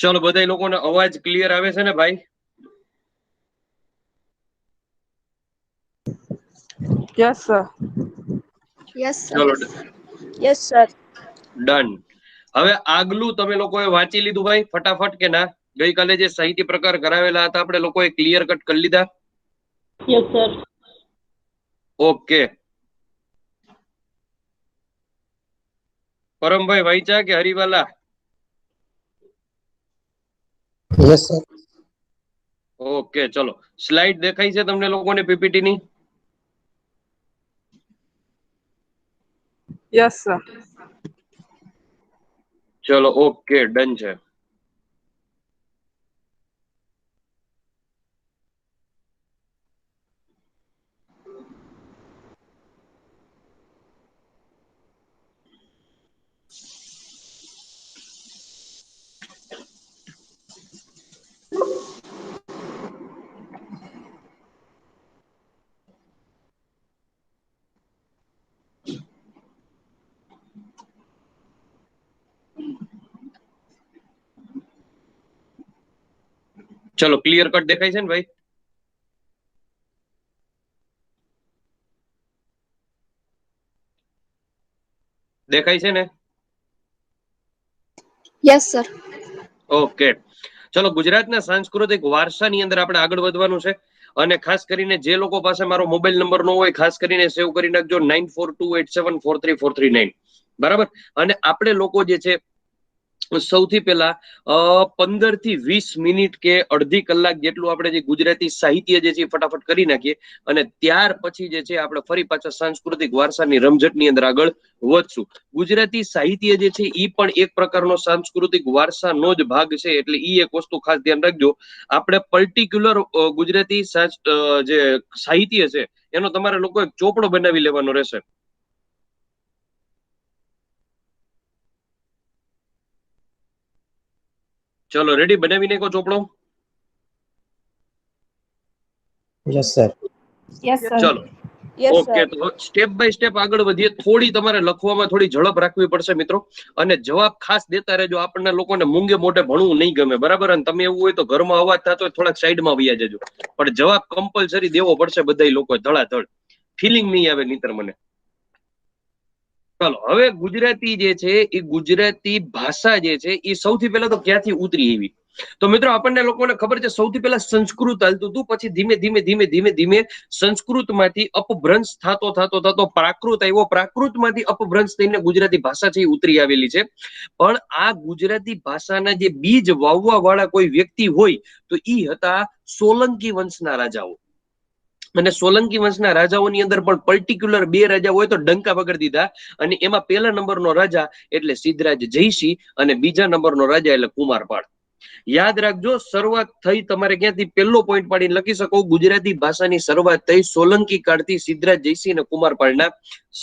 ચલો બધા લોકોને અવાજ ક્લિયર આવે છે ને ભાઈ? Yes sir. યસ ચલો સર. Yes sir. ડન. હવે આગલું તમે લોકોએ વાંચી લીધું ભાઈ ફટાફટ કે ના? ગઈકાલે જે સાહિત્ય પ્રકાર કરાવેલા હતા આપણે લોકોએ ક્લિયર કટ કરી લીધા? Yes sir. ઓકે. પરમભાઈ વાંચ્યા કે હરિવાલા? Yes sir. ઓકે ચલો સ્લાઇડ દેખાય છે તમને લોકોને પીપીટી ની? Yes sir. ચલો ઓકે ડન છે. ચલો ક્લિયર કટ દેખાય છે ને ભાઈ? દેખાય છે ને? Yes sir. ઓકે ચલો ગુજરાતના સાંસ્કૃતિક વારસાની અંદર આપણે આગળ વધવાનું છે અને ખાસ કરીને જે લોકો પાસે મારો મોબાઈલ નંબર નો હોય ખાસ કરીને સેવ કરી નાખજો 9428743439 બરાબર. અને આપણે લોકો જે છે સૌથી પહેલા 15 થી 20 મિનિટ કે અડધી કલાક જેટલું આપણે જે ગુજરાતી સાહિત્ય જે છે ફટાફટ કરી નાખીએ અને ત્યાર પછી જે છે આપણે ફરી પાછા સાંસ્કૃતિક વારસાની રમઝટની અંદર આગળ વધશું. ગુજરાતી સાહિત્ય જે છે એ પણ એક પ્રકારનો સાંસ્કૃતિક વારસાનો જ ભાગ છે એટલે ઈ એક વસ્તુ ખાસ ધ્યાન રાખજો. આપણે પર્ટિક્યુલર ગુજરાતી જે સાહિત્ય છે એનો તમારે લોકો એક ચોપડો બનાવી લેવાનો રહેશે. ચલો રેડી બનાવી નાખો ચોપડો? Yes sir. Yes sir. ચલો યસ ઓકે સર. તો સ્ટેપ બાય સ્ટેપ આગળ વધીએ. થોડી તમારે લખવામાં થોડી ઝડપ રાખવી પડશે મિત્રો અને જવાબ ખાસ દેતા રહેજો. આપણને લોકોને મૂંગે મોઢે ભણવું નહીં ગમે બરાબર. અને તમે એવું હોય તો ઘરમાં અવાજ થતો હોય થોડાક સાઈડમાં વયા જજો પણ જવાબ કમ્પલસરી દેવો પડશે બધા લોકો ધડાધડ. ફિલિંગ નહીં આવે નહીતર મને. ચાલો હવે ગુજરાતી જે છે એ ગુજરાતી ભાષા જે છે એ સૌથી પહેલા તો ક્યાંથી ઉતરી એવી તો મિત્રો આપણને લોકોને ખબર છે સૌથી પહેલા સંસ્કૃત હાલતું હતું પછી ધીમે ધીમે ધીમે ધીમે ધીમે સંસ્કૃતમાંથી અપભ્રંશ થતો પ્રાકૃત આવ્યો. પ્રાકૃતમાંથી અપભ્રંશ થઈને ગુજરાતી ભાષા છે એ ઉતરી આવેલી છે. પણ આ ગુજરાતી ભાષાના જે બીજ વાવવા વાળા કોઈ વ્યક્તિ હોય તો ઈ હતા સોલંકી વંશના રાજાઓ. અને સોલંકી વંશના રાજાઓની અંદર પણ પર્ટિક્યુલર બે રાજા હોય તો ડંકા વગર દીધા અને એમાં પહેલા નંબરનો રાજા એટલે સિદ્ધરાજ જયસિંહ અને બીજા નંબરનો રાજા એટલે કુમારપાળ. યાદ રાખજો શરૂઆત થઈ તમારે ક્યાંથી પહેલો પોઈન્ટ પાડીને લખી શકો ગુજરાતી ભાષાની શરૂઆત થઈ સોલંકી કાળથી સિદ્ધરાજ જયસિંહ અને કુમારપાળના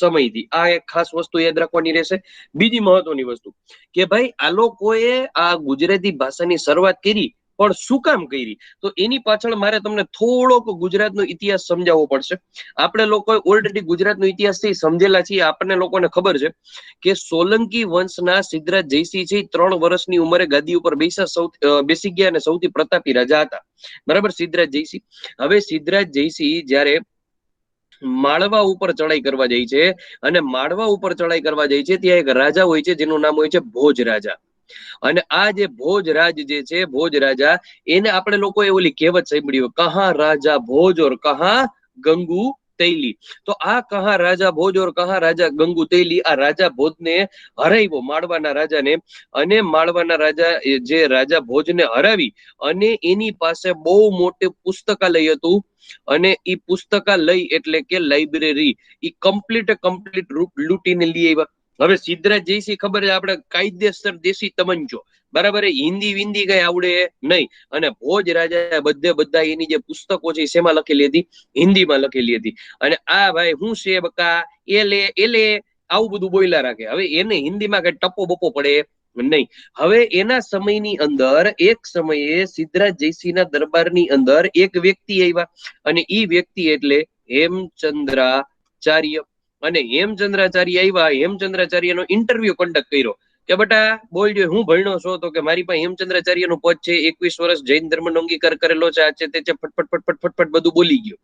સમયથી. આ એક ખાસ વસ્તુ યાદ રાખવાની રહેશે. બીજી મહત્વની વસ્તુ કે ભાઈ આ લોકોએ આ ગુજરાતી ભાષાની શરૂઆત કરી પણ શું કામ કરી તો એની પાછળ મારે તમને થોડોક ગુજરાતનો ઇતિહાસ સમજાવવો પડશે. આપણે લોકો ઓલરેડી ગુજરાતનો ઇતિહાસ થી સમજેલા છીએ. આપણને લોકોને ખબર છે કે સોલંકી વંશના સિદ્ધરાજ જયસિંહ છે 3 વર્ષની ઉંમરે ગાદી ઉપર બેસી ગયા અને સૌથી પ્રતાપી રાજા હતા બરાબર સિદ્ધરાજ જયસિંહ. હવે સિદ્ધરાજ જયસિંહ જ્યારે માળવા ઉપર ચડાઈ કરવા જાય છે અને માળવા ઉપર ચડાઈ કરવા જાય છે ત્યાં એક રાજા હોય છે જેનું નામ હોય છે ભોજ રાજા. અને આ જે ભોજ રાજ જે છે ભોજ રાજા એને આપણે લોકોએ ઓલી કહેવત સાંભળી હોય કહા રાજા ભોજ ઓર કહા ગંગુ તૈલી. તો આ કહા રાજા ભોજ ઓર કહા રાજા ગંગુ તૈલી આ રાજા ભોજને હરાવ્યો માળવાના રાજાને અને માળવાના રાજા જે રાજા ભોજને હરાવી અને એની પાસે બહુ મોટું પુસ્તકાલય હતું અને એ પુસ્તકાલય એટલે કે લાઇબ્રેરી એ કમ્પ્લીટ લૂંટીને લઈ આવ્યા. હવે સિદ્ધરાજ જયસિંહ ખબર છે આપણે કાયદેસર દેશી તમંચો બરાબર હિન્દી વિન્દી કઈ આવડે નહીં અને ભોજ રાજા બધા એની જે પુસ્તકો છે શેમાં લખેલી હતી હિન્દીમાં લખેલી હતી. અને આ ભાઈ હું છે બકા એલે આવું બધું બોયલા રાખે. હવે એને હિન્દીમાં કઈ ટપો બપો પડે નહીં. હવે એના સમયની અંદર એક સમયે સિદ્ધરાજ જયસિંહના દરબારની અંદર એક વ્યક્તિ આવ્યા અને ઈ વ્યક્તિ એટલે હેમચંદ્રાચાર્ય. અને હેમચંદ્રાચાર્ય આવ્યા હેમચંદ્રાચાર્યનો ઇન્ટરવ્યુ કન્ડક્ટ કર્યો કે બેટા બોલજો હું ભણ્યો છો? તો કે મારી પાસે હેમચંદ્રાચાર્યનું પદ છે, 21 વર્ષ જૈન ધર્મનો અંગીકાર કરેલો છે, આ છે તે છે, ફટફટ ફટફટ ફટફટ બધું બોલી ગયો.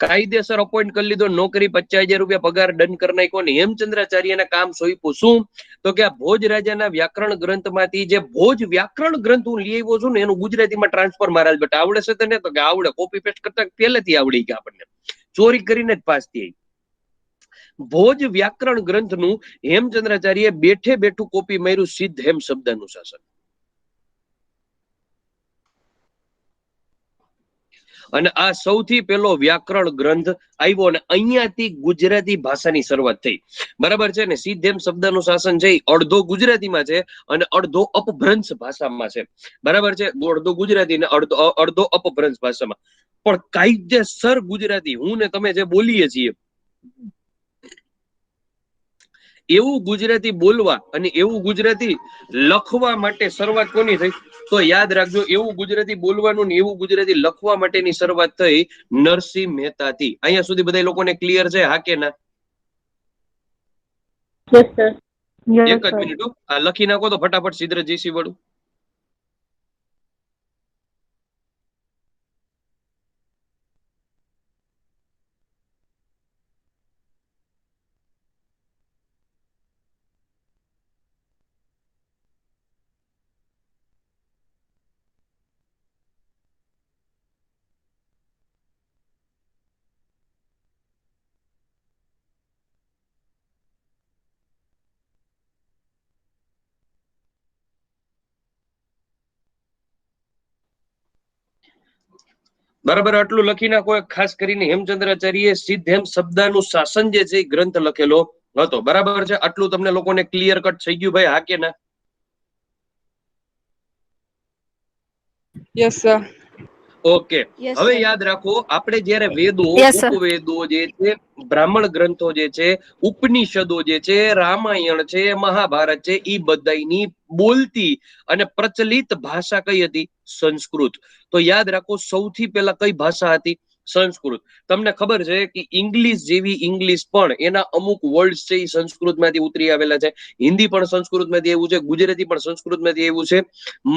કાયદેસર અપોઇન્ટ કરી લીધો, નોકરી 50,000 રૂપિયા પગાર ડન કરી નાખ્યો. ને હેમચંદ્રાચાર્યને કામ સોંપ્યું શું? તો કે આ ભોજ રાજાના વ્યાકરણ ગ્રંથમાંથી જે ભોજ વ્યાકરણ ગ્રંથ હું લઈ આવ્યો છું ને એનું ગુજરાતીમાં ટ્રાન્સફર મારા બેટા આવડે છે તને? તો કે આવડે. કોપી પેસ્ટ કરતા પહેલેથી આવડી ગયા આપણને, ચોરી કરીને જ પાસ થઈ. ભોજ વ્યાકરણ ગ્રંથનું હેમચંદ્રાચાર્ય બેઠે બેઠું કોપી માર્યું, સિદ્ધ હેમ શબ્દાનું શાસન. અને આ સૌથી પહેલો વ્યાકરણ ગ્રંથ આવ્યો અને અહીંયાથી ગુજરાતી ભાષાની શરૂઆત થઈ. બરાબર છે ને? સિદ્ધ હેમ શબ્દનું શાસન છે અડધો ગુજરાતીમાં છે અને અડધો અપભ્રંશ ભાષામાં છે. બરાબર છે? અડધો ગુજરાતી ને અડધો અપભ્રંશ ભાષામાં. પણ કાયદેસર ગુજરાતી હું ને તમે જે બોલીએ છીએ એવું ગુજરાતી બોલવા અને એવું ગુજરાતી લખવા માટે શરૂઆત કોની થઈ? તો યાદ રાખજો, એવું ગુજરાતી બોલવાનું ને એવું ગુજરાતી લખવા માટેની શરૂઆત થઈ નરસિંહ મહેતાથી. અહીંયા સુધી બધા લોકોને ક્લિયર છે? હા કે ના? Yes sir. એક જ મિનિટ, આ લખી નાખો તો ફટાફટ સિદ્ધ જીસી વાળું. બરાબર, આટલું લખી નાખો. ખાસ કરીને હેમચંદ્રાચાર્ય સિદ્ધ હેમ શબ્દનું શાસન જે છે ગ્રંથ લખેલો હતો. બરાબર છે? આટલું તમને લોકોને ક્લિયર કટ થઈ ગયું ભાઈ? હા કે ના? Yes sir. ઓકે. હવે યાદ રાખો, આપણે જ્યારે વેદો, ઉપવેદો જે છે, બ્રાહ્મણ ગ્રંથો જે છે, ઉપનિષદો જે છે, રામાયણ છે, મહાભારત છે, એ બધાની બોલતી અને પ્રચલિત ભાષા કઈ હતી? સંસ્કૃત. તો યાદ રાખો, સૌથી પહેલા કઈ ભાષા હતી? સંસ્કૃત. તમને ખબર છે કે ઇંગ્લિશ જેવી ઇંગ્લિશ પણ એના અમુક વર્ડ્સ છે એ સંસ્કૃતમાંથી ઉતરી આવેલા છે. હિન્દી પણ સંસ્કૃતમાંથી એવું છે, ગુજરાતી પણ સંસ્કૃતમાંથી એવું છે.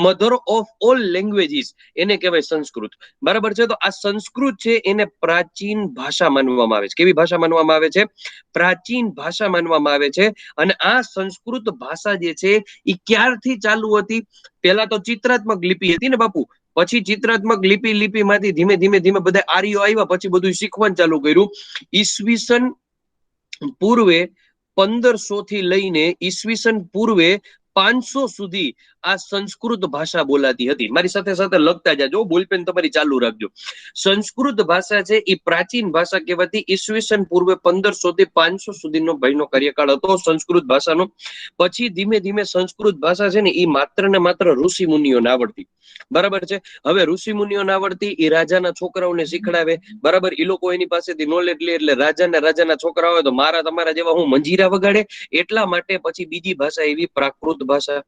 મધર ઓફ ઓલ લેંગ્વેજીસ એને કહેવાય સંસ્કૃત. બરાબર છે? તો આ સંસ્કૃત છે એને પ્રાચીન ભાષા માનવામાં આવે છે. કેવી ભાષા માનવામાં આવે છે? પ્રાચીન ભાષા માનવામાં આવે છે. અને આ સંસ્કૃત ભાષા જે છે એ ક્યારથી ચાલુ હતી? પહેલા તો ચિત્રાત્મક લિપિ હતી ને બાપુ, પછી ચિત્રાત્મક લિપિમાંથી ધીમે ધીમે ધીમે બધા આર્યો આવ્યા, પછી બધું શીખવાનું ચાલુ કર્યું. ઈસવીસન પૂર્વે 1500 થી લઈને ઈસવીસન પૂર્વે 500 સુધી આ સંસ્કૃત ભાષા બોલાતી હતી. મારી સાથે સાથે લખતા જાજો, બોલપેન તમારી ચાલુ રાખજો. સંસ્કૃત ભાષા છે એ પ્રાચીન ભાષા કહેવાતી. ઈસવીસન પૂર્વે 1500 થી 500 સુધીનો ભાઈનો કાર્યકાળ હતો સંસ્કૃત ભાષાનો. પછી ધીમે ધીમે સંસ્કૃત ભાષા છે ને એ માત્ર ને માત્ર ઋષિ મુનિઓને આવડતી. બરાબર છે? હવે ઋષિ મુનિઓને આવડતી, એ રાજાના છોકરાઓને શીખડાવે. બરાબર? એ લોકો એની પાસેથી નોલેજ લે, એટલે રાજાના છોકરા હોય તો મારા તમારા જેવા હું મંજીરા વગાડે. એટલા માટે પછી બીજી ભાષા એવી પ્રાકૃત ભાષા.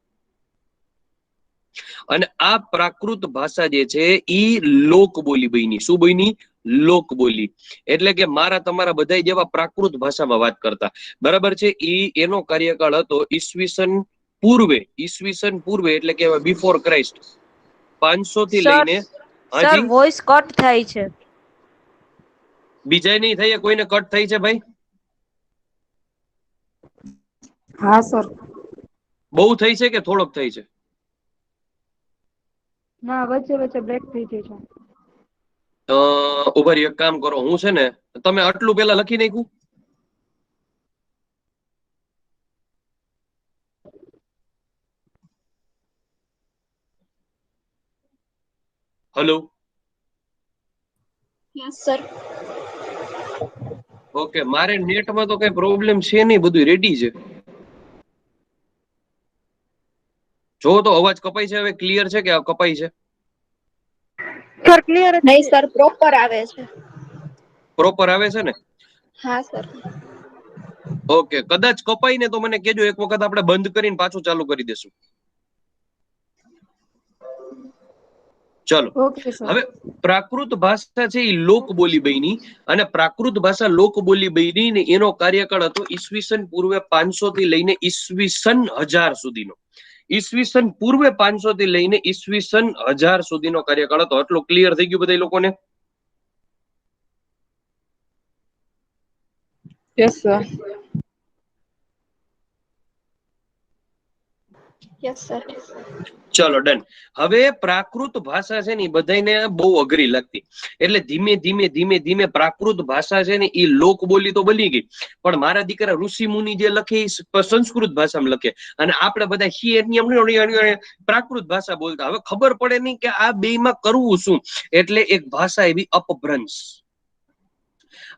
અને આ પ્રાકૃત ભાષા જે છે ઈ લોક બોલી બની. શું બની? લોક બોલી. એટલે કે મારા તમારા બધા જેવા પ્રાકૃત ભાષામાં વાત કરતા. બરાબર છે? એનો કાર્યકાળ હતો ઈસવીસન પૂર્વે એટલે કે બિફોર ક્રાઇસ્ટ 500 થી લઈને. સર વોઇસ કટ થાય છે. બીજાય નહીં થાય? કોઈને કટ થઈ છે ભાઈ? હા સર. બહુ થઈ છે કે થોડોક થઈ છે? ના, વચ્ચે વચ્ચે બ્રેક થઈ જાય છે. ઉભા રહ્યો, એક કામ કરો, હું છે ને તમે આટલું પેલા લખી નાખ્યું? હલો? Yes sir. ઓકે, મારે નેટમાં તો કઈ પ્રોબ્લેમ છે નહીં, બધું રેડી છે. જો તો અવાજ કપાય છે? હવે ક્લિયર છે કે કપાય છે? સર ક્લિયર જ નહીં છે. સર, પ્રોપર આવે છે. પ્રોપર આવે છે ને? હા સર. ઓકે, કદાચ કપાય ને તો મને કેજો, એક વખત આપણે બંધ કરીને પાછું ચાલુ કરી દેશું. ચલો ઓકે સર. હવે પ્રાકૃત ભાષા છે એ લોક બોલી બની, અને પ્રાકૃત ભાષા લોક બોલી બની ને એનો કાર્યકાળ હતો ઈસવીસન પૂર્વે 500 થી લઈને ઈસવીસન 1000 સુધીનો. ઈસવીસન પૂર્વે 500 થી લઈને ઈસવીસન 1000 સુધીનો કાર્યકાળ હતો. એટલું ક્લિયર થઈ ગયું બધા લોકોને? Yes sir. Yes sir. ચલો ડન. હવે પ્રાકૃત ભાષા છે ને એ બધાને બહુ અઘરી લાગતી, એટલે ધીમે ધીમે ધીમે ધીમે પ્રાકૃત ભાષા છે ને એ લોક બોલી તો બની ગઈ, પણ મારા દીકરા ઋષિ મુનિ જે લખે એ સંસ્કૃત ભાષામાં લખે, અને આપણે બધા પ્રાકૃત ભાષા બોલતા. હવે ખબર પડે નહીં કે આ બેયમાં કરવું શું, એટલે એક ભાષા એવી અપભ્રંશ.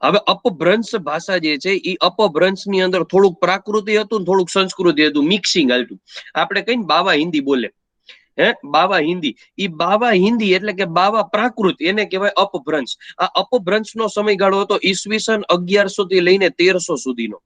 હવે અપભ્રંશ ભાષા જે છે એ અપભ્રંશ ની અંદર થોડુંક પ્રાકૃતિ હતું ને થોડુંક સંસ્કૃતિ હતું, મિક્સિંગ હાલતું. આપણે કઈ બાવા હિન્દી બોલે, બાવા હિન્દી, ઈ બાવા હિન્દી એટલે કે બાવા પ્રાકૃત, એને કહેવાય અપભ્રંશ. આ અપભ્રંશ નો સમયગાળો હતો ઈસવીસન 1100 થી લઈને 1300 સુધીનો.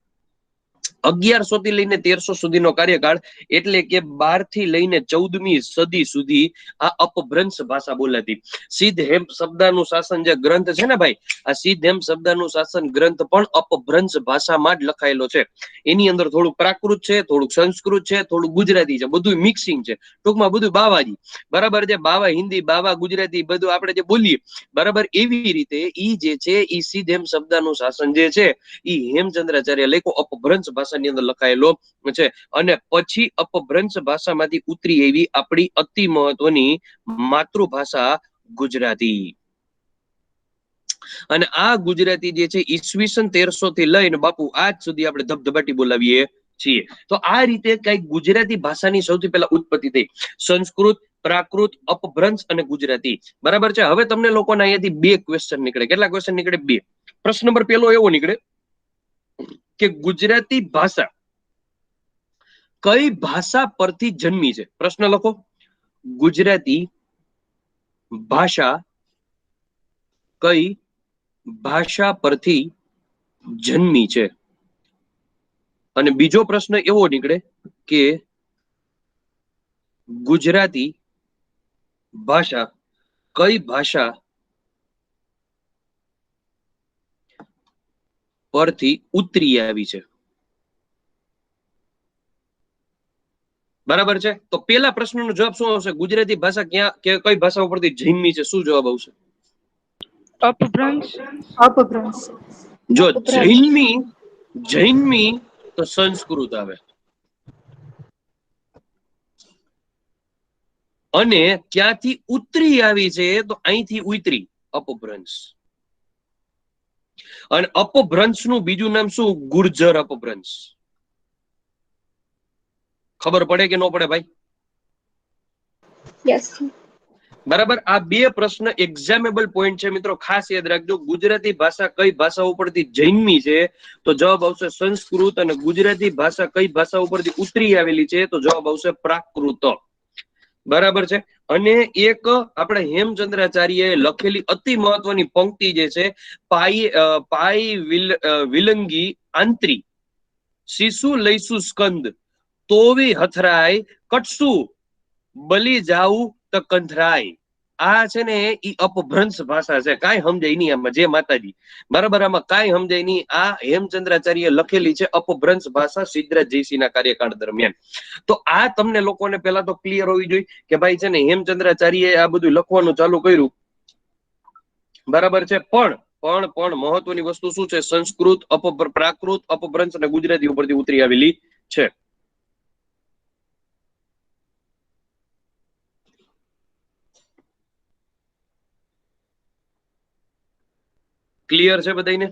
1100 થી લઈને 1300 સુધીનો કાર્યકાળ, એટલે કે 12 થી લઈને 14મી સદી સુધી આ અપભ્રંશ ભાષા બોલાતી. સિદ્ધ હેમ શબ્દાનું શાસન જે ગ્રંથ છે ને ભાઈ, આ સિદ્ધ હેમ શબ્દાનું શાસન ગ્રંથ પણ અપભ્રંશ ભાષામાં જ લખાયેલો છે. એની અંદર થોડુંક પ્રાકૃત છે, થોડુંક સંસ્કૃત છે, થોડુંક ગુજરાતી છે, બધું મિક્સિંગ છે. ટૂંકમાં બધું બાવાજી, બરાબર છે. બાવા હિન્દી, બાવા ગુજરાતી બધું આપણે જે બોલીએ, બરાબર, એવી રીતે ઈ જે છે ઈ સિદ્ધ હેમ શબ્દાનું શાસન જે છે ઈ હેમચંદ્રાચાર્ય લખ્યો અપભ્રંશ ભાષાની અંદર લખાયેલો છે. અને પછી અપભ્રંશ ભાષામાંથી ઉતરી એવી આપણી અતિ મહત્વની માતૃભાષા ગુજરાતી. અને આ ગુજરાતી જે છે ઈસવીસન 1300 થી લઈને બાપુ આજ સુધી આપણે ધબધબાટી બોલાવીએ છીએ. તો આ રીતે કઈક ગુજરાતી ભાષાની સૌથી પહેલા ઉત્પત્તિ થઈ. સંસ્કૃત, પ્રાકૃત, અપભ્રંશ અને ગુજરાતી, બરાબર છે. હવે તમને લોકોના અહીંયાથી બે ક્વેશ્ચન નીકળે. કેટલા ક્વેશ્ચન નીકળે? બે. પ્રશ્ન નંબર પહેલો એવો નીકળે કે ગુજરાતી ભાષા કઈ ભાષા પરથી જન્મી છે? પ્રશ્ન લખો. ગુજરાતી ભાષા કઈ ભાષા પરથી જન્મી છે? અને બીજો પ્રશ્ન એવો નીકળે કે ગુજરાતી ભાષા કઈ ભાષા પરથી ઉતરી આવી છે? બરાબર છે. તો પેલા પ્રશ્નનો જવાબ શું આવશે? ગુજરાતી ભાષા ક્યાં કે કઈ ભાષા ઉપરથી જન્મી છે? શું જવાબ આવશે? અપભ્રંશ. અપભ્રંશ. જો જૈનમી તો સંસ્કૃત આવે, અને ક્યાંથી ઉતરી આવી છે તો અહીંથી ઉતરી, અપભ્રંશ. અને અપભ્રંશ નું બીજું નામ શું? ગુર્જર અપભ્રંશ. ખબર પડે કે ન પડે ભાઈ? યસ. બરાબર. આ બે પ્રશ્ન એક્ઝામેબલ પોઈન્ટ છે મિત્રો, ખાસ યાદ રાખજો. ગુજરાતી ભાષા કઈ ભાષા ઉપરથી જન્મી છે તો જવાબ આવશે સંસ્કૃત, અને ગુજરાતી ભાષા કઈ ભાષા ઉપરથી ઉતરી આવેલી છે તો જવાબ આવશે પ્રાકૃત. બરાબર છે. અને એક આપણે હેમચંદ્રાચાર્યએ લખેલી અતિ મહત્વની પંક્તિ જે છે, પાઈ વિલંગી આંતરી શિશુ લઈસુ સ્કંદ તોવી હથરાય કટસુ બલી જાવું તો કંથરાય. આ છે ને ઈ અપભ્રંશ ભાષા છે. કાંઈ સમજાય નહીં આમાં, જે માતાજી, બરાબર, આમાં કાંઈ સમજાય નહીં. આ હેમચંદ્રાચાર્ય લખેલી છે અપભ્રંશ ભાષા સિદ્ધરાજ જયસિંહના કાર્યકાળ દરમિયાન. તો આ તમને લોકોને પહેલા તો ક્લિયર હોવી જોઈએ કે ભાઈ છે ને હેમચંદ્રાચાર્યએ આ બધું લખવાનું ચાલુ કર્યું, બરાબર છે. પણ મહત્વની વસ્તુ શું છે? સંસ્કૃત, પ્રાકૃત, અપભ્રંશ અને ગુજરાતી ઉપરથી ઉતરી આવેલી છે. ક્લિયર છે બધાને?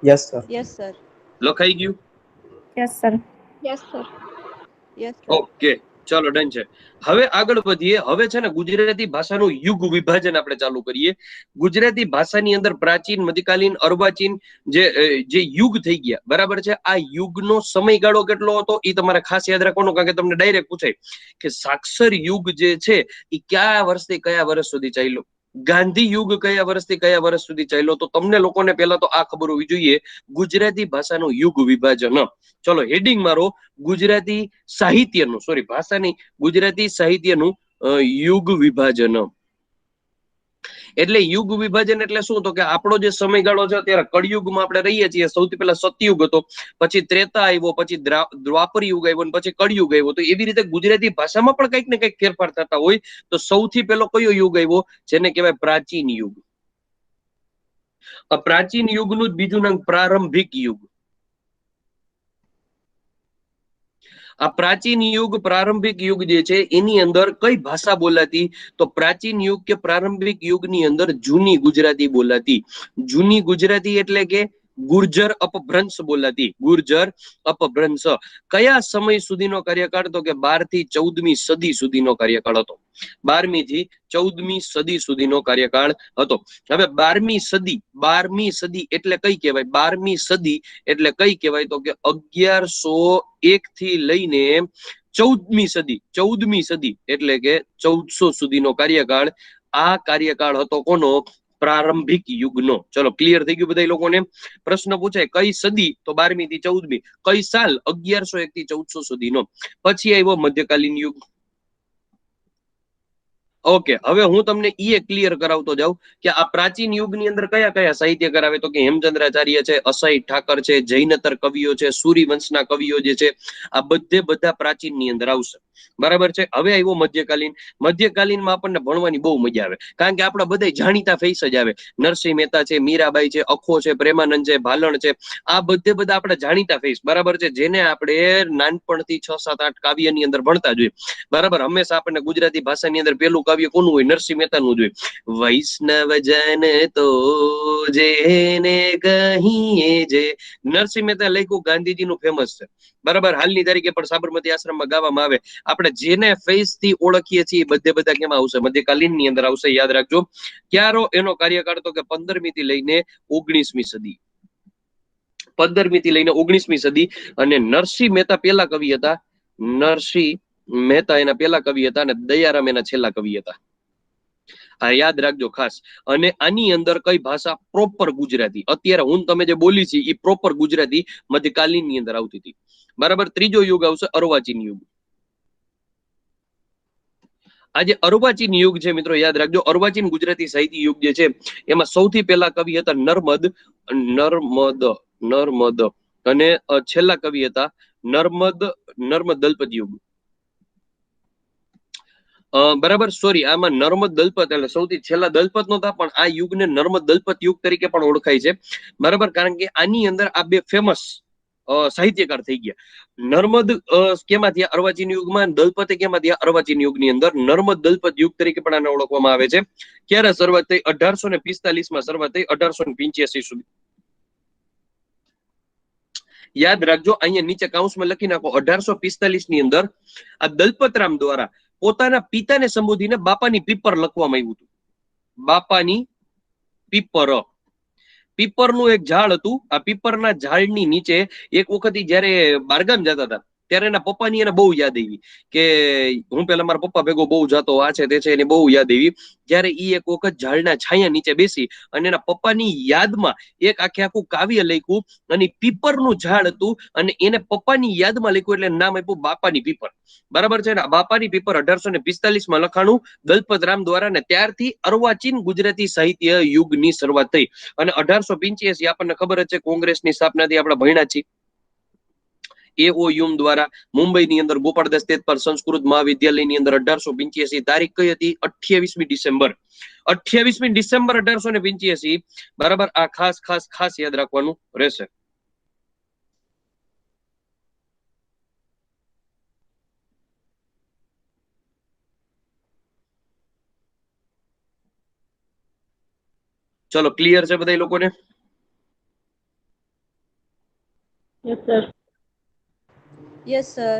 Yes sir. Yes sir. લખાઈ ગયું? Yes sir. Yes sir. Yes sir. Okay, ચાલો ડન છે. હવે આગળ વધીએ. હવે છે ને ગુજરાતી ભાષાનું યુગ વિભાજન આપણે ચાલુ કરીએ. ગુજરાતી ભાષાની અંદર પ્રાચીન, મધ્યકાલીન, અર્વાચીન જે યુગ થઈ ગયા, બરાબર છે. આ યુગનો સમયગાળો કેટલો હતો એ તમારે ખાસ યાદ રાખવાનું, કારણ કે તમને ડાયરેક્ટ પૂછાય કે સાક્ષર યુગ જે છે એ કયા વર્ષથી કયા વર્ષ સુધી ચાલ્યો. ગાંધી યુગ કયા વર્ષથી કયા વર્ષ સુધી ચાલ્યો? તો તમને લોકોને પહેલા તો આ ખબર હોવી જોઈએ, ગુજરાતી ભાષાનું યુગ વિભાજન. ચલો હેડિંગ મારો, ગુજરાતી સાહિત્યનું, સોરી ભાષા નહીં, ગુજરાતી સાહિત્યનું યુગ વિભાજન. એટલે યુગ વિભાજન એટલે શું? તો કે આપણો જે સમયગાળો છે અત્યારે કળિયુગમાં આપણે રહીએ છીએ. સૌથી પહેલા સતયુગ હતો, પછી ત્રેતા આવ્યો, પછી દ્વાપર યુગ આવ્યો, પછી કળિયુગ આવ્યો. તો એવી રીતે ગુજરાતી ભાષામાં પણ કંઈક ને કંઈક ફેરફાર થતા હોય. તો સૌથી પહેલો કયો યુગ આવ્યો? જેને કહેવાય પ્રાચીન યુગ. પ્રાચીન યુગનું જ બીજું નામ પ્રારંભિક યુગ. આ પ્રાચીન યુગ, પ્રારંભિક યુગ જે છે એની અંદર કઈ ભાષા બોલાતી? તો પ્રાચીન યુગ કે પ્રારંભિક યુગની અંદર જૂની ગુજરાતી બોલાતી. જૂની ગુજરાતી એટલે કે ગુર્જર અપભ્રંશ બોલાતી. ગુર્જર અપભ્રંશ. કયા સમય સુધીનો કાર્યકાળ? તો કે 12 થી 14મી સદી સુધીનો કાર્યકાળ હતો. 12મી થી 14મી સદી સુધીનો કાર્યકાળ હતો. હવે 12મી સદી એટલે કઈ કહેવાય? 12મી સદી એટલે કઈ કહેવાય? તો કે 1101 થી લઈને 14મી સદી. 14મી સદી એટલે કે 1400 સુધીનો કાર્યકાળ. આ કાર્યકાળ હતો કોનો? પ્રારંભિક યુગનો. ચલો ક્લિયર થઈ ગયું બધા લોકોને? પ્રશ્ન પૂછાય કઈ સદી? તો 12મી થી 14મી. કઈ સાલ? 1101 થી 1400 સુધીનો. પછી આવ્યો મધ્યકાલીન યુગ. ઓકે, હવે હું તમને એ ક્લિયર કરાવતો જાઉં કે આ પ્રાચીન યુગની અંદર કયા કયા સાહિત્યકાર આવે? તો કે હેમચંદ્રાચાર્ય છે, અસાઈ ઠાકર છે, જૈનતર કવિઓ છે, સૂર્યવંશના કવિઓ જે છે, આ બધા પ્રાચીન ની અંદર આવશે. બરાબર છે. હવે આવ્યો મધ્યકાલીન. મધ્યકાલીનમાં આપણને ભણવાની બહુ મજા આવે, કારણ કે આપણા બધા જાણીતા ફેસ જ આવે. નરસિંહ મહેતા છે, મીરાબાઈ છે, અખો છે, પ્રેમાનંદ છે, ભાલણ છે, આ બધા આપણા જાણીતા ફેસ. બરાબર છે, જેને આપણે નાનપણથી 6, 7, 8 કાવ્યની અંદર ભણતા જોઈએ. બરાબર. હંમેશા આપણને ગુજરાતી ભાષાની અંદર પેલું કાવ્ય કોનું હોય? નરસિંહ મહેતાનું જોઈએ. વૈષ્ણવ જન તો જેને કહીએ જે. નરસિંહ મહેતા લખ્યું, ગાંધીજીનું ફેમસ છે. બરાબર. હાલની તારીખે પણ સાબરમતી આશ્રમમાં ગાવામાં આવે. આપણે જેને ફેસ થી ઓળખીએ છીએ બધા કેમાં આવશે? મધ્યકાલીન ની અંદર આવશે. યાદ રાખજો. ક્યારો એનો કાર્યકાળ? તો કે 15મી થી લઈને 19મી સદી. 15મી થી લઈને 19મી સદી. અને નરસિંહ મહેતા પેલા કવિ હતા. નરસિંહ મહેતા એના પેલા કવિ હતા, અને દયારામ એના છેલ્લા કવિ હતા. આ યાદ રાખજો ખાસ. અને આની અંદર કઈ ભાષા? પ્રોપર ગુજરાતી. અત્યારે હું તમે જે બોલી છે એ પ્રોપર ગુજરાતી મધ્યકાલીન ની અંદર આવતી હતી. બરાબર. ત્રીજો યુગ આવશે અર્વાચીન યુગ. આજે અર્વાચીન યુગ છે મિત્રો, યાદ રાખજો. અર્વાચીન ગુજરાતી સાહિત્ય યુગ જે છે એમાં સૌથી પહેલા કવિ હતા નર્મદ અને છેલ્લા કવિ હતા નર્મદ દલપત યુગ. બરાબર. સોરી, આમાં નર્મદ દલપત એટલે સૌથી છેલ્લા દલપત નહોતા, પણ આ યુગને નર્મદ દલપત યુગ તરીકે પણ ઓળખાય છે. બરાબર. કારણ કે આની અંદર આ બે ફેમસ સાહિત્યકાર થઈ ગયા. નર્મદ કેમાં થયા? અર્વાચીન યુગમાં. દલપતે કેમાં થયા? અર્વાચીન યુગની અંદર. નર્મદ દલપત યુગ તરીકે પણ આને ઓળખવામાં આવે છે. ક્યારે શરૂઆત થઈ? 1845માં શરૂઆત થઈ, 1885 સુધી. યાદ રાખજો. અહીંયા નીચે કાઉન્સમાં લખી નાખો. 1845 ની અંદર આ દલપતરામ દ્વારા પોતાના પિતાને સંબોધીને બાપાની પીપર લખવામાં આવ્યું હતું. બાપાની પીપર. પીપરનું એક ઝાડ હતું. આ પીપરના ઝાડની નીચે એક વખત જયારે બારગામ જતા હતા ત્યારે એના પપ્પાની એને બહુ યાદ આવી કે હું પેલા મારા પપ્પા ભેગો બહુ જતો, આ છે તે છે, એને બહુ યાદ આવી. ત્યારે એ એક વખત ઝાડના છાયા નીચે બેસી અને એના પપ્પાની યાદમાં એક આખું કાવ્ય લખ્યું. અને પીપરનું ઝાડ હતું અને એને પપ્પાની યાદમાં લખ્યું એટલે નામ આપ્યું બાપાની પીપર. બરાબર છે ને? બાપાની પીપર 1845માં લખાણું દલપતરામ દ્વારા. ને ત્યારથી અર્વાચીન ગુજરાતી સાહિત્ય યુગની શરૂઆત થઈ. અને 1885 આપણને ખબર જ છે કોંગ્રેસની સ્થાપનાથી આપણે ભણ્યા છીએ. એઓયુમ દ્વારા મુંબઈની અંદર ગોપાળદાસ તેજપાલ સંસ્કૃત મહાવિદ્યાલયની અંદર 1885. તારીખ કઈ હતી? 28મી ડિસેમ્બર. 28મી ડિસેમ્બર 1885. બરાબર. આ ખાસ ખાસ ખાસ યાદ રાખવાનું રહેશે. ચલો ક્લિયર છે બધા લોકોને? Yes sir. Yes, sir.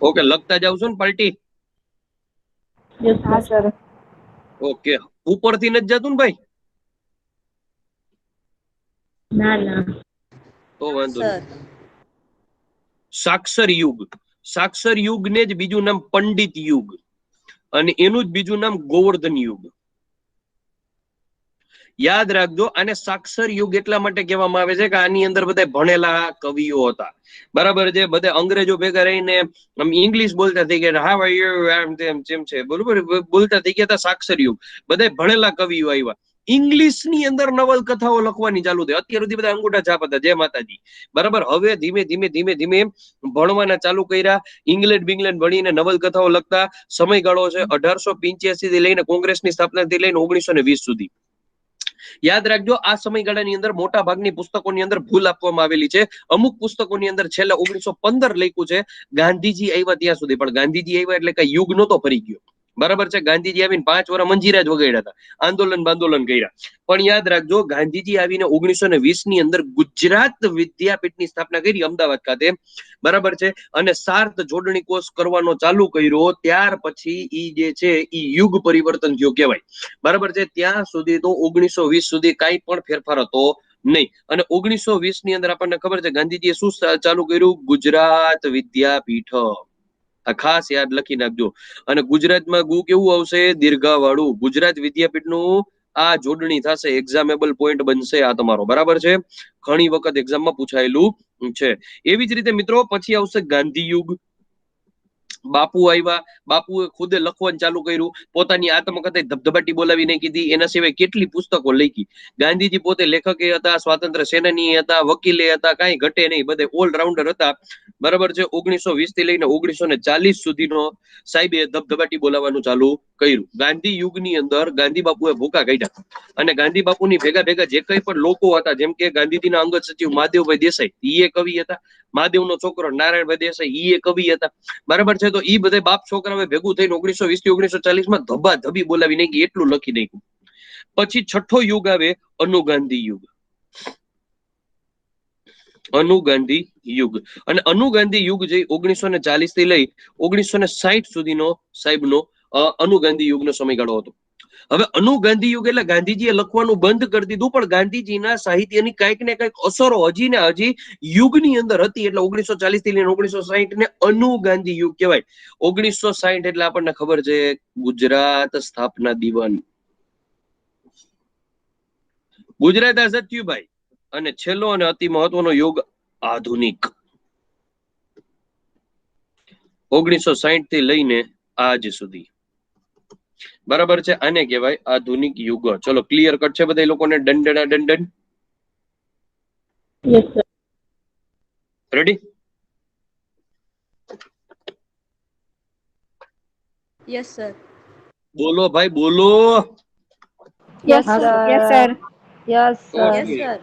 Okay, લખતા જાવ છો ને પાર્ટી? યસ હા સર. ઓકે, ઉપરથી નથી જતું ને ભાઈ? ના ના. તો વાંધો Sir. નહીં. સાક્ષર યુગ. સાક્ષર યુગને જ બીજું નામ પંડિત યુગ, અને એનું જ બીજું નામ ગોવર્ધન યુગ. યાદ રાખજો, આને સાક્ષર યુગ એટલા માટે કહેવામાં આવે છે કે આની અંદર બધા ભણેલા કવિઓ હતા, બરાબર છે. બધા અંગ્રેજો ભેગા રહીને ઇંગ્લિશ બોલતા થઈ ગયા, હાવ આર યુ એમ તેમ જેમ છે, બરોબર, બોલતા થઈ ગયા હતા. સાક્ષર યુગ, બધા ભણેલા કવિઓ આવ્યા. ઇંગ્લિશ ની અંદર નવલકથાઓ લખવાની ચાલુ થઈ. અત્યાર સુધી બધા અંગૂઠા છાપ હતા, જય માતાજી, બરાબર. હવે ધીમે ધીમે ધીમે ધીમે ભણવાના ચાલુ કર્યા. ઇંગ્લેન્ડ બિંગ્લેન્ડ ભણીને નવલકથાઓ લખતા. સમયગાળો છે 1885 થી લઈને કોંગ્રેસની સ્થાપનાથી લઈને 1920 સુધી. યાદ રાખજો, આ સમયગાળાની અંદર મોટા ભાગની પુસ્તકોની અંદર ભૂલ આપવામાં આવેલી છે. અમુક પુસ્તકોની અંદર છેલ્લે 1915 લખ્યું છે ગાંધીજી આવ્યા ત્યાં સુધી, પણ ગાંધીજી આવ્યા એટલે કઈ યુગ નહોતો ફરી ગયો, બરાબર છે. ગાંધીજી આવીને 5 વર્ષ મંજીરા જ વગાડ્યા હતા, આંદોલન કર્યા. પણ યાદ રાખજો, ગાંધીજી આવીને 1920 ની અંદર ગુજરાત વિદ્યાપીઠની સ્થાપના કરી અમદાવાદ ખાતે, બરાબર છે. અને સાર્થ જોડણી કોર્સ કરવાનો ચાલુ કર્યો. ત્યાર પછી ઈ જે છે ઈ યુગ પરિવર્તન થયો કહેવાય, બરાબર છે. ત્યાં સુધી તો 1920 સુધી કાંઈ પણ ફેરફાર હતો નહીં. અને 1920 ની અંદર આપણને ખબર છે ગાંધીજીએ શું ચાલુ કર્યું? ગુજરાત વિદ્યાપીઠ. આ ખાસ યાદ લખી નાખજો. અને ગુજરાતમાં ગુ કેવું આવશે? દીર્ઘાવાળું. ગુજરાત વિદ્યાપીઠનું આ જોડણી થશે, એક્ઝામેબલ પોઈન્ટ બનશે આ તમારો, બરાબર છે. ઘણી વખત એક્ઝામમાં પૂછાયેલું છે. એવી જ રીતે મિત્રો પછી આવશે ગાંધી યુગ. બાપુ આવ્યા, બાપુએ ખુદે લખવાનું ચાલુ કર્યું, પોતાની આત્મકથા ધબધબાટી બોલાવી નહીં કીધી. એના સિવાય કેટલી પુસ્તકો લખી. ગાંધીજી પોતે લેખકે હતા, સ્વાતંત્ર્ય સેનાની હતા, વકીલે હતા, કાંઈ ઘટે નહીં, બધે ઓલરાઉન્ડર હતા, બરાબર છે. 1920 થી લઈને 1940 સુધીનો સાહેબે ધબધબાટી બોલાવવાનું ચાલુ કર્યું. ગાંધી યુગની અંદર ગાંધી બાપુએ ભૂકા કાઢ્યા. અને ગાંધી બાપુની ભેગા ભેગા જે કંઈ પણ લોકો હતા, જેમ કે ગાંધીજીના અંગત સચિવ મહાદેવભાઈ દેસાઈ, એ કવિ હતા. મહાદેવનો છોકરો નારાયણભાઈ દેસાઈ, એ કવિ હતા, બરાબર છે. તો ઈ બધા બાપ છોકરાઓ ભેગું થઈને 1920 થી 1940 માં ધબાધબી બોલાવી નાખી, એટલું લખી નાખ્યું. પછી છઠ્ઠો યુગ આવે, અનુગાંધી યુગ. અનુગાંધી યુગ. અને અનુગાંધી યુગ જે 1940 થી લઈ 1960 સુધીનો સાહેબનો અનુગાંધી યુગનો સમયગાળો હતો. હવે અનુગાંધી યુગ એટલે ગાંધીજીએ લખવાનું બંધ કરી દીધું, પણ ગાંધીજીના સાહિત્યની કંઈક ને કંઈક અસરો હજી ને હજી યુગની અંદર હતી. એટલે 1940 થી લઈને 1960 ને અનુગાંધી યુગ કહેવાય. 1960 એટલે આપણને ખબર છે ગુજરાત સ્થાપના દિવાન, ગુજરાત આઝાદ થયું ભાઈ. અને છેલ્લો અને અતિ મહત્વનો યુગ આધુનિક. 1960 થી લઈને આજ સુધી, બરાબર છે. આને કહેવાય આધુનિક યુગ. ચલો ક્લિયર કટ છે બધા લોકોને? દંડના દંડન yes sir. Ready? Yes, sir. બોલો ભાઈ, બોલો. Yes sir. Yes sir. Yes, Okay. sir.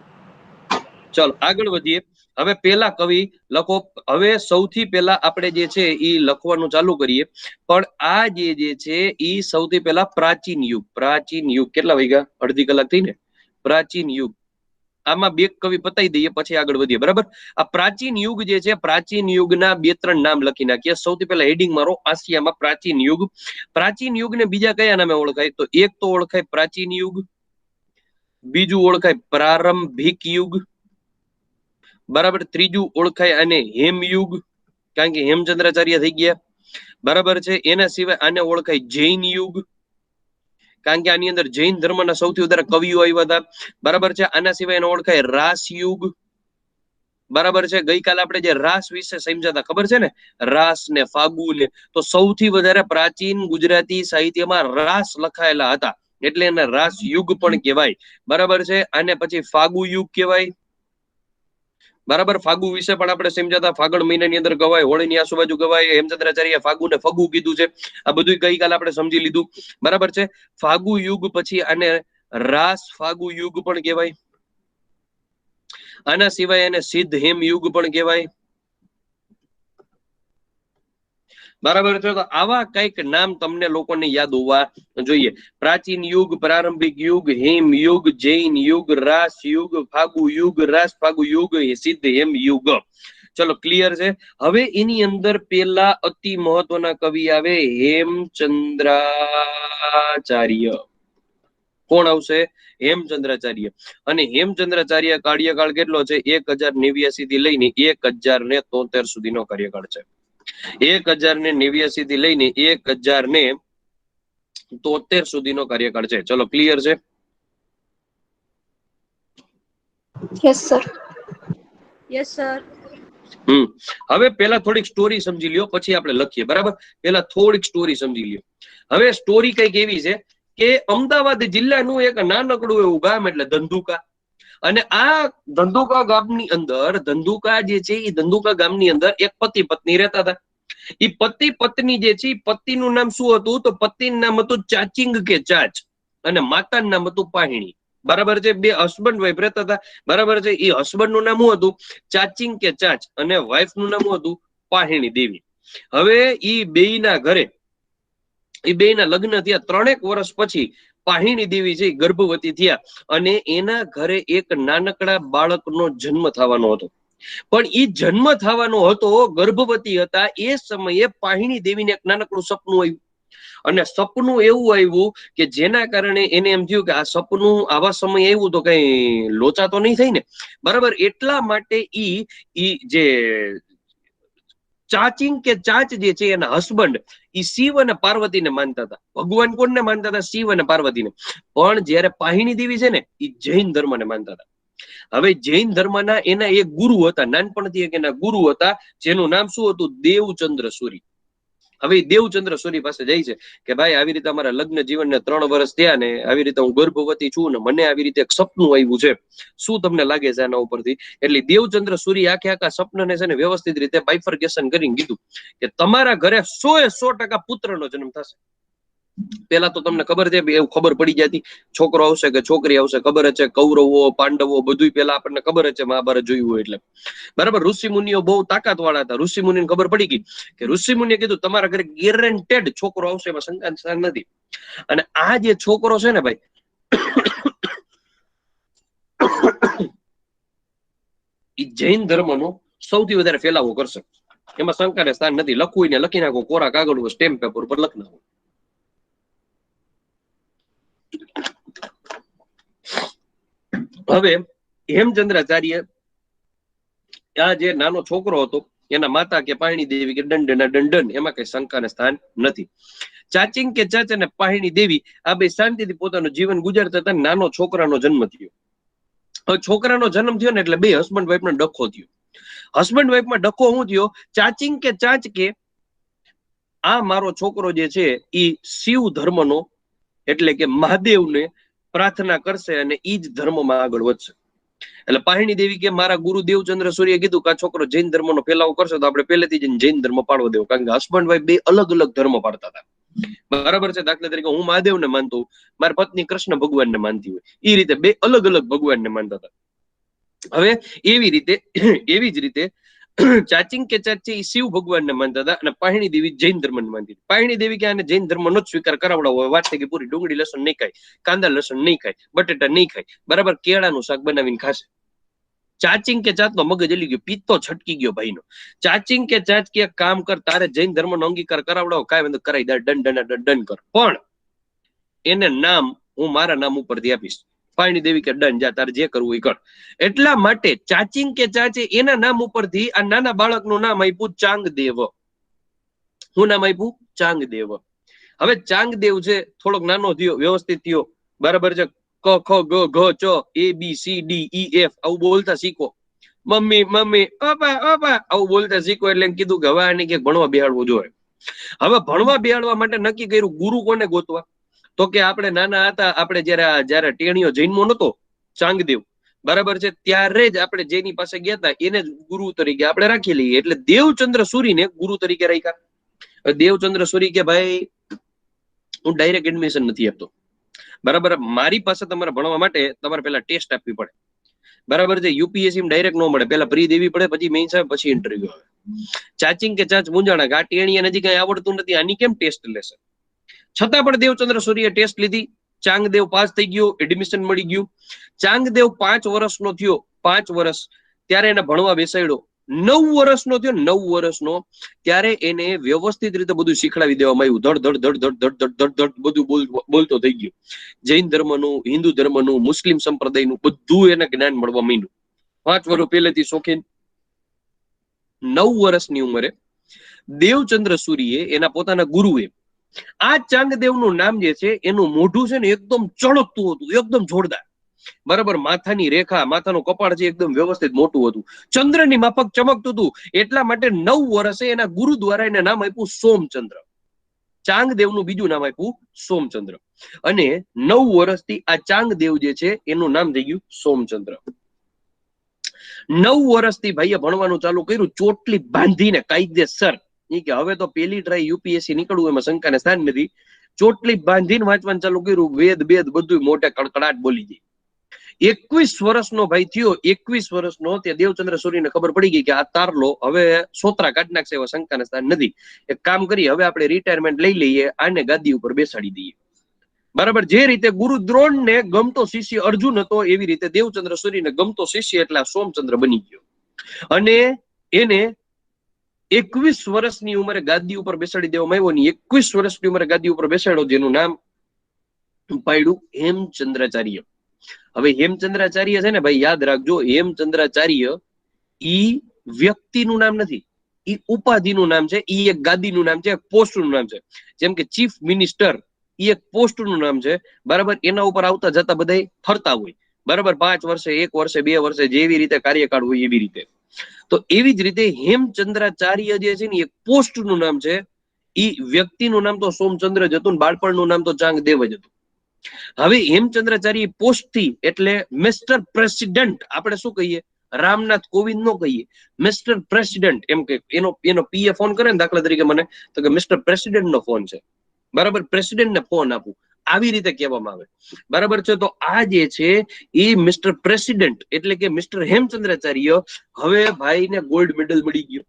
ચલો આગળ વધીએ. હવે પેલા કવિ લખો. હવે સૌથી પહેલા આપણે જે છે એ લખવાનું ચાલુ કરીએ. પણ આ જે છે એ સૌથી પહેલા પ્રાચીન યુગ. પ્રાચીન યુગ કેટલા વાગ્યા? અડધી કલાક થઈ ને. પ્રાચીન યુગ, આમાં બે કવિ પતાવી દઈએ પછી આગળ વધીએ, બરાબર. આ પ્રાચીન યુગ જે છે, પ્રાચીન યુગના 2-3 નામ લખી નાખીએ. સૌથી પહેલા હેડિંગ મારો આસિયામાં પ્રાચીન યુગ. પ્રાચીન યુગને બીજા કયા નામે ઓળખાય? તો એક તો ઓળખાય પ્રાચીન યુગ, બીજું ઓળખાય પ્રારંભિક યુગ, બરાબર. ત્રીજું ઓળખાય આને હેમયુગ, કારણ કે હેમચંદ્રાચાર્ય થઈ ગયા, બરાબર છે. એના સિવાય આને ઓળખાય જૈન યુગ, કારણ કે આની અંદર જૈન ધર્મના સૌથી વધારે કવિઓ આવ્યા હતા, બરાબર છે. આના સિવાય એને ઓળખાય રાસ યુગ, બરાબર છે. ગઈકાલે આપણે જે રાસ વિશે સમજ્યા હતા, ખબર છે ને, રાસ ને ફાગુ ને, તો સૌથી વધારે પ્રાચીન ગુજરાતી સાહિત્યમાં રાસ લખાયેલા હતા, એટલે એને રાસ યુગ પણ કહેવાય, બરાબર છે. આને પછી ફાગુ યુગ કહેવાય, બરાબર. ફાગુ વિશે પણ આપણે સમજ્યા હતા. ફાગણ મહિનાની અંદર ગવાય, હોળીની આજુબાજુ ગવાય. હેમચંદ્રાચાર્ય ફાગુ ને ફગુ કીધું છે. આ બધું ગઈકાલે આપણે સમજી લીધું, બરાબર છે. ફાગુ યુગ પછી આને રાસ ફાગુ યુગ પણ કહેવાય. આના સિવાય એને સિદ્ધ હેમ યુગ પણ કહેવાય, બરાબર છે. તો આવા કઈક નામ તમને લોકોને યાદ હોવા જોઈએ. પ્રાચીન યુગ, પ્રારંભિક યુગ, હેમ યુગ, જૈન યુગ, રાસ યુગ, ફાગુ યુગ, રાસ ફાગુ યુગ, સિદ્ધ હેમ યુગ. ચલો ક્લિયર છે. હવે એની અંદર પેલા અતિ મહત્વના કવિ આવે હેમચંદ્રાચાર્ય. કોણ આવશે? હેમચંદ્રાચાર્ય. અને હેમચંદ્રાચાર્ય કાર્યકાળ કેટલો છે? 1089 થી લઈને 1073 સુધીનો કાર્યકાળ છે. 1089 થી લઈને 1073 સુધીનો કાર્યકાળ છે. ચલો ક્લિયર છે. Yes sir. Yes, sir. હવે પેલા થોડીક સ્ટોરી સમજી લ્યો, પછી આપણે લખીએ. બરાબર, પેલા થોડીક સ્ટોરી સમજી લ્યો. હવે સ્ટોરી કઈક એવી છે કે અમદાવાદ જિલ્લાનું એક નાનકડું એવું ગામ એટલે ધંધુકા. અને આ ધંધુકા ગામની અંદર, ધંધુકા જે છે એ ધંધુકા ગામની અંદર એક પતિ પત્ની રહેતા હતા. એ પતિ પત્ની જે છે, પતિનું નામ શું હતું? તો પતિનું નામ હતું ચાચિંગ કે ચાચ, અને માતાનું નામ હતું પાહિણી. બરાબર છે, બે હસબન્ડ વાઈફ રહેતા હતા. બરાબર છે, એ હસબન્ડ નું નામ શું હતું? ચાચિંગ કે ચાચ, અને વાઈફ નું નામ હતું પાહિણી દેવી. હવે ઈ બેયના ઘરે, એ બેયના લગ્ન થયા 3 વર્ષ પછી પાહિણી દેવી છે ગર્ભવતી થયા, અને એના ઘરે એક નાનકડા બાળકનો જન્મ થવાનો હતો. પણ એ જન્મ થવાનો હતો, ગર્ભવતી હતા એ સમયે પાહિણી દેવીને એક નાનકડું સપનું આવ્યું. અને સપનું એવું આવ્યું કે જેના કારણે એને એમ થયું કે આ સપનું આવા સમય આવ્યું તો કઈ લોચા તો નહીં થાય ને. બરાબર, એટલા માટે ઈ જે ચાચિંગ કે ચાચ જે છે એના હસબન્ડ ઈ શિવ અને પાર્વતીને માનતા હતા. ભગવાન કોણને માનતા હતા? શિવ અને પાર્વતીને. પણ જ્યારે પાહિણી દેવી છે ને, એ જૈન ધર્મને માનતા હતા. હવે જૈન ધર્મના એના એક ગુરુ હતા, નાનપણથી એક એના ગુરુ હતા, જેનું નામ શું હતું? દેવચંદ્ર સૂરી. હવે દેવચંદ્ર સૂરી પાસે જાય છે કે ભાઈ આવી રીતે અમારા લગ્ન જીવનને 3 વર્ષ થયા ને, આવી રીતે હું ગર્ભવતી છું ને, મને આવી રીતે એક સપનું આવ્યું છે, શું તમને લાગે છે આના ઉપરથી? એટલે દેવચંદ્ર સૂરી આખા સપનાને છે ને વ્યવસ્થિત રીતે બાયફર્કેશન કરીને કીધું કે તમારા ઘરે 100% પુત્રનો જન્મ થશે. પેલા તો તમને ખબર છે, એવું ખબર પડી જતી છોકરો આવશે કે છોકરી આવશે, ખબર જ છે. કૌરવો પાંડવો બધું પેલા આપણને ખબર જ છે, મહાભારત જોયું હોય એટલે. બરાબર, ઋષિ મુનિઓ બહુ તાકાત વાળા હતા. ઋષિ મુનિને ખબર પડી ગઈ કે ઋષિ મુનિએ કીધું તમારા ઘરે ગેરંટેડ છોકરો આવશે, એમાં શંકા નથી. અને આ જે છોકરો છે ને ભાઈ, એ જૈન ધર્મનો સૌથી વધારે ફેલાવો કરશે, એમાં શંકાને સ્થાન નથી. લખવું ને લખી નાખો, કોરા કાગળ ઉપર સ્ટેમ્પ પેપર ઉપર લખી નાખો. હવે હેમચંદ્રાચાર્ય, આ જે નાનો છોકરો હતો, એના માતા કે પાહિણી દેવી કે દંડના દંડન, એમાં કઈ શંકાને સ્થાન નથી. ચાચિંગ કે ચાચ અને પાહિણી દેવી આ બે શાંતિથી પોતાનું જીવન ગુજારતા હતા. નાનો છોકરાનો જન્મ થયો. હવે છોકરાનો જન્મ થયો ને એટલે બે હસબન્ડ વાઈફ નો ડખો થયો. હસબન્ડ વાઈફ માં ડખો શું થયો? ચાચિંગ કે ચાચ કે આ મારો છોકરો જે છે એ શિવ ધર્મનો, એટલે કે મહાદેવને પ્રાર્થના કરશે અને ઈ જ ધર્મમાં આગળ વધશે. એટલે પાહિણી દેવી કે મારા ગુરુ દેવચંદ્ર સૂર્યએ કીધું કે આ છોકરો જૈન ધર્મનો ફેલાવો કરશે તો આપણે પહેલેથી જ જૈન ધર્મ પાડવો દેવો. કારણ કે હસબન્ડ વાઈફ બે અલગ અલગ ધર્મ પાડતા હતા. બરાબર છે, દાખલા તરીકે હું મહાદેવને માનતો, મારી પત્ની કૃષ્ણ ભગવાનને માનતી હોય, એ રીતે બે અલગ અલગ ભગવાનને માનતા હતા. હવે એવી જ રીતે ચાચિંગ કે ચાચી એ શિવ ભગવાનને માનતા હતા, અને પાહિણી દેવી જૈન ધર્મને માનતી હતી. પાહિણી દેવી કે આને જૈન ધર્મનો જ સ્વીકાર કરાવડાવો હોય, વાત થઈ કે પૂરી. ડુંગળી લસણ નહીં ખાય, કાંદા લસણ નહીં ખાય, બટેટા નહીં ખાય, બરાબર, કેળાનું શાક બનાવીને ખાશે. ચાચિંગ કે ચાચ નો મગજ એલી ગયો, પિત્તો છટકી ગયો ભાઈનો. ચાચિંગ કે ચાચ કે કામ કર, તારે જૈન ધર્મનો અંગીકાર કરાવડાવો, કાંઈ વાંધો કરાઈ દે, ડન કર. પણ એને નામ હું મારા નામ ઉપરથી આપીશ. પાહિણી દેવી કે ડન, જા તારે જે કરવું એ કર. એટલા માટે ચાચિંગ કે ચાચે એના નામ ઉપરથી આ નાના બાળકનું નામ આપ્યું ચાંગદેવ. શું નામ આપ્યું? ચાંગદેવ. હવે ચાંગદેવ છે, થોડોક નાનો થયો, વ્યવસ્થિત થયો, બરાબર છે. ક ખ ગ ઘ ચ A B C D E F આવું બોલતા શીખો. મમ્મી મમ્મી અપા અપા આવું બોલતા શીખો. એટલે કીધું કે હવે આને ક્યાંક ભણવા બેહાડવું જોઈએ. હવે ભણવા બેહાડવા માટે નક્કી કર્યું ગુરુ કોને ગોતવા? તો કે આપણે નાના હતા, આપણે જયારે ટેણીઓ જન્મો નતો ચાંગદેવ, બરાબર છે, ત્યારે જ આપણે જેની પાસે ગયા હતા એને જ ગુરુ તરીકે આપણે રાખી લઈએ. એટલે દેવચંદ્ર સૂરીને ગુરુ તરીકે રાખ્યા. દેવચંદ્ર સૂરી કે ભાઈ હું ડાયરેક્ટ એડમિશન નથી આપતો, બરાબર, મારી પાસે તમારે ભણવા માટે તમારે પેલા ટેસ્ટ આપવી પડે, બરાબર છે. યુપીએસસી ડાયરેક્ટ ન મળે, પેલા પ્રી દેવી પડે, પછી મેઇન્સ આવે, પછી ઇન્ટરવ્યુ આવે. ચાચિંગ કે ચાચ મૂંઝાણા, આ ટેણીએ હજી કઈ આવડતું નથી, આની કેમ ટેસ્ટ લેશે? છતાં પણ દેવચંદ્ર સૂર્યએ ટેસ્ટ લીધી. ચાંગદેવ પાસ થઈ ગયો, એડમિશન મળી ગયું. ચાંગદેવ 5 વર્ષનો થયો, 5 વર્ષ, ત્યારે એને ભણવા બેસાડ્યો. 9 વર્ષનો થયો, 9 વર્ષનો, ત્યારે એને વ્યવસ્થિત રીતે બધું શીખડાવી દેવામાં આવ્યું. ધડ ધડ ધડ ધડ ધડ ધડ ધડ બધું બોલતો થઈ ગયો. જૈન ધર્મનું, હિન્દુ ધર્મનું, મુસ્લિમ સંપ્રદાયનું બધું એને જ્ઞાન મળવા માંડ્યું. 5 વર્ષ પહેલેથી શોખીન. 9 વર્ષની ઉંમરે દેવચંદ્ર સૂરીએ એના પોતાના ગુરુએ આ ચાંગદેવનું નામ જે છે એનું મોઢું છે ને એકદમ ચળકતું હતું, એકદમ જોરદાર. બરાબર, માથાની રેખા, માથાનું કપાળ છે એકદમ વ્યવસ્થિત મોટું હતું, ચંદ્રની માફક ચમકતું હતું. એટલા માટે 9 વર્ષે એના ગુરુ દ્વારા એને નામ આપ્યું સોમચંદ્ર. ચાંગદેવનું બીજું નામ આપ્યું સોમચંદ્ર. અને 9 વર્ષથી આ ચાંગદેવ જે છે એનું નામ થઈ ગયું સોમચંદ્ર. 9 વર્ષથી ભાઈએ ભણવાનું ચાલુ કર્યું, ચોટલી બાંધીને કાયદેસર. એ કે હવે તો પેલી ટ્રાય યુપીએસસી નીકળવું એમાં શંકાને સ્થાન નથી. ચોટલી બાંધીને વાંચવાનું ચાલુ કર્યું, વેદ બેદ બધું મોઢે કડકડાટ બોલી ગઈ. 21 વર્ષનો ભાઈ થયો, 21 વર્ષનો, તે દેવચંદ્ર સૂર્યને ખબર પડી ગઈ કે આ તારલો હવે સોતરા કાઢ નાખશે એવા શંકાને સ્થાન નથી. એક કામ કરી, હવે આપણે રિટાયરમેન્ટ લઈ લઈએ, આને ગાદી ઉપર બેસાડી દઈએ. બરાબર, જે રીતે ગુરુ દ્રોણને ગમતો શિષ્ય અર્જુન હતો, એવી રીતે દેવચંદ્ર સૂર્યને ગમતો શિષ્ય એટલે સોમચંદ્ર બની ગયો. અને એને 21 વર્ષની ઉંમરે ગાદી ઉપર બેસાડી દેવામાં આવ્યો. ને 21 વર્ષની ઉંમરે ગાદી ઉપર બેસાડ્યો, જેનું નામ પાડ્યું હેમચંદ્રાચાર્ય. હવે હેમચંદ્રાચાર્ય છે ને ભાઈ, યાદ રાખજો, હેમચંદ્રાચાર્ય ઈ વ્યક્તિનું નામ નથી, ઈ ઉપાધિનું નામ છે, ઈ એક ગાદીનું નામ છે, એક પોસ્ટનું નામ છે. જેમ કે ચીફ મિનિસ્ટર ઈ એક પોસ્ટનું નામ છે, બરાબર. એના ઉપર આવતા જતા બધા ફરતા હોય, બરાબર, 5 વર્ષે, 1 વર્ષે, 2 વર્ષે, જેવી રીતે કાર્યકાળ હોય એવી રીતે. તો એવી જ રીતે હેમચંદ્રાચાર્ય જે છે ને, એક પોસ્ટનું નામ છે. ઈ વ્યક્તિનું નામ તો સોમચંદ્ર જ હતું, બાળપણનું નામ તો ચાંગદેવ જ હતું. હવે હેમચંદ્રાચાર્ય પોસ્ટથી એટલે મિસ્ટર પ્રેસિડેન્ટ, આપણે શું કહીએ, રામનાથ કોવિંદ નો કહીએ, મિસ્ટર પ્રેસિડેન્ટ. એમ કે એનો પીએ ફોન કરે ને, દાખલા તરીકે મને, તો કે મિસ્ટર પ્રેસિડેન્ટ નો ફોન છે, બરાબર, પ્રેસિડેન્ટ ને ફોન આપું, આવી રીતે કહેવામાં આવે, બરાબર છે. તો આ જે છે એ મિસ્ટર પ્રેસિડેન્ટ એટલે કે મિસ્ટર હેમચંદ્રાચાર્ય, હવે ભાઈને ગોલ્ડ મેડલ મળી ગયો,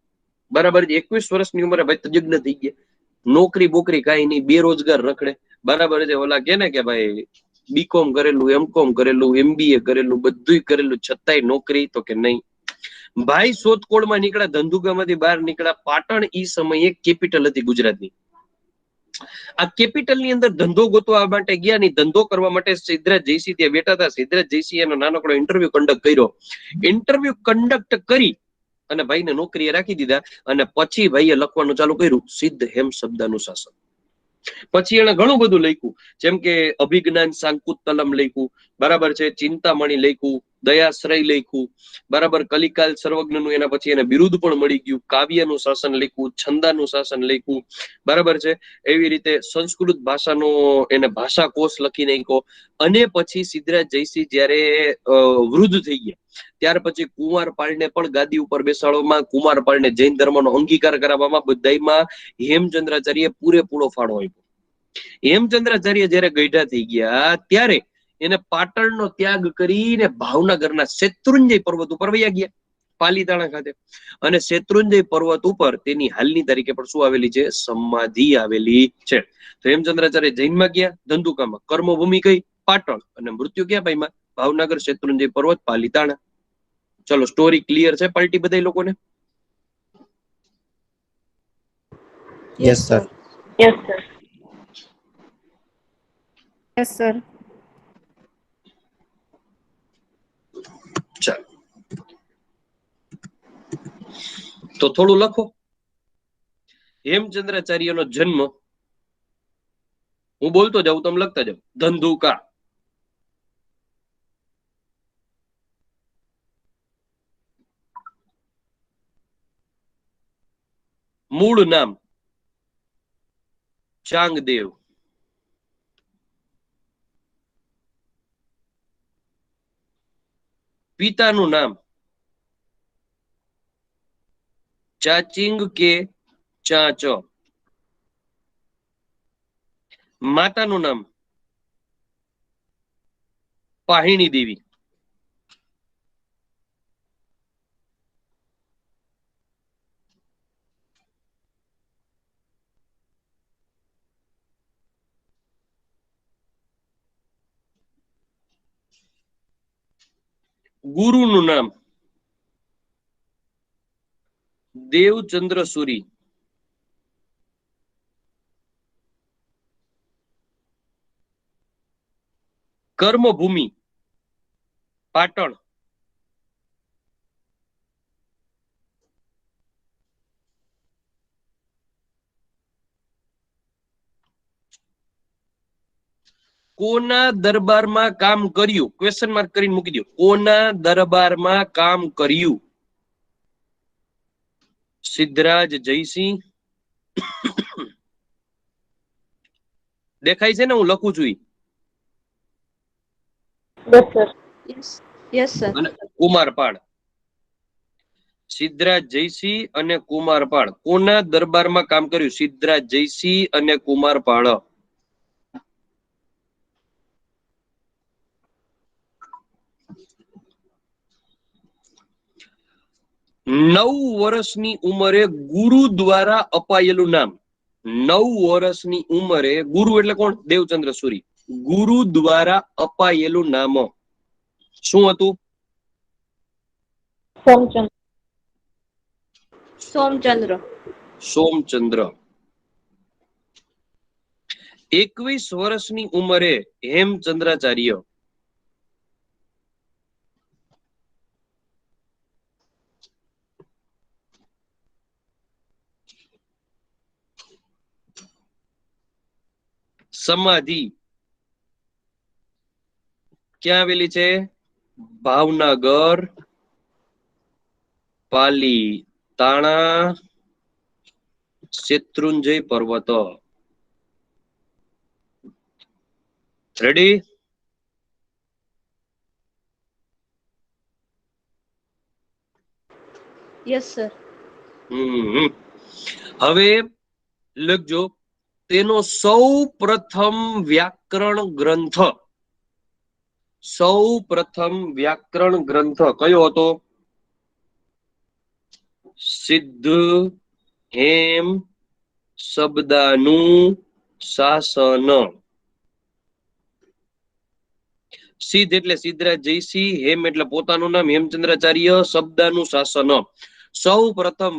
બરાબર. 21 વર્ષની ઉંમરે ભાઈ તજજ્ઞ થઈ ગયા, નોકરી બોકરી કાંઈ નહીં, બેરોજગાર રખડે, બરાબર છે. ઓલા કે ને કે ભાઈ બીકોમ કરેલું, એમકોમ કરેલું, એમબીએ કરેલું, બધું કરેલું, છતાંય નોકરી, તો કે નહીં. ભાઈ શોધખોળમાં નીકળ્યા, ધંધુકામાંથી બહાર નીકળ્યા. પાટણ ઈ સમયે કેપિટલ હતી ગુજરાતની. આ કેપિટલ ની અંદર ધંધો ગોતવા માટે ગયા, ની ધંધો કરવા માટે સિદ્ધરાજ જયસિંહ ત્યાં બેઠા હતા. સિદ્ધરાજ જયસિંહ એનો નાનકડો ઇન્ટરવ્યુ કન્ડક્ટ કર્યો. ઇન્ટરવ્યુ કન્ડક્ટ કરી અને ભાઈને નોકરીએ રાખી દીધા. અને પછી ભાઈએ લખવાનું ચાલુ કર્યું સિદ્ધ હેમ શબ્દનું શાસન. પછી એને ઘણું બધું લખ્યું, જેમ કે અભિજ્ઞાન શાંકુતલમ લખ્યું, બરાબર છે, ચિંતામણી લખ્યું, દયાશ્રય લખ્યું, બરાબર, કલિકાલ સર્વજ્ઞનું એના પછી એને બિરુદ પણ મળી ગયું, કાવ્યનું શાસન લખ્યું, છંદાનું શાસન લખ્યું, બરાબર છે. એવી રીતે સંસ્કૃત ભાષાનો એને ભાષાકોશ લખી નાખ્યો. અને પછી સિદ્ધરાજ જયસિંહ જ્યારે વૃદ્ધ થઈ ગયા, ત્યાર પછી કુંવારપાળને પણ ગાદી ઉપર બેસાડવામાં, કુમારપાળને જૈન ધર્મનો અંગીકાર કરાવવામાં, બધાયમાં હેમચંદ્રાચાર્ય પૂરેપૂરો ફાળો આપ્યો. હેમચંદ્રાચાર્ય જયારે ગઈઢા થઈ ગયા, ત્યારે એને પાટણનો ત્યાગ કરીને ભાવનગરના શેત્રુંજય પર્વત ઉપર વયા ગયા, પાલીતાણા ખાતે. અને શેત્રુંજય પર્વત ઉપર તેની હાલની તારીખે પણ શું આવેલી છે, સમાધિ આવેલી છે. તો હેમચંદ્રાચાર્ય જૈનમાં ગયા, ધંધુકામાં, કર્મભૂમિ કઈ, પાટણ, અને મૃત્યુ ક્યાં પામ્યા, ભાવનગર, શેત્રુંજય પર્વત, પાલીતાણા. ચલો, સ્ટોરી ક્લિયર છે પાર્ટી બધા લોકોને? Yes, sir. Yes, sir. Yes, sir. ચાલો, તો થોડું લખો. હેમચંદ્રાચાર્યનો જન્મ, હું બોલતો જાઉં, તમે લખતા જાવ. ધંધુકા, મૂળ નામ ચાંગદેવ, પિતાનું નામ ચાચિંગ કે ચાચ, માતાનું નામ પાહિણી દેવી. ગુરુનું નામ દેવચંદ્ર સુરી. કર્મભૂમિ પાટણ. કોના દરબારમાં કામ કર્યું? ક્વેશ્ચન માર્ક કરીને મૂકી દો. કોના દરબારમાં કામ કર્યું? સિદ્ધરાજ જયસિંહ. દેખાય છે ને હું લખું છું ઈ? Yes, sir. Yes. Yes, sir. અને કુમારપાળ. સિદ્ધરાજ જયસિંહ અને કુમારપાળ કોના દરબારમાં કામ કર્યું? સિદ્ધરાજ જયસિંહ અને કુમારપાળ. નવ વર્ષની ઉંમરે ગુરુ દ્વારા અપાયેલું નામ. 9 વર્ષની ઉંમરે ગુરુ એટલે કોણ? દેવચંદ્ર સુરી. ગુરુ દ્વારા અપાયેલું નામ શું હતું? Somchand. Somchandra. સોમચંદ્ર. 21 વર્ષની ઉંમરે હેમચંદ્રાચાર્ય. સમાધિ ક્યાં આવેલી છે? ભાવનગર, પાલી તાણા, શેત્રુંજય પર્વત. રેડી? Yes, sir. હવે લખજો તેનો સૌ પ્રથમ વ્યાકરણ ગ્રંથ. સૌ પ્રથમ વ્યાકરણ ગ્રંથ કયો હતો? સિદ્ધ હેમ શબ્દાનું શાસન. સિદ્ધ એટલે સિદ્ધરાજ જયસિંહ, હેમ એટલે પોતાનું નામ હેમચંદ્રાચાર્ય, શબ્દાનું શાસન. સૌ પ્રથમ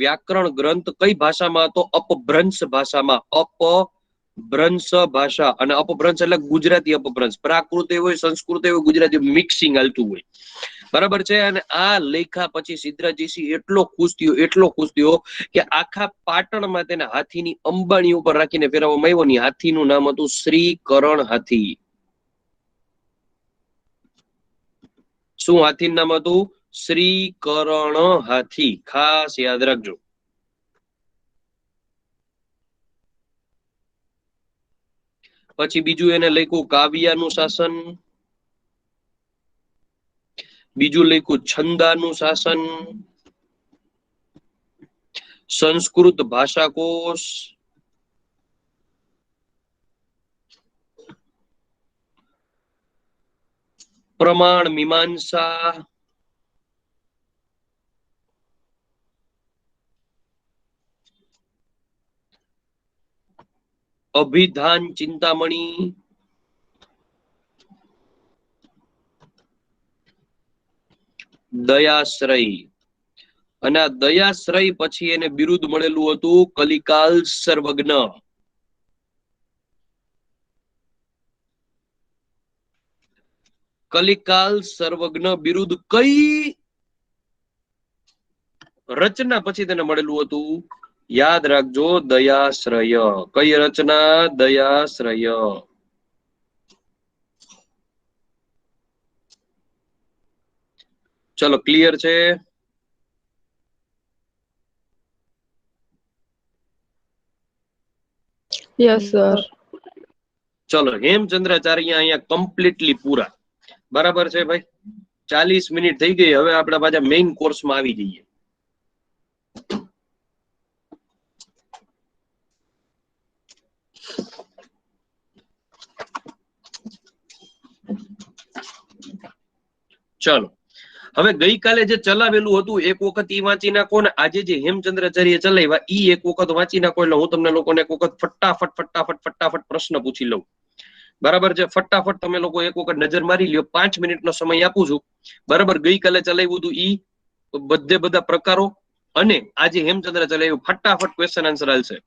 વ્યાકરણ ગ્રંથ કઈ ભાષામાં હતો? અપભ્રંશ ભાષામાં. અપભ્રંશ ભાષા. અને અપભ્રંશ એટલે ગુજરાતી અપભ્રંશ. પ્રાકૃત હોય, સંસ્કૃત હોય, ગુજરાતી મિક્સિંગ હાલતું હોય. બરાબર છે. અને આ લેખા પછી સિદ્ધરાજ જયસિંહ એટલો ખુશ થયો કે આખા પાટણમાં તેને હાથીની અંબાણી ઉપર રાખીને ફેરવવામાં આવ્યો ને હાથીનું નામ હતું શ્રીકરણ હાથી. શું હાથીનું નામ હતું? શ્રીકરણ હાથી. ખાસ યાદ રાખજો. પછી બીજું એને લખ્યું કાવ્યાનું શાસન. બીજું લખ્યું છંદાનું શાસન. સંસ્કૃત ભાષાકોશ. પ્રમાણ મીમાંસા. અભિધાન ચિંતામણી. દયાશ્રય. અને આ દયાશ્રય પછી એને બિરુદ મળેલું હતું કલિકાલ સર્વજ્ઞ. કલિકાલ સર્વજ્ઞ બિરુદ કઈ રચના પછી તેને મળેલું હતું? યાદ રાખજો, દયાશ્રય. કઈ રચના? દયાશ્રય. ચલો ક્લિયર છે? Yes, sir. ચલો હેમચંદ્રાચાર્ય અહીંયા કમ્પ્લીટલી પૂરા. બરાબર છે ભાઈ? 40 મિનિટ થઈ ગઈ. હવે આપણે પાછા મેઇન કોર્સમાં આવી જઈએ. ચલો હવે ગઈકાલે જે ચલાવેલું હતું એક વખત ઈ વાંચી નાખો ને આજે જે હેમચંદ્રાચાર્ય ચલાવ્યા ઈ એક વખત વાંચી નાખો એટલે હું તમને લોકોને એક વખત ફટાફટ પ્રશ્ન પૂછી લઉં. બરાબર છે? ફટાફટ તમે લોકો એક વખત નજર મારી લ્યો. 5 મિનિટનો સમય આપું છું. બરાબર? ગઈકાલે ચલાવ્યું હતું ઈ બધા પ્રકારો અને આજે હેમચંદ્ર ચલાવ્યું. ફટાફટ ક્વેશ્ચન આન્સર હાલશે.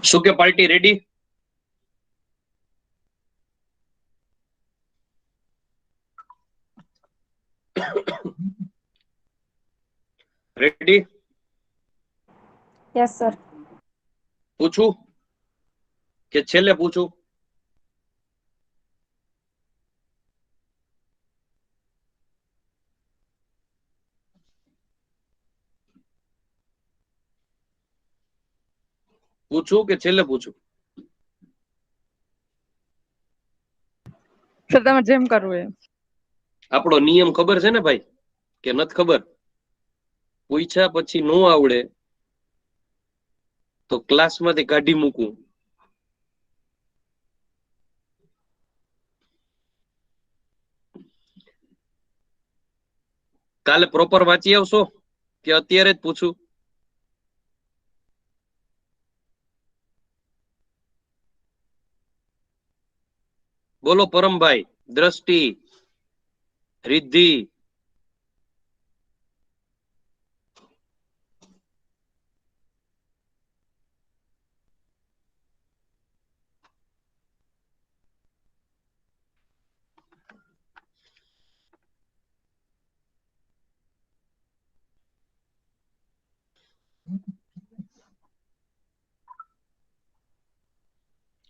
શું કે party ready? Ready? Yes sir. પૂછું કે છેલ્લે પૂછું? પૂછું કે છેલ્લે પૂછું? સર તમે જેમ કરવું એમ. આપણો નિયમ ખબર છે ને ભાઈ કે નથી ખબર? પૂછ્યા પછી નો આવડે તો ક્લાસમાંથી કાઢી મૂકું. કાલે પ્રોપર વાંચી આવશો કે અત્યારે જ પૂછું? બોલો પરમભાઈ, દ્રષ્ટિ, રિદ્ધિ,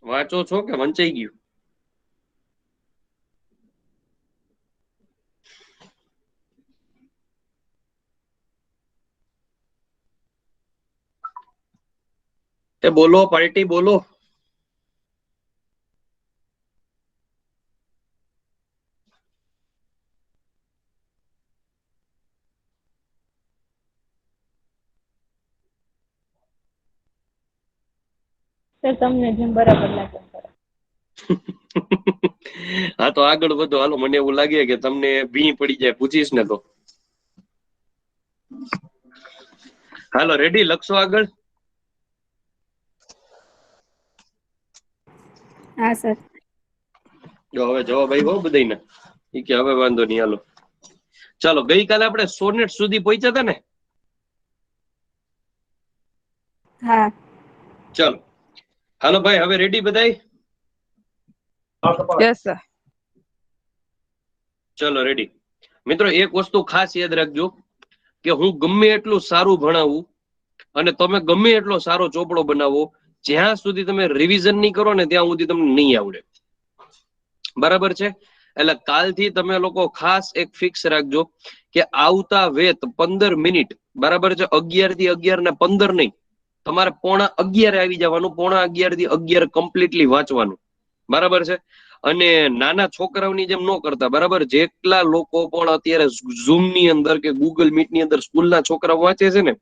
વાંચો છો કે વંચાઈ ગયું? એ બોલો પાર્ટી, બોલો. સર તમને જેમ બરાબર લાગે. હા તો આગળ વધો હાલો. મને એવું લાગે કે તમને ભી પડી જાય પૂછીશ ને તો. હાલો રેડી? લખશો આગળ? હા સર. જો હવે જવાબ આવ્યો બધાને ઈ કે હવે વાંધો નહીં હાલો. ચાલો ગઈકાલે આપણે સોનેટ સુધી પહોંચ્યા હતા ને? હા. ચાલો હાલો ભાઈ, હવે રેડી બધાય? Yes sir. ચલો રેડી. મિત્રો એક વસ્તુ ખાસ યાદ રાખજો કે હું ગમે એટલું સારું ભણાવું અને તમે ગમે એટલો સારો ચોપડો બનાવો, જ્યાં સુધી તમે રિવિઝન નહીં કરો ને ત્યાં સુધી તમને નહીં આવડે. બરાબર છે? એટલે કાલથી તમે લોકો ખાસ એક ફિક્સ રાખજો કે આવતા વેત 15 મિનિટ, બરાબર છે, 11 થી 11 ને 15 નહીં, તમારે 10:45 આવી જવાનું. 10:45 થી 11 કમ્પ્લીટલી વાંચવાનું. બરાબર છે? અને નાના છોકરાઓની જેમ ન કરતા. બરાબર? જેટલા લોકો પણ અત્યારે ઝૂમ ની અંદર કે ગૂગલ મીટ ની અંદર સ્કૂલના છોકરાઓ વાંચે છે ને,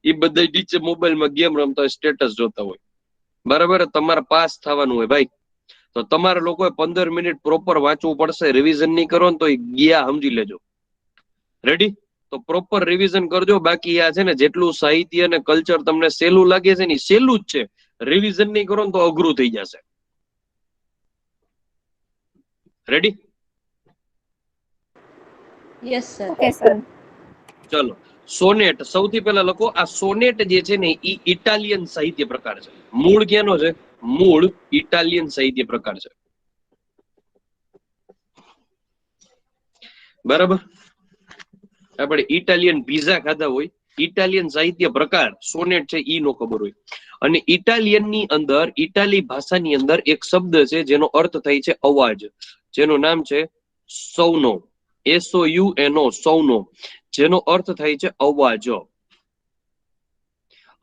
એ બધા નીચે મોબાઈલમાં ગેમ રમતા હોય, સ્ટેટસ જોતા હોય. બરાબર? તમારે પાસ થવાનું હોય ભાઈ. તો તમારે લોકોએ 15 મિનિટ પ્રોપર વાંચવું પડશે. રિવિઝન નહીં કરો ને તો ગયા સમજી લેજો. રેડી? તો પ્રોપર રિવિઝન કરજો. બાકી આ છે ને જેટલું સાહિત્ય અને કલ્ચર તમને સહેલું લાગે છે ને સહેલું જ છે. રિવિઝન નહીં કરો ને તો અઘરું થઈ જશે. Ready? Yes sir. Okay sir. ચલો સોનેટ સૌથી પહેલા લખો. આ સોનેટ જે છે ને એ ઇટાલિયન સાહિત્ય પ્રકાર છે. મૂળ ક્યાંનો છે? મૂળ ઇટાલિયન સાહિત્ય પ્રકાર છે. બરાબર? આપણે ઇટાલિયન પીઝા ખાધા હોય, ઇટાલિયન સાહિત્ય પ્રકાર સોનેટ છે ઈ નો ખબર હોય. અને ઇટાલિયન ની અંદર, ઇટાલી ભાષાની અંદર એક શબ્દ છે જેનો અર્થ થાય છે અવાજ, જેનું નામ છે સૌનો. SOUNO, સૌનો, જેનો અર્થ થાય છે અવાજ.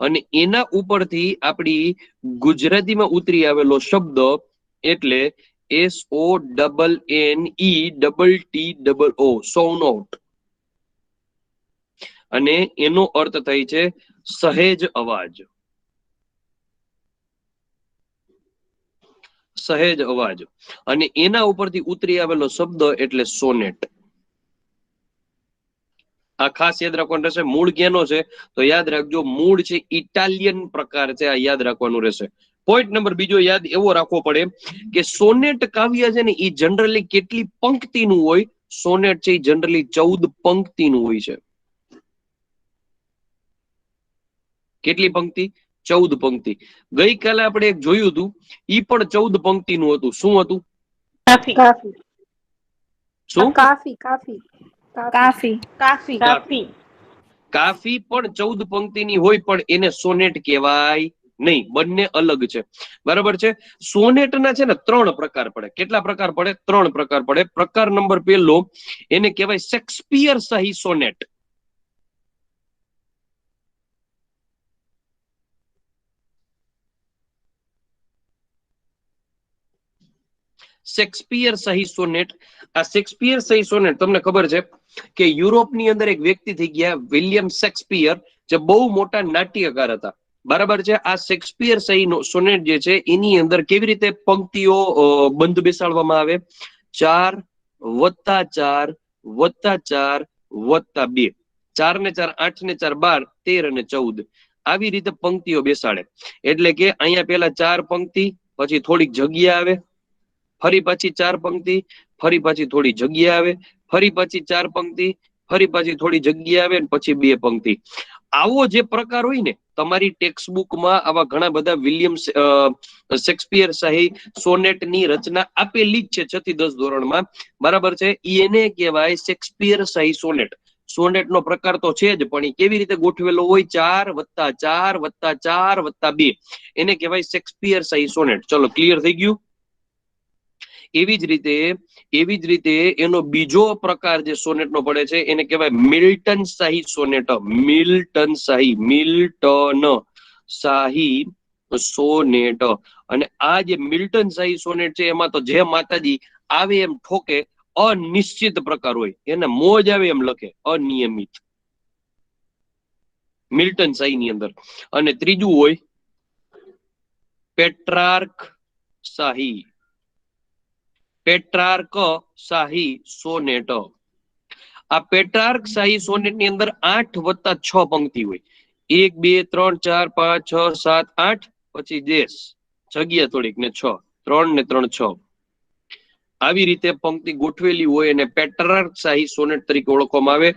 અને એના ઉપરથી આપણી ગુજરાતીમાં ઉતરી આવેલો શબ્દ એટલે SONNETTO, સૌનોટ. અને એનો અર્થ થાય છે સહેજ અવાજ. સહેજ અવાજ. અને એના ઉપરથી ઉતરી આવેલો શબ્દ એટલે સોનેટ. આ ખાસ યાદ રાખવાનું રહેશે. મૂળ ક્યાંનો છે તો યાદ રાખજો, મૂળ છે ઇટાલિયન પ્રકાર છે. આ યાદ રાખવાનું રહેશે. પોઈન્ટ નંબર બીજો યાદ એવો રાખવો પડે કે સોનેટ કાવ્ય છે ને એ જનરલી કેટલી પંક્તિનું હોય? સોનેટ છે એ જનરલી 14 પંક્તિનું હોય છે. કેટલી પંક્તિ? 14 પંક્તિ. ગઈકાલે આપણે એક જોયું હતું, ઈ પણ 14 પંક્તિનું હતું. શું હતું? કાફી શું? કાફી કાફી કાફી કાફી કાફી કાફી પણ 14 પંક્તિની હોય, પણ એને સોનેટ કહેવાય નહીં. બંને અલગ છે. બરાબર છે. સોનેટના છે ને 3 પ્રકાર પડે. કેટલા પ્રકાર પડે? 3 પ્રકાર પડે. પ્રકાર નંબર 1 એને કહેવાય શેક્સપિયર શાહી સોનેટ. શેક્સપિયર શાહી સોનેટ. આ શેક્સપિયર શાહી સોનેટ તમને ખબર છે કે યુરોપની અંદર એક વ્યક્તિ થઈ ગયા વિલિયમ શેક્સપિયર, જે બહુ મોટા નાટ્યકાર હતા. બરાબર છે. આ શેક્સપિયર શાહી સોનેટ જે છે એની અંદર કેવી રીતે પંક્તિઓ બંધ બેસાડવામાં આવે? 4 + 4 + 4 + 2. 4 ને 4 8 ને 4 12 13 અને 14 આવી રીતે પંક્તિઓ બેસાડે. એટલે કે અહીંયા પેલા 4 પંક્તિ, પછી થોડીક જગ્યા આવે, ફરી પાછી 4 પંક્તિ, ફરી પાછી થોડી જગ્યા આવે, ફરી પાછી 4 પંક્તિ, ફરી પાછી થોડી જગ્યા આવે, પછી 2 પંક્તિ. આવો જે પ્રકાર હોય ને, તમારી ટેક્સ્ટ બુકમાં આવા ઘણા બધા વિલિયમ શેક્સપિયર શાહી સોનેટની રચના આપેલી જ છે 6 થી 10 ધોરણમાં. બરાબર છે. એને કહેવાય શેક્સપિયર શાહી સોનેટ. સોનેટનો પ્રકાર તો છે જ, પણ એ કેવી રીતે ગોઠવેલો હોય? 4 + 4 + 4 + 2. એને કહેવાય શેક્સપિયર શાહી સોનેટ. ચલો, ક્લિયર થઈ ગયું? એવી જ રીતે એનો બીજો પ્રકાર જે સોનેટનો પડે છે એને કહેવાય મિલ્ટન શાહી સોનેટ. મિલ્ટન શાહી સોનેટ. અને આ જે મિલ્ટન શાહી સોનેટ છે એમાં તો જે માતાજી આવે એમ ઠોકે, અનિશ્ચિત પ્રકાર હોય, એને મોજ આવે એમ લખે, અનિયમિત. મિલ્ટન શાહી ની અંદર. અને ત્રીજું હોય પેટ્રાર્ક શાહી. પેટ્રાર્ક શાહી સોનેટ. આ પેટ્રાર્ક શાહી સોનેટ ની અંદર 8 + 6 પંક્તિ હોય. 1 2 3 4 5 6 7 8, પછી દેશ જગ્યા થોડીક ને 6, 3 ને 3 6. આવી રીતે પંક્તિ ગોઠવેલી હોય અને પેટ્રાર્ક શાહી સોનેટ તરીકે ઓળખવામાં આવે.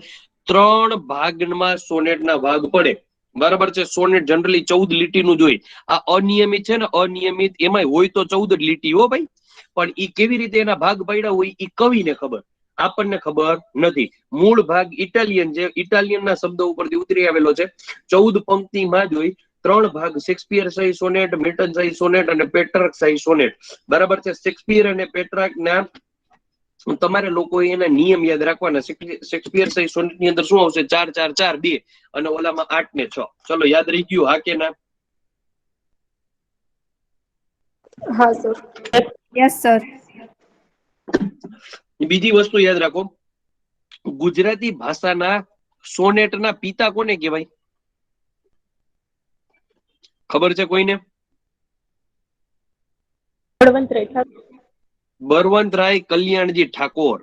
3 ભાગમાં સોનેટના ભાગ પડે. બરાબર છે. સોનેટ જનરલી 14 લીટીનું જ હોય. આ અનિયમિત છે ને, અનિયમિત એમાંય હોય તો 14 લીટી હો ભાઈ, પણ ઈ કેવી રીતે એના ભાગ પાડ્યા હોય ઈ કવિને ખબર, આપણને ખબર નથી. મૂળ ભાગ ઇટાલિયન છે, ઇટાલિયનના શબ્દો ઉપરથી ઉતરી આવેલો છે. 14 પંક્તિમાં જ હોય. 3 ભાગ શેક્સપિયર શાહી સોનેટ, મિલ્ટન શાહી સોનેટ અને પેટ્રાર્ક શાહી સોનેટ. બરાબર છે. શેક્સપિયર અને પેટ્રાર્ક ના તમારે લોકો એના નિયમ યાદ રાખવાના. શેક્સપિયર શાહી સોનેટ ની અંદર શું આવશે? 4 4 4 2, અને ઓલામાં 8 ને 6. ચલો, યાદ રહી ગયું? હા કે ના? હા સર. Yes sir. બીજી વસ્તુ યાદ રાખો, ગુજરાતી ભાષાના સોનેટના પિતા કોને કહેવાય? ખબર છે કોઈને? બળવંતરાય કલ્યાણજી ઠાકોર.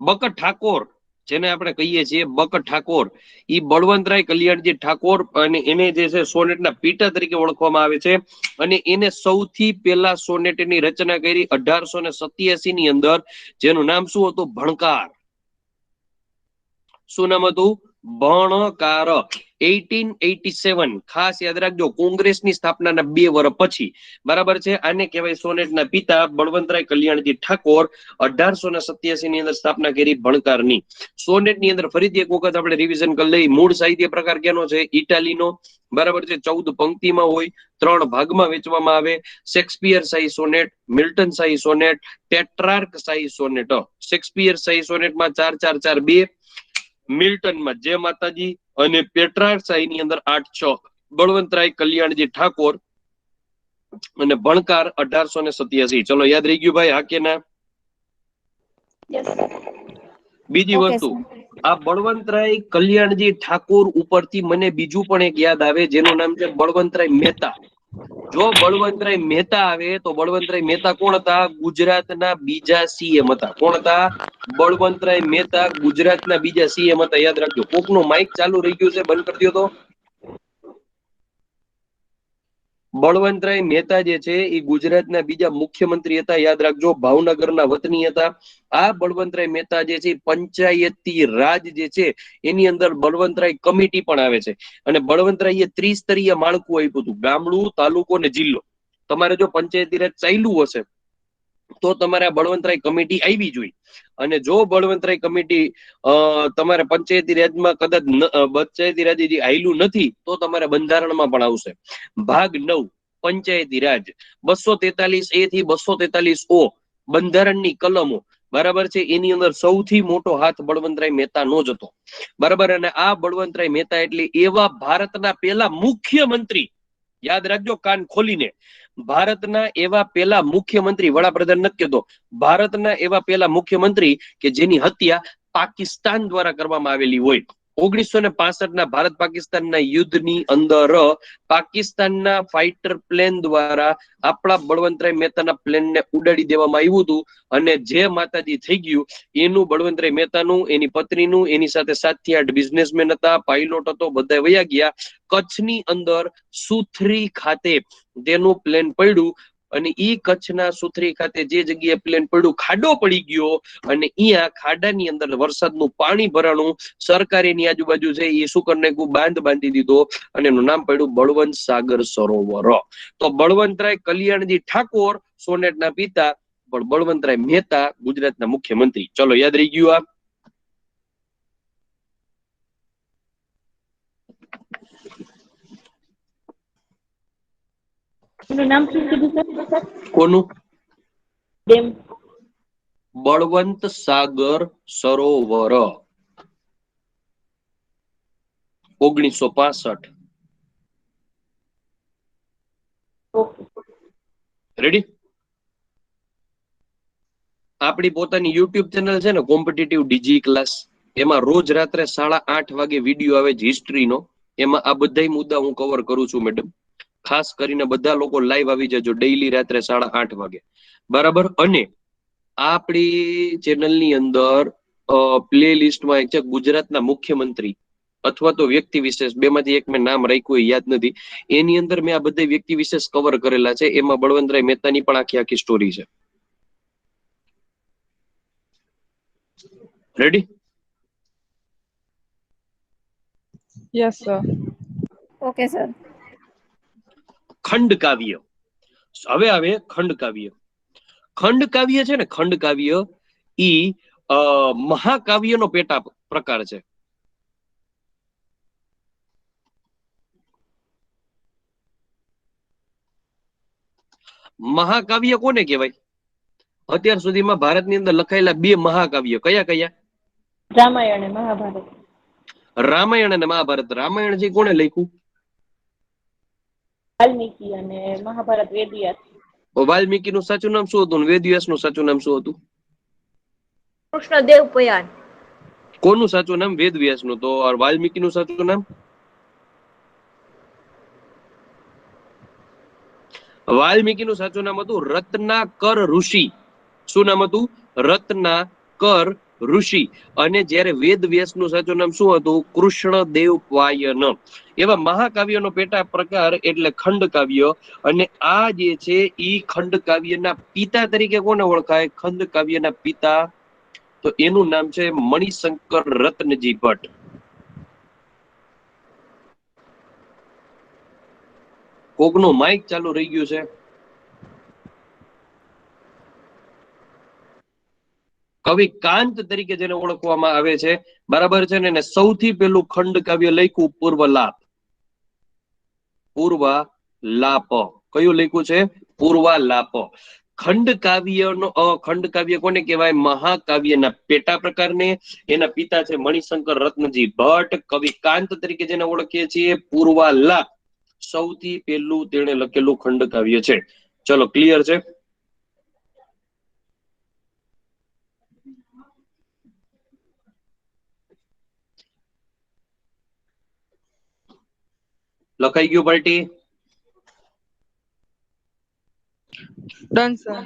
બકટ ઠાકોર, જેને આપણે કહીએ છીએ બકટ ઠાકોર, ઈ બળવંતરાય કલ્યાણજી ઠાકોર, અને એને જે છે સોનેટના પિતા તરીકે ઓળખવામાં આવે છે. અને એને સૌથી પહેલા સોનેટની રચના કરી 1887 ની અંદર, જેનું નામ શું હતું? ભણકાર. શું નામ હતું? ભણકાર. 1887. ખાસ યાદ રાખજો, કોંગ્રેસની સ્થાપનાના 2 વર્ષ પછી. બરાબર છે. આને કહેવાય સોનેટના પિતા બળવંતરાય કલ્યાણજી ઠાકોર. 1887 ની અંદર સ્થાપના કરી ભણકારની. સોનેટની અંદર ફરીથી એક વખત આપણે રિવિઝન કરી લઈએ. મૂળ સાહિત્ય પ્રકાર કેનો છે? ઇટાલીનો. બરાબર છે. 14 પંક્તિમાં હોય, 3 ભાગમાં વેચવામાં આવે. શેક્સપિયર શાહી સોનેટ, મિલ્ટન શાહી સોનેટ, પેટ્રાર્ક શાહી સોનેટ. શેક્સપિયર શાહી સોનેટમાં 4 4 4 2, મિલ્ટનમાં જય માતાજી, અને પેટ્રાર્ક શાહીની અંદર 8 6. બળવંતરાય કલ્યાણજી ઠાકોર અને ભણકાર 1887. ચલો, યાદ રહી ગયું ભાઈ? હા કે ના? બીજી ઓકે વસ્તુ, સર. આ બળવંતરાય કલ્યાણજી ઠાકોર ઉપરથી મને બીજું પણ એક યાદ આવે, જેનું નામ છે બળવંતરાય મહેતા. જો બળવંતરાય મહેતા આવે તો બળવંતરાય મહેતા કોણ હતા? ગુજરાતના બીજા સીએમ હતા. કોણ હતા? બળવંતરાય મહેતા ગુજરાતના બીજા સીએમ હતા. યાદ રાખજો. કોકનું માઇક ચાલુ રહી ગયું છે, બંધ કરી દો તો. બળવંતરાય મહેતા જે છે એ ગુજરાતના બીજા મુખ્યમંત્રી હતા, યાદ રાખજો, ભાવનગરના વતની હતા. આ બળવંતરાય મહેતા જે છે પંચાયતી રાજ જે છે એની અંદર બળવંતરાય કમિટી પણ આવે છે. અને બળવંતરાય ત્રિસ્તરીય માળખું આપ્યું હતું, ગામડું, તાલુકો અને જિલ્લો. તમારે જો પંચાયતી રાજ ચાલ્યું હશે તો તમારે આ બળવંતરાય કમિટી આવી જોઈએ. અને જો બળવંતરાય કમિટી તમારે પંચાયતી રાજમાં કદાચ પંચાયતી રાજ જે આયલું નથી તો તમારે બંધારણમાં પણ આવશે. ભાગ 9 પંચાયતી રાજ 243A થી 243O બંધારણની કલમો, બરાબર છે, એની અંદર સૌથી મોટો હાથ બળવંતરાય મહેતાનો જ હતો. બરાબર. અને આ બળવંતરાય મહેતા એટલે એવા ભારતના પહેલા મુખ્યમંત્રી, યાદ રાખજો કાન ખોલીને, ભારતના એવા પહેલા મુખ્યમંત્રી, વડાપ્રધાન નથી કહેતો, ભારતના એવા પહેલા મુખ્યમંત્રી કે જેની હત્યા પાકિસ્તાન દ્વારા કરવામાં આવેલી હોય. 1965 ભારત પાકિસ્તાનના યુદ્ધની અંદર પાકિસ્તાનના ફાઇટર પ્લેન દ્વારા આપણા બળવંતરાય મહેતાના પ્લેનને ઉડાડી દેવામાં આવ્યું હતું. અને જે માતાજી થઈ ગયું એનું બળવંતરાય મહેતાનું, એની પત્નીનું, એની સાથે 7 થી 8 બિઝનેસમેન હતા, પાયલોટ હતો, બધા વયા ગયા. કચ્છની અંદર સુથરી ખાતે તેનું પ્લેન પડ્યું. અને ઈ કચ્છના સુથરી ખાતે જે જગ્યાએ પ્લેન પડ્યું, ખાડો પડી ગયો. અને અહીંયા ખાડાની અંદર વરસાદનું પાણી ભરાણું. સરકારે એની આજુબાજુ છે એ શું કરી નાખ્યું, બાંધ બાંધી દીધો અને એનું નામ પડ્યું બળવંત સાગર સરોવર. તો બળવંતરાય કલ્યાણજી ઠાકોર સોનેટના પિતા, પણ બળવંતરાય મહેતા ગુજરાતના મુખ્યમંત્રી. ચલો યાદ રહી ગયું આ? એનું નામ શું કીધું સર? કોનું? ડેમ. બળવંત સાગર સરોવર 1965. ઓકે. રેડી? આપણી પોતાની યુટ્યુબ ચેનલ છે ને કોમ્પિટિટિવ ડીજી ક્લાસ, એમાં રોજ રાત્રે 8:30 વાગે વિડીયો આવે છે હિસ્ટ્રીનો. એમાં આ બધા મુદ્દા હું કવર કરું છું મેડમ. ખાસ કરીને બધા લોકો લાઈવ આવી જજો ડેઈલી રાત્રે 8:30 વાગે, બરાબર. અને આપણી ચેનલની અંદર પ્લે લિસ્ટમાં એક છે ગુજરાતના મુખ્યમંત્રી અથવા તો વ્યક્તિ વિશેષ, બેમાંથી એક મેં નામ રાખ્યું યાદ નથી. એની અંદર મેં આ બધા વ્યક્તિ વિશેષ કવર કરેલા છે. એમાં બળવંતરાય મહેતાની પણ આખી સ્ટોરી છે. Ready? Yes sir. Okay sir. ખંડકાવ્ય. હવે આવે ખંડકાવ્ય. ખંડકાવ્ય છે ને, ખંડકાવ્ય ઈ મહાકાવ્યનો પેટા પ્રકાર છે. મહાકાવ્ય કોને કહેવાય? અત્યાર સુધીમાં ભારતની અંદર લખાયેલા 2 મહાકાવ્ય કયા કયા? રામાયણ અને મહાભારત. રામાયણ અને મહાભારત. રામાયણ છે કોને લખ્યું? વાલ્મીકી અને મહાભારત વેદવ્યાસ. વાલ્મીકીનું સાચું નામ શું હતું? વેદવ્યાસનું સાચું નામ શું હતું? કૃષ્ણદેવ પયાન. કોનું સાચું નામ? વેદવ્યાસનું. તો વાલ્મીકીનું સાચું નામ? વાલ્મીકીનું સાચું નામ હતું રત્નાકર ઋષિ. શું નામ હતું? રત્નાકર ઋષિ. અને જ્યારે વેદવ્યાસનું સાચું નામ શું હતું? કૃષ્ણદેવ પાયન. એવા મહાકાવ્યનો પેટા પ્રકાર એટલે ખંડકાવ્ય. અને આ જે છે ઈ ખંડકાવ્યના પિતા તરીકે કોને ઓળખાય? ખંડકાવ્યના પિતા, તો એનું નામ છે મણિશંકર રત્નજી ભટ્ટ. કોકનું માઇક ચાલુ રહી ગયું છે. કવિ કાંત તરીકે જેને ઓળખવામાં આવે છે, બરાબર છે ને. સૌથી પહેલું ખંડકાવ્ય લખ્યું પૂર્વલાપ. પૂર્વાલાપ કયું લખ્યું છે? પૂર્વાલાપ. ખંડકાવ્ય કોને કહેવાય? મહાકાવ્યના પેટા પ્રકારને. એના પિતા છે મણિશંકર રત્નજી ભટ્ટ. કવિ કાંત તરીકે જેને ઓળખીએ છીએ પૂર્વાલાપ સૌથી પહેલું તેણે લખેલું ખંડકાવ્ય છે. ચલો ક્લિયર છે? લખાઈ ગયું પાર્ટી? Done sir.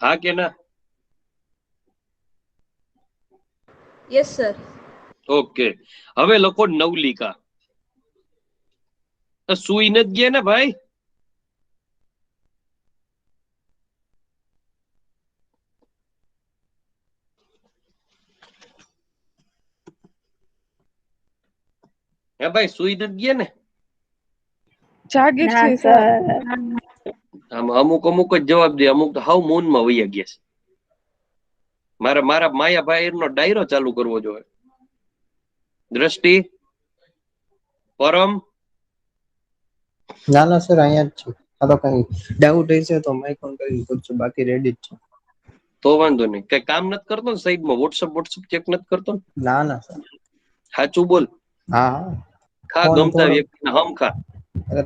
હા કે ના? Yes sir. ઓકે. હવે લખો નવલિકા. સુઈ નથી ગયા ને ભાઈ? હે ભાઈ સુઈ નથી ગયા ને? જાગે ના છે સર. સર. આમ અમુક જ જવાબ દે, અમુક તો હાવ મૌનમાં વૈયા ગયા છે. મારા માયાભાઈ નો ડાયરો ચાલુ કરવો જોઈએ. દ્રષ્ટિ, પરમ, ના ના સર અહીંયા જ છે. આ તો કઈ ડાઉટ હશે તો માઇક ઓન કરી પૂછશું, બાકી રેડી જ છે. તો વાંધો નહીં. કઈ કામ નથી કરતો ને સાઈડમાં? વોટ્સઅપ ચેક નથી કરતો ને? ના ના સર. સાચું બોલ. હા હા. ખા ફોન ગમતા થોડો વ્યક્તિને હમ ખા.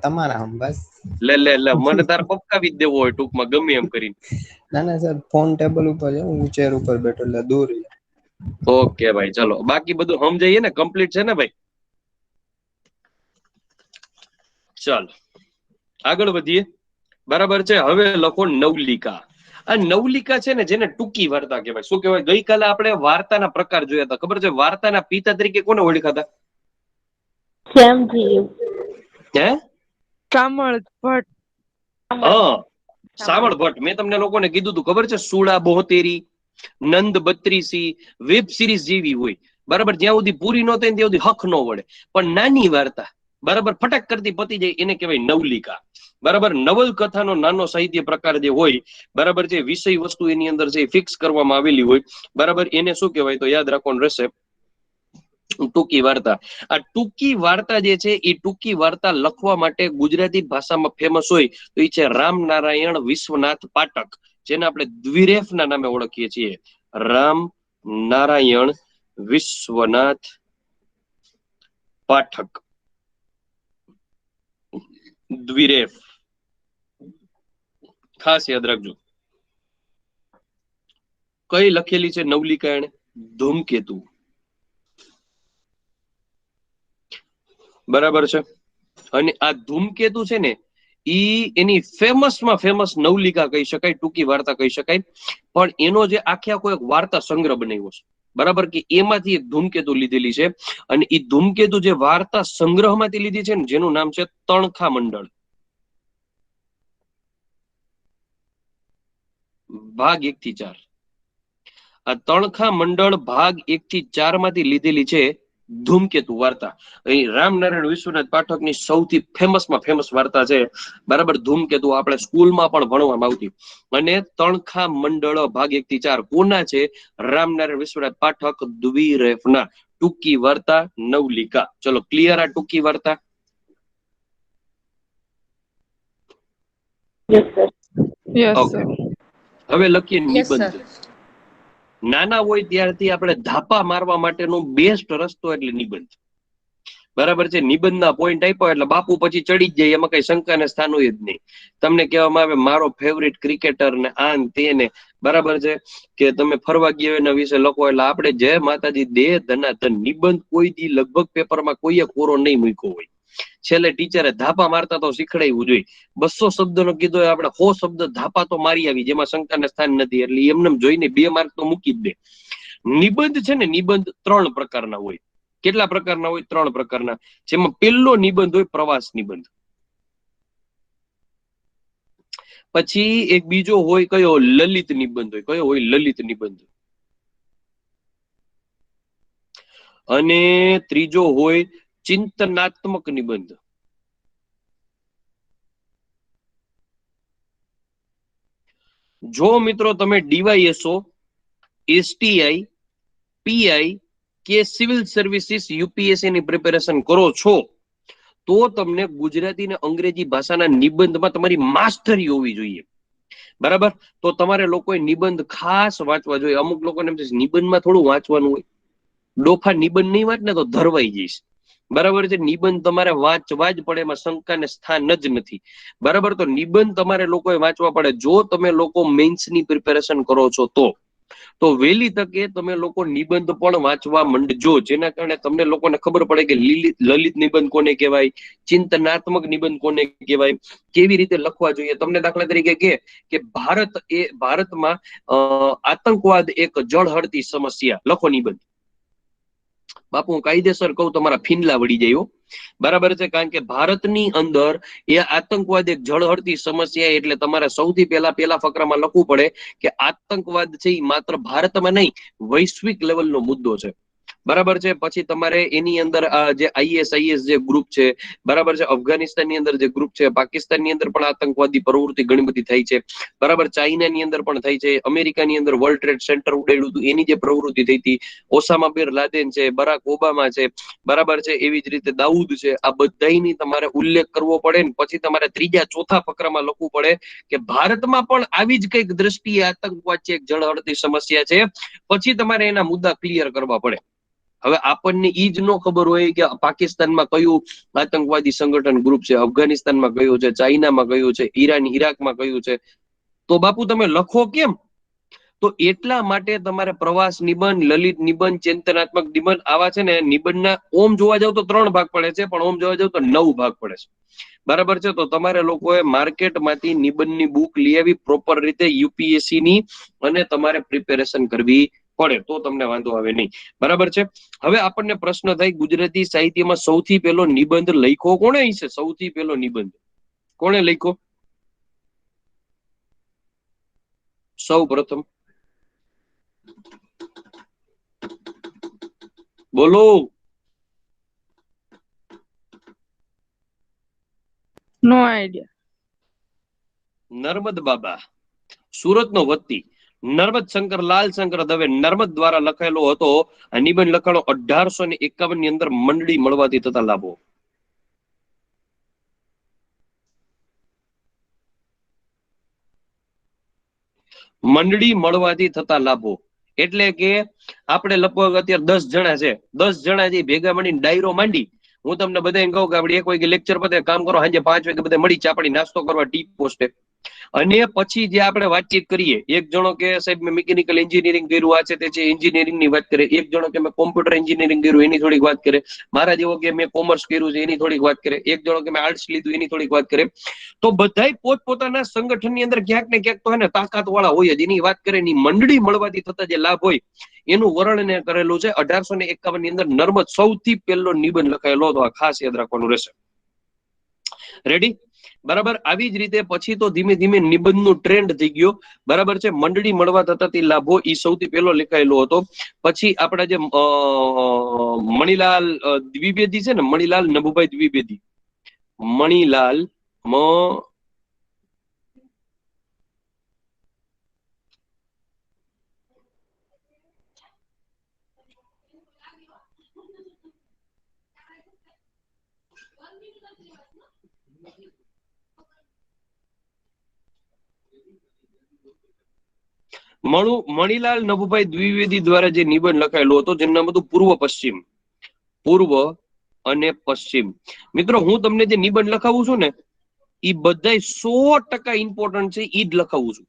તમારા આમ બસ. લે મને તારે પપકાવી જ દેવો હોય ટૂંકમાં ગમે એમ કરીને. ના ના સર, ફોન ટેબલ ઉપર છે, હું ચેર ઉપર બેઠો એટલે દૂર છે. ઓકે ભાઈ ચલો, બાકી બધું સમજાઈએ ને? કમ્પ્લીટ છે ને ભાઈ? ચાલો આગળ વધીએ. બરાબર છે. હવે લખો નવલિકા. આ નવલિકા છે ને, જેને ટૂંકી વાર્તા કહેવાય. શું કહેવાય? ગઈકાલે આપણે વાર્તાના પ્રકાર જોયા હતા. ખબર છે? વાર્તાના પિતા તરીકે કોને ઓળખાતા? શ્યામજી. હે? કામળ ભટ્ટ. હા, સાવળ ભટ્ટ. મેં તમને લોકોને કીધું તું, ખબર છે? સુડા બોતેરી, નંદ બત્રીસી, વેબ સિરીઝ જેવી હોય. બરાબર, જ્યાં સુધી પૂરી ન થાય ત્યાં સુધી હક ન વળે. પણ નાની વાર્તા બરાબર ફટક કરતી પતી જાય એને કહેવાય નવલિકા. બરાબર, નવલકથાનો નાનો સાહિત્ય પ્રકાર જે હોય, બરાબર છે, વિષય વસ્તુ એની અંદર છે ફિક્સ કરવામાં આવેલી હોય. બરાબર, એને શું કહેવાય? તો યાદ રાખવાનું રહેશે, ટૂંકી વાર્તા. આ ટૂંકી વાર્તા જે છે એ ટૂંકી વાર્તા લખવા માટે ગુજરાતી ભાષામાં ફેમસ હોય તો એ છે રામનારાયણ વિશ્વનાથ પાઠક, જેને આપણે દ્વિરેફના નામે ઓળખીએ છીએ. રામ નારાયણ વિશ્વનાથ પાઠક, દ્વિરેફ. ખાસ યાદ રાખજો. કઈ લખેલી છે નવલિકા? એને ધૂમકેતુ. બરાબર છે. અને આ ધૂમકેતુ છે ને, એની ફેમસમાં ફેમસ નવલિકા કહી શકાય, ટૂંકી વાર્તા કહી શકાય. પણ એનો જે આખે આખો એક વાર્તા સંગ્રહ બનાવ્યો છે. બરાબર, કે એમાંથી એક ધૂમકેતુ લીધેલી છે. અને એ ધૂમકેતુ જે વાર્તા સંગ્રહમાંથી લીધી છે ને, જેનું નામ છે તણખા મંડળ. ભાગ 1 થી 4. આ તણખા મંડળ ભાગ 1 થી 4 માંથી લીધેલી છે ધૂમકેતુ વાર્તા. અહીં રામનારાયણ વિશ્વનાથ પાઠકની સૌથી ફેમસમાં ફેમસ વાર્તા છે. બરાબર, ધૂમકેતુ આપણે સ્કૂલમાં પણ ભણવામાં આવતી. અને તણખા મંડળ ભાગ 1 થી 4 કોના છે? રામનારાયણ વિશ્વનાથ પાઠક દ્વિરેફના. ટૂંકી વાર્તા નવલિકા. ચલો ક્લિયર આ ટૂંકી વાર્તા? Yes sir. Yes okay. Sir. હવે લખીએ યસ નિબંધ. સર. નાના હોય ત્યારથી આપણે ધાપા મારવા માટેનો બેસ્ટ રસ્તો એટલે નિબંધ. બરાબર છે. નિબંધના પોઈન્ટ આપ્યો એટલે બાપુ પછી ચડી જ જાય, એમાં કઈ શંકાને સ્થાન હોય જ નહીં. તમને કહેવામાં આવે મારો ફેવરિટ ક્રિકેટર ને આન તેને, બરાબર છે, કે તમે ફરવા ગયા એના વિશે લખો. એટલે આપણે જય માતાજી દેહ ધનાધન. નિબંધ કોઈ દી લગભગ પેપરમાં કોઈએ કોરો નહીં મૂક્યો હોય. છેલ્લે ટીચરે ધાપા મારતા તો શીખડાવવું જોઈએ. 200 શબ્દનો કીધો હોય, આપણે 100 શબ્દ ધાપા તો મારી આવી, જેમાં શંકાને સ્થાન નથી. એટલે એમને જોઈને 2 માર્ક તો મૂકી જ દે. નિબંધ છે ને, નિબંધ 3 પ્રકારના હોય. કેટલા પ્રકારના હોય? 3 પ્રકારના. જેમાં પહેલો નિબંધ હોય પ્રવાસ નિબંધ. પછી એક બીજો હોય કયો? લલિત નિબંધ હોય. કયો હોય? લલિત નિબંધ. અને ત્રીજો હોય ચિંતનાત્મક નિબંધ. જો મિત્રો તમે ડીવાયએસઓ, એસટીઆઈ, પીઆઈ કે સિવિલ સર્વિસીસ યુપીએસસી ની પ્રિપેરેશન કરો છો તો તમને ગુજરાતી અને અંગ્રેજી ભાષાના નિબંધમાં તમારી માસ્ટરી હોવી જોઈએ. બરાબર, તો તમારે લોકોએ નિબંધ ખાસ વાંચવા જોઈએ. અમુક લોકોને એમ છે નિબંધમાં થોડું વાંચવાનું હોય, ડોફા નિબંધ નહીં વાંચ ને તો ધરવાઈ જઈશ. બરાબર છે. નિબંધ તમારે વાંચવા જ પડે, એમાં શંકાને સ્થાન જ નથી. બરાબર, તો નિબંધ તમારે લોકોએ વાંચવા પડે. જો તમે લોકો મેન્સની પ્રિપેરેશન કરો છો તો વહેલી તકે તમે લોકો નિબંધ પણ વાંચવા માંડજો, જેના કારણે તમને લોકોને ખબર પડે કે લલિત નિબંધ કોને કહેવાય, ચિંતનાત્મક નિબંધ કોને કહેવાય, કેવી રીતે લખવા જોઈએ. તમને દાખલા તરીકે કે ભારતમાં આતંકવાદ એક જળહળતી સમસ્યા, લખો નિબંધ. બાપુ હું કાયદેસર કહું, તમારા ફીનલા વળી જાય. બરાબર છે, કારણ કે ભારતની અંદર એ આતંકવાદ એક જળહળતી સમસ્યા. એટલે તમારે સૌથી પહેલા ફકરામાં લખવું પડે કે આતંકવાદ છે એ માત્ર ભારતમાં નહીં, વૈશ્વિક લેવલનો મુદ્દો છે. બરાબર છે. પછી તમારે એની અંદર આ જે ISIS જે ગ્રુપ છે, બરાબર છે, અફઘાનિસ્તાનની અંદર જે ગ્રુપ છે, પાકિસ્તાનની અંદર પણ આતંકવાદી પ્રવૃત્તિ ઘણી બધી થઈ છે, બરાબર, ચાઇનાની અંદર પણ થઈ છે, અમેરિકાની અંદર વર્લ્ડ ટ્રેડ સેન્ટર ઉડાડ્યું હતું એની જે પ્રવૃત્તિ થઈ હતી, ઓસામા બિન લાદેન છે, બરાક ઓબામા છે, બરાબર છે, એવી જ રીતે દાઉદ છે, આ બધાની તમારે ઉલ્લેખ કરવો પડે ને પછી તમારે ત્રીજા ચોથા ફકરામાં લખવું પડે કે ભારતમાં પણ આવી જ કંઈક દ્રષ્ટિએ આતંકવાદ છે, એક જળહળતી સમસ્યા છે, પછી તમારે એના મુદ્દા ક્લિયર કરવા પડે. હવે આપણને ઈ જ ન ખબર હોય કે પાકિસ્તાનમાં કયું આતંકવાદી સંગઠન ગ્રુપ છે, અફઘાનિસ્તાનમાં કયું છે, ચાઇનામાં કયું છે, ઈરાકમાં કયું છે, તો બાપુ તમે લખો કેમ? તો એટલા માટે તમારે પ્રવાસ નિબંધ, લલિત નિબંધ, ચિંતનાત્મક નિબંધ આવા છે ને નિબંધના ઓમ જોવા જાવ તો 3 ભાગ પડે છે, પણ ઓમ જોવા જાવ તો 9 ભાગ પડે છે. બરાબર છે. તો તમારે લોકોએ માર્કેટમાંથી નિબંધની બુક લઈ આવી પ્રોપર રીતે યુપીએસસી ની અને તમારે પ્રિપેરેશન કરવી પડે, તો તમને વાંધો આવે નહીં. બરાબર છે. હવે આપણને પ્રશ્ન થાય ગુજરાતી સાહિત્યમાં સૌથી પહેલો નિબંધ લખ્યો કોણે હશે? સૌથી પહેલો નિબંધ કોણે લખ્યો? સૌ પ્રથમ બોલો. નો આઈડિયા. નર્મદ બાબા, સુરતનો વતની નર્મદ શંકર લાલ શંકર દવે નર્મદ દ્વારા લખાયેલો હતો. આ નિબંધ લખાણો 1851 ની અંદર મંડળી મળવાથી થતા લાભો. મંડળી મળવાથી થતા લાભો એટલે કે આપણે લગભગ અત્યારે 10 જણા છે, 10 જણા જે ભેગા મળીને ડાયરો માંડી, હું તમને બધાને કહું કે આપણે 1 વાગે લેક્ચર પતે, કામ કરો, સાંજે 5 વાગે બધા મળી ચાપડી નાસ્તો કરવા ટી પોસ્ટે, અને પછી જે આપણે વાતચીત કરીએ, એક જણો કે સાહેબ મેં મિકેનિકલ એન્જિનિયરિંગ કર્યું, આ છે તે છે એન્જિનિયરિંગ ની વાત કરે, એક જણો કે મેં કોમ્પ્યુટર એન્જિનિયરિંગ કર્યું એની થોડીક વાત કરે, મારા જેવો કે મેં કોમર્સ કર્યું છે એની થોડીક વાત કરે, એક જણો કે મેં આર્ટ્સ લીધું એની થોડીક વાત કરે. તો બધાય પોતપોતાના સંગઠનની અંદર ક્યાંક ને ક્યાંક તો હે ને તાકાત વાળા હોય જ, એની વાત કરે, એની મંડળી મળવાથી થતા જે લાભ હોય એનું વર્ણન કરેલું છે. 1851 ની અંદર નર્મદ સૌથી પહેલો નિબંધ લખાયેલો હતો. આ ખાસ યાદ રાખવાનું રહેશે. રેડી? બરાબર. આવી જ રીતે પછી તો ધીમે ધીમે નિબંધનું ટ્રેન્ડ થઈ ગયો. બરાબર છે. મંડળી મળવા થતા તે લાભો એ સૌથી પહેલો લખાયેલો હતો. પછી આપણા જે મણિલાલ દ્વિવેદી છે ને, મણિલાલ નભુભાઈ દ્વિવેદી, મણિલાલ મણિલાલ નભુભાઈ દ્વિવેદી દ્વારા જે નિબંધ લખાયેલો હતો, જેનું નામ હતું પૂર્વ પશ્ચિમ. પૂર્વ અને પશ્ચિમ. મિત્રો હું તમને જે નિબંધ લખાવું છું ને એ બધાય 100% ઇમ્પોર્ટન્ટ છે, ઈ જ લખાવું છું.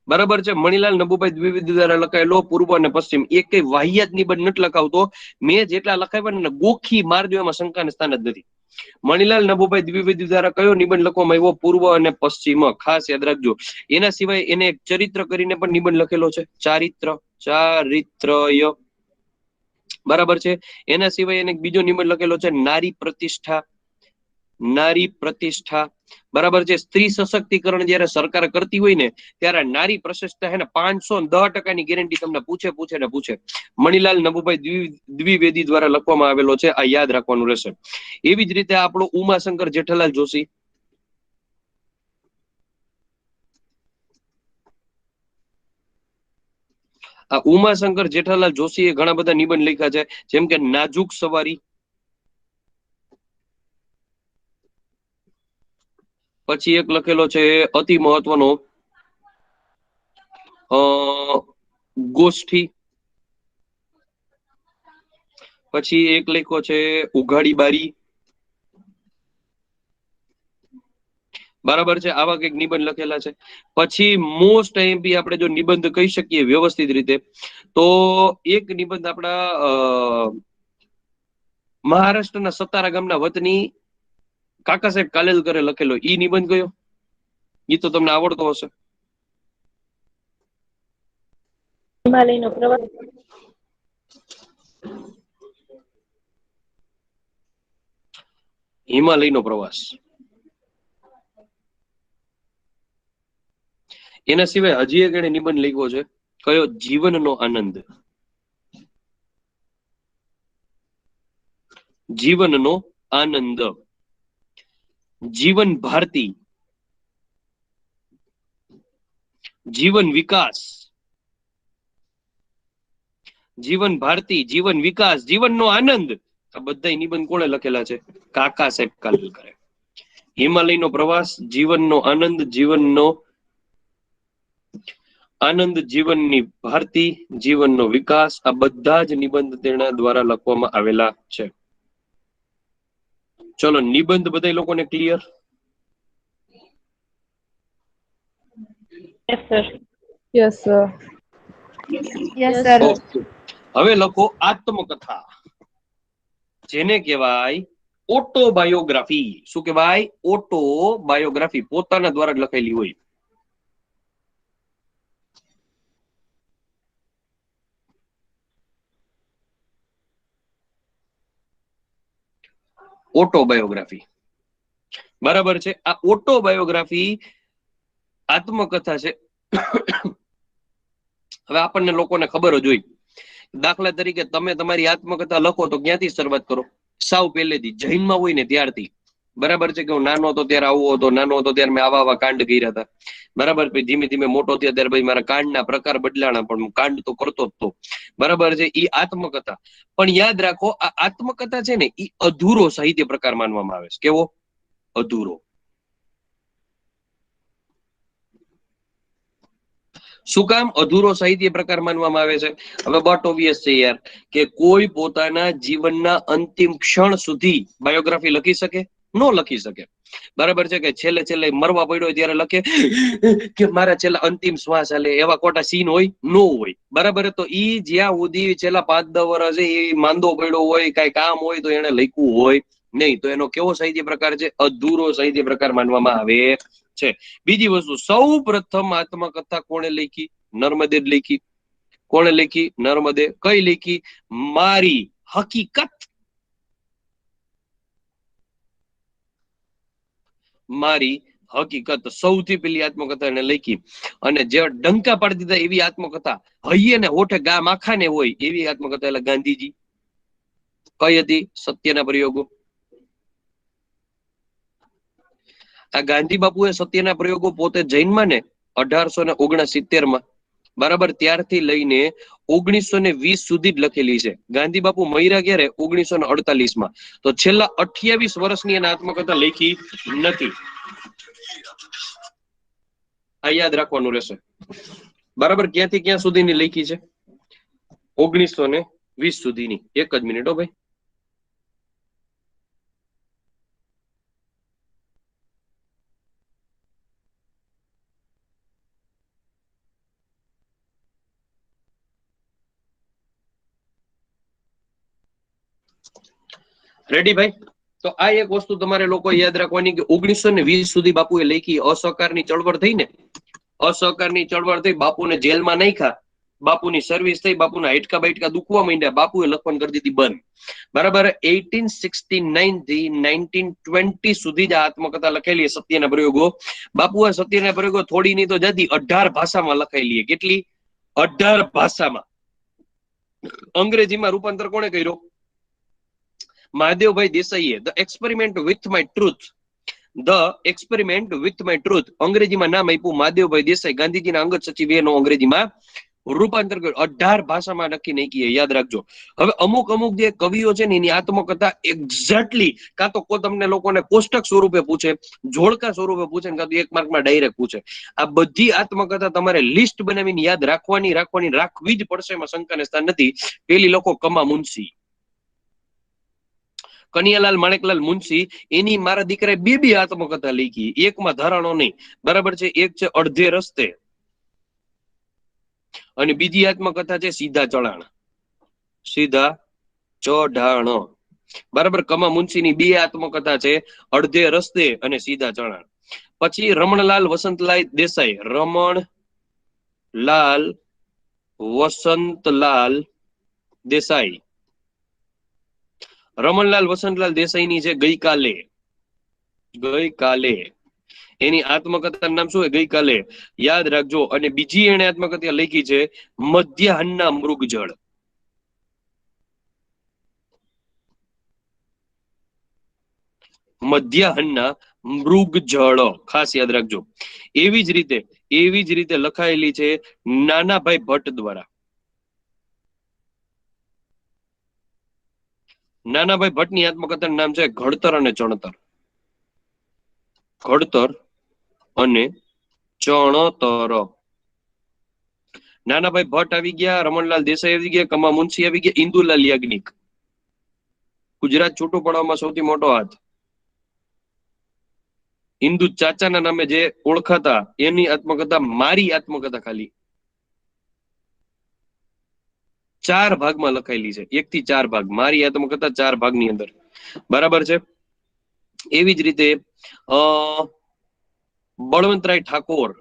બરાબર છે. મણિલાલ નભુભાઈ દ્વિવેદી દ્વારા લખાયેલો પૂર્વ અને પશ્ચિમ, એક કઈ વાહિયાત નિબંધ નથી લખાવતો. મેં જેટલા લખાવ્યા ને ગોખી માર દો, એમાં શંકાને સ્થાન જ નથી. મણિલાલ નભુભાઈ દ્વિવેદી દ્વારા કયો નિબંધ લખવામાં આવ્યો? પૂર્વ અને પશ્ચિમ. ખાસ યાદ રાખજો. એના સિવાય એને એક ચરિત્ર કરીને પણ નિબંધ લખેલો છે, ચારિત્રય. બરાબર છે. એના સિવાય એને બીજો નિબંધ લખેલો છે નારી પ્રતિષ્ઠા. નારી પ્રતિષ્ઠા. બરાબર છે. સ્ત્રી સશક્તિકરણ જયારે સરકાર કરતી હોય ને ત્યારે નારી પ્રતિષ્ઠા હે ને 510% ગેરંટી તમને પૂછે. મણિલાલ નભુભાઈ દ્વિવેદી દ્વારા લખવામાં આવેલો છે. આ યાદ રાખવાનું રહેશે. એવી જ રીતે આપણો ઉમાશંકર જેઠાલાલ જોશી. આ ઉમાશંકર જેઠાલાલ જોશીએ ઘણા બધા નિબંધ લખ્યા છે, જેમ કે નાજુક સવારી. પછી એક લખેલો છે અતિ મહત્વનો ગોષ્ઠી. પછી એક લખ્યો છે ઉઘાડી બારી. બરાબર છે. આવા કંઈક નિબંધ લખેલા છે. પછી મોસ્ટ આઈએમપી આપણે જો નિબંધ કહી શકીએ વ્યવસ્થિત રીતે, તો એક નિબંધ આપણા મહારાષ્ટ્રના સતારા ગામના વતની કાકા સાહેબ કાલેલકરે લખેલો, ઈ નિબંધ કયો? ઈ તો તમને આવડતો હશે. હિમાલયનો પ્રવાસ. હિમાલયનો પ્રવાસ. એના સિવાય હજી એક એને નિબંધ લખ્યો છે, કયો? જીવનનો આનંદ. જીવનનો આનંદ, જીવન ભારતી, જીવન વિકાસ, જીવન ભારતી, જીવન વિકાસ, જીવનનો આનંદ. આ બધા નિબંધ કોણે લખેલા છે? કાકા સાહેબ કાલેલકરે. હિમાલયનો પ્રવાસ, જીવનનો આનંદ, જીવનનો આનંદ, જીવનની ભારતી, જીવનનો વિકાસ, આ બધા જ નિબંધ તેના દ્વારા લખવામાં આવેલા છે. ચલો નિબંધ બધા લોકોને clear? Yes sir. Yes, sir. Yes sir. Okay. હવે લખો આત્મકથા, જેને કહેવાય ઓટોબાયોગ્રાફી. શું કહેવાય? ઓટોબાયોગ્રાફી, પોતાના દ્વારા જ લખેલી હોય. ઓટોબાયોગ્રાફી, બરાબર છે. આ ઓટોબાયોગ્રાફી આત્મકથા છે. હવે આપણને લોકોને ખબર જ હોય, દાખલા તરીકે તમે તમારી આત્મકથા લખો તો ક્યાંથી શરૂઆત કરો? સાવ પહેલેથી, જૈનમાં હોય ને ત્યારથી. બરાબર છે કે હું નાનો હતો ત્યારે આવો હતો, નાનો હતો ત્યારે મેં આવા કાંડ કર્યા હતા. બરાબર, પછી ધીમે ધીમે મોટો થયો ત્યારે ભાઈ મારા કાંડના પ્રકાર બદલાણા, પણ હું કાંડ તો કરતો જ તો. બરાબર છે, એ આત્મકથા. પણ યાદ રાખો, આ આત્મકથા છે ને એ અધૂરો સાહિત્ય પ્રકાર માનવામાં આવે છે. કેવો? અધૂરો. શું કામ અધૂરો સાહિત્ય પ્રકાર માનવામાં આવે છે? હવે બટ ઓબ્વિયસ છે યાર, કે કોઈ પોતાના જીવનના અંતિમ ક્ષણ સુધી બાયોગ્રાફી લખી શકે? ન લખી શકે. બરાબર છે કે છેલ્લે છેલ્લે મરવા પડ્યો ત્યારે લખે કે મારા છેલ્લા અંતિમ શ્વાસ હાલે, એવા ખોટા સીન હોય? નો હોય. બરાબર, તો ઈ જ્યાં સુધી છેલ્લા 5-10 વર્ષ એ માંદો પડ્યો હોય, કઈ કામ હોય તો એને લખ્યું હોય નહીં. તો એનો કેવો સાહિત્ય પ્રકાર છે? અધૂરો સાહિત્ય પ્રકાર માનવામાં આવે છે. બીજી વસ્તુ, સૌ પ્રથમ આત્મકથા કોણે લખી? નર્મદે જ લખી. કોણે લખી? નર્મદે. કઈ લખી? મારી હકીકત. મારી હકીકત સૌથી પહેલી આત્મકથા એને લખી. અને જે ડંકા પાડી દીધા એવી આત્મકથા, હૈયે ને હોઠે ગામ આખાને હોય એવી આત્મકથા એટલે ગાંધીજી. કઈ હતી? સત્યના પ્રયોગો. આ ગાંધી બાપુએ સત્યના પ્રયોગો પોતે જૈનમાં ને 1869 બરાબર, ત્યારથી લઈને 1920 સુધી જ લખેલી છે. ગાંધી બાપુ મર્યા ક્યારે? 1948. તો છેલ્લા 28 વર્ષની એને આત્મકથા લખી નથી. આ યાદ રાખવાનું રહેશે. બરાબર, ક્યાંથી ક્યાં સુધીની લખી છે? 1920 સુધીની. એક જ મિનિટ હો ભાઈ. રેડી ભાઈ? તો આ એક વસ્તુ તમારે લોકો યાદ રાખવાની કે 1920 સુધી બાપુએ લખી. અસહકારની ચળવળ થઈ ને, અસહકારની ચળવળ થઈ, બાપુને જેલમાં નાખ્યા, બાપુની સર્વિસ થઈ, બાપુના હાઈટકા બાઈટકા દુખવા માંડ્યા, બાપુએ લખવાનું કરી દીધી બંધ. બરાબર, 1869 થી 1920 સુધી જ આત્મકથા લખેલી સત્યના પ્રયોગો. બાપુએ સત્યના પ્રયોગો થોડી નહીં તો જાતી 18 ભાષામાં લખાયેલી. કેટલી? 18 ભાષામાં. અંગ્રેજીમાં રૂપાંતર કોણે કર્યો? મહાદેવભાઈ દેસાઈએ. The experiment with my truth. The experiment with my truth અંગ્રેજીમાં નામ આપ્યું મહાદેવભાઈ દેસાઈ. ગાંધીજીના અંગત સચિવ એનો અંગ્રેજીમાં રૂપાંતર કર્યું. 18 ભાષામાં લખી નાખી, યાદ રાખજો. હવે અમુક અમુક જે કવિઓ છે ને એની આત્મકથા એક્ઝેક્ટલી કાં તો તમને લોકોને કોષ્ટક સ્વરૂપે પૂછે, જોડકા સ્વરૂપે પૂછે, કાં તો 1 માર્કમાં ડાયરેક્ટ પૂછે. આ બધી આત્મકથા તમારે લિસ્ટ બનાવીને યાદ રાખવી જ પડશે. એમાં શંકાને સ્થાન નથી. પેલી લોકો કમા મુનશી, કનૈયાલાલ માણેકલાલ મુનશી, એની મારા દીકરાએ બે આત્મકથા લખી. એકમાં ધારાણો નહીં. બરાબર છે, એક છે અડધે રસ્તે અને બીજી આત્મકથા છે સીધા ચઢાણ. સીધા ચઢાણ. બરાબર, કમા મુનશીની 2 આત્મકથા છે, અડધે રસ્તે અને સીધા ચઢાણ. પછી રમણલાલ વસંતલાલ દેસાઈ. રમણલાલ વસંતલાલ દેસાઈ. રમણલાલ વસંતલાલ દેસાઈની છે ગઈકાલે. ગઈકાલે એની આત્મકથાનું નામ શું? ગઈકાલે. યાદ રાખજો. અને બીજી એને આત્મકથા લખી છે મધ્યાહનના મૃગજળ. મધ્યાહનના મૃગજળ, ખાસ યાદ રાખજો. એવી જ રીતે લખાયેલી છે નાનાભાઈ ભટ્ટ દ્વારા. નાનાભાઈ ભટ્ટની આત્મકથાનું નામ છે ઘડતર અને ચણતર. ઘડતર અને ચણતર. નાનાભાઈ ભટ્ટ આવી ગયા, રમણલાલ દેસાઈ આવી ગયા, કમા મુનશી આવી ગયા, ઇન્દુલાલ યાજ્ઞિક. ગુજરાત છૂટું પડવામાં સૌથી મોટો હાથ. ઇન્દુ ચાચાના નામે જે ઓળખાતા એની આત્મકથા, મારી આત્મકથા ખાલી 4 ભાગમાં લખાયેલી છે. 1 થી 4 ભાગ. મારી આત્મકથા 4 ભાગની અંદર. બરાબર છે. એવી જ રીતે બળવંતરાય ઠાકોર,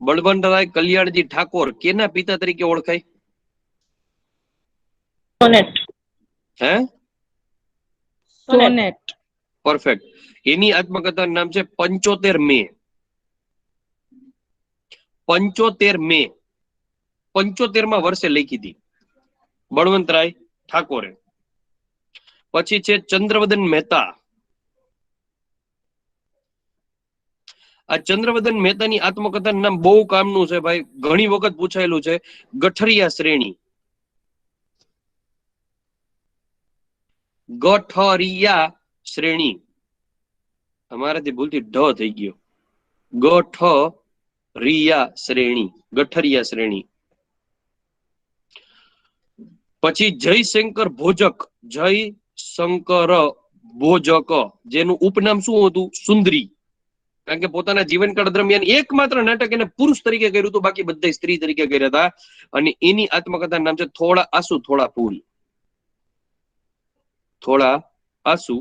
બળવંતરાય કલ્યાણજી ઠાકોર કેના પિતા તરીકે ઓળખાય? સોનેટ. હે? સોનેટ. પરફેક્ટ. એની આત્મકથાનું નામ છે 75 મે. 75 મે 75માં વર્ષે લખી હતી બળવંતરાય ઠાકોરે. પછી છે ચંદ્રવદન મહેતા. આ ચંદ્રવદન મહેતાની આત્મકથાનું નામ બહુ કામનું છે ભાઈ, ઘણી વખત પૂછાયેલું છે. ગઠરિયા શ્રેણી. ગઠરિયા શ્રેણી. અમારાથી ભૂલથી ઢ થઈ ગયો. ગઠરિયા શ્રેણી. ગઠરિયા શ્રેણી. પછી જયશંકર ભોજક. જયશંકર ભોજક, જેનું ઉપનામ શું હતું? સુંદરી. કારણ કે પોતાના જીવનકાળ દરમિયાન એકમાત્ર નાટક એને પુરુષ તરીકે કર્યું હતું, બાકી બધા સ્ત્રી તરીકે કર્યા હતા. અને એની આત્મકથાનું નામ છે થોડા આંસુ થોડા ફૂલ. થોડા આંસુ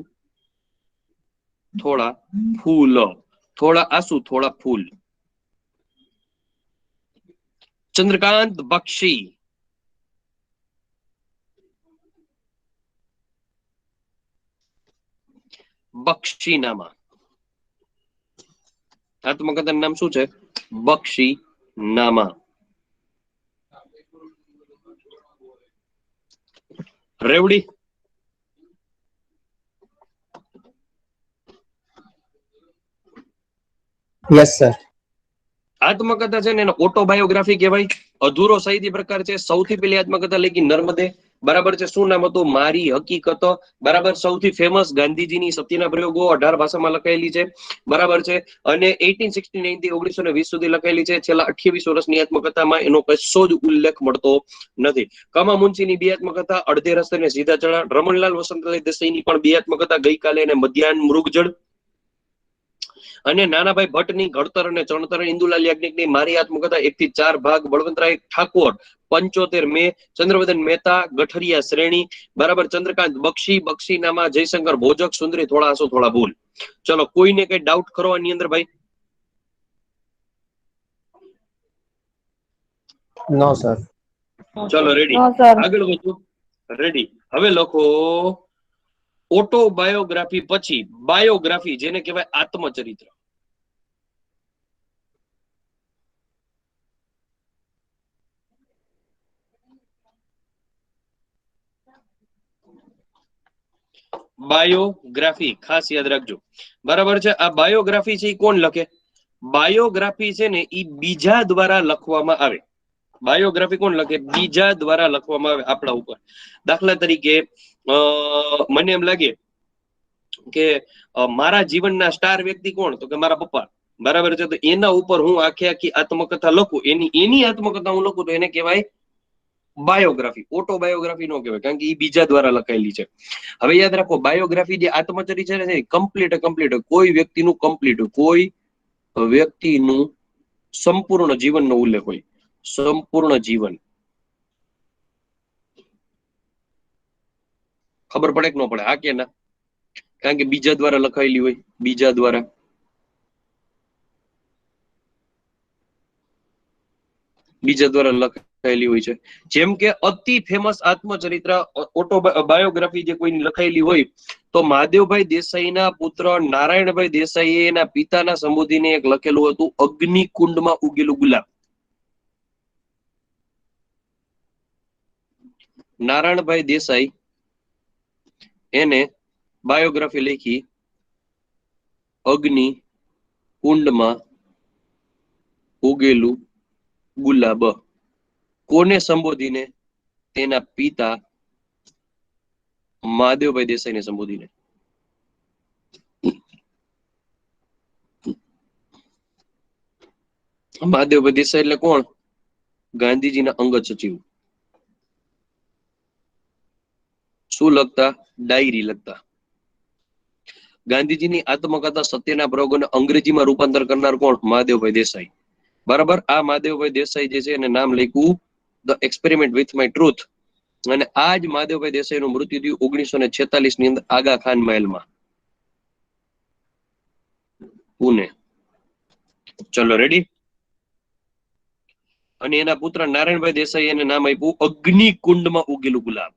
થોડા ફૂલ. થોડા આંસુ થોડા ફૂલ. ચંદ્રકાંત બક્ષી. બક્ષીનામા. આત્મકથાનું નામ શું છે? બક્ષીનામા. રેવડી. Yes sir. આત્મકથા છે ને એને ઓટોબાયોગ્રાફી કહેવાય. અધૂરો સાહિત્ય પ્રકાર છે. સૌથી પહેલી આત્મકથા લખી નર્મદે. બરાબર છે. શું નામ હતું? મારી હકીકત. બરાબર. સૌથી ફેમસ ગાંધીજીની સત્યના પ્રયોગો 18 ભાષામાં લખાયેલી છે. બરાબર છે. અને 1869 થી 1920 સુધી લખાયેલી છે. છેલ્લા 28 વર્ષની આત્મકથામાં એનો કશો જ ઉલ્લેખ મળતો નથી. કમા મુનશીની 2 આત્મકથા, અડધે રસ્તે ને સીધા ચણા. રમણલાલ વસંતરાય દેસાઈની પણ 2 આત્મકથા, ગઈકાલે અને મધ્યાહન મૃગજળ. અને નાનાભાઈ ભટ્ટની ઘડતર અને ચણતર. ઇન્દુલાલ યાજ્ઞિકની મારી આત્મકથા 1 થી 4 ભાગ. બળવંતરાય ઠાકોર 75 મે. ચંદ્રવદન મહેતા ગઠરિયા શ્રેણી. બરાબર. ચંદ્રકાંત બક્ષી બક્ષીનામા. જયશંકર ભોજક સુંદરી થોડા આંસુ થોડા ભૂલ. ચલો, કોઈને કઈ ડાઉટ કરો આની અંદર ભાઈ? નો સર. ચલો રેડી. નો સર. આગળ વધો. રેડી. હવે લખો ઓટોબાયોગ્રાફી પછી બાયોગ્રાફી, જેને કહેવાય આત્મચરિત્ર. બાયોગ્રાફી ખાસ યાદ રાખજો. બરાબર છે. આ બાયોગ્રાફી છે એ કોણ લખે? બાયોગ્રાફી છે ને એ બીજા દ્વારા લખવામાં આવે. બાયોગ્રાફી કોણ લખે? બીજા દ્વારા લખવામાં આવે આપણા ઉપર. દાખલા તરીકે મને એમ લાગે કે મારા જીવનના સ્ટાર વ્યક્તિ કોણ? તો કે મારા પપ્પા. બરાબર છે. તો એના ઉપર હું આખી આત્મકથા લખું, એની આત્મકથા હું લખું તો એને કહેવાય બાયોગ્રાફી. ઓટોબાયોગ્રાફી નો કહેવાય, કારણ કે એ બીજા દ્વારા લખાયેલી છે. હવે યાદ રાખો, બાયોગ્રાફી જે આત્મચરિત્ર છે ને, કમ્પ્લીટ કોઈ વ્યક્તિનું કોઈ વ્યક્તિનું સંપૂર્ણ જીવનનો ઉલ્લેખ હોય. સંપૂર્ણ જીવન. ખબર પડે કે ન પડે? હા કે ના? કારણ કે બીજા દ્વારા લખાયેલી હોય. બીજા દ્વારા લખાયેલી હોય છે. જેમ કે અતિ ફેમસ આત્મચરિત્ર ઓટોબાયોગ્રાફી જે કોઈની લખાયેલી હોય તો મહાદેવભાઈ દેસાઈના પુત્ર નારાયણભાઈ દેસાઈએ એના પિતાના સંબોધીને એક લખેલું હતું, અગ્નિકુંડમાં ઉગેલું ગુલાબ. નારાયણભાઈ દેસાઈ એને બાયોગ્રાફી લખી અગ્નિ કુંડમાં ઉગેલું ગુલાબ. કોને સંબોધીને? તેના પિતા મહાદેવભાઈ દેસાઈને સંબોધીને. મહાદેવભાઈ દેસાઈ એટલે કોણ? ગાંધીજીના અંગત સચિવ. શું લખતા? ડાયરી લખતા. ગાંધીજીની આત્મકથા સત્યના પ્રયોગોને અંગ્રેજીમાં રૂપાંતર કરનાર કોણ? મહાદેવભાઈ દેસાઈ. બરાબર. આ મહાદેવભાઈ દેસાઈ જે છે એને નામ લખ્યું the experiment with my truth. અને આ જ મહાદેવભાઈ દેસાઈનું મૃત્યુ થયું 1946 ની અંદર આગા ખાન મહેલમાં, પુણે. ચલો રેડી. અને એના પુત્ર નારાયણભાઈ દેસાઈ એને નામ આપ્યું અગ્નિકુંડમાં ઉગેલું ગુલાબ.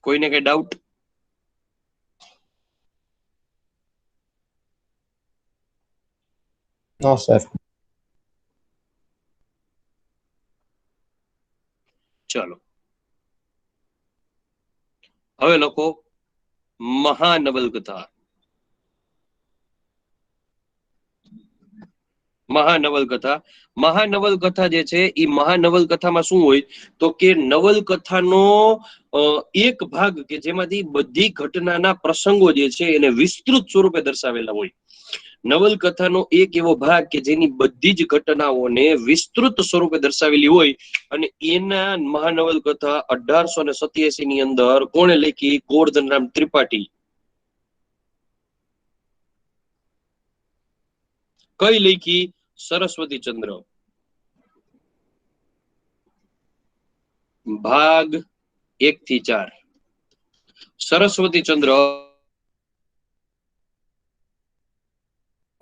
કોઈને કઈ ડાઉટ? નો સર. ચાલો હવે લખો મહાનવલકથા. મહાનવલકથા. મહાનવલકથા જે છે એ મહાનવલકથામાં શું હોય તો કે નવલકથાનો એક ભાગ કે જેમાંથી બધી ઘટનાના પ્રસંગો જે છે એને વિસ્તૃત સ્વરૂપે દર્શાવેલા હોય. નવલકથાનો એક એવો ભાગ કે જેની બધી જ ઘટનાઓને વિસ્તૃત સ્વરૂપે દર્શાવેલી હોય અને એના મહાનવલકથા 1887 ની અંદર કોણે લખી? ગોવર્ધનરામ ત્રિપાઠી. કઈ લખી? સરસ્વતી ચંદ્ર. ભાગ 1 થી 4. સરસ્વતી ચંદ્ર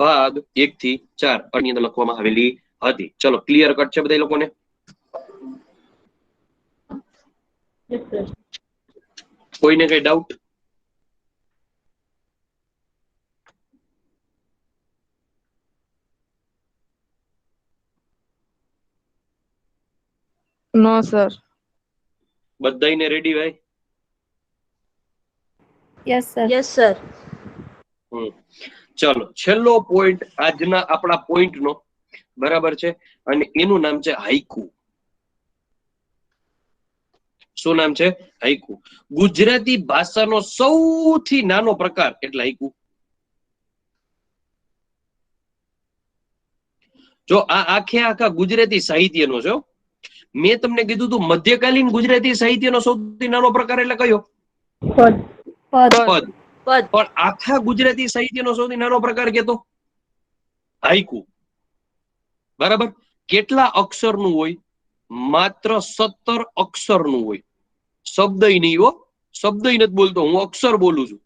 ભાગ 1 થી 4 ની અંદર લખવામાં આવેલી હતી. ચલો ક્લિયર કટ છે બધા લોકોને? Yes, sir. કોઈને કઈ ડાઉટ? No, sir. બધાઈને રેડી ભાઈ? Yes, sir. Yes, sir. ચલો છેલ્લો પોઈન્ટ આજના આપણા પોઈન્ટ નો, બરાબર છે, અને એનું નામ છે હાઈકુ. શું નામ છે? હાઈકુ. ગુજરાતી ભાષાનો સૌથી નાનો પ્રકાર એટલે હાઈકુ. જો આ આખા ગુજરાતી સાહિત્યનો છે. મેં તમને કીધું તું મધ્યકાલીન ગુજરાતી સાહિત્યનો સૌથી નાનો પ્રકાર એટલે કયો? પદ. પદ. પદ. પદ. પણ આખા ગુજરાતી સાહિત્યનો સૌથી નાનો પ્રકાર કેતો? હાઈકુ. બરાબર. કેટલા અક્ષરનું હોય? માત્ર 17 અક્ષરનું હોય. શબ્દ નહીં હો, શબ્દ નથી બોલતો હું, અક્ષર બોલું છું.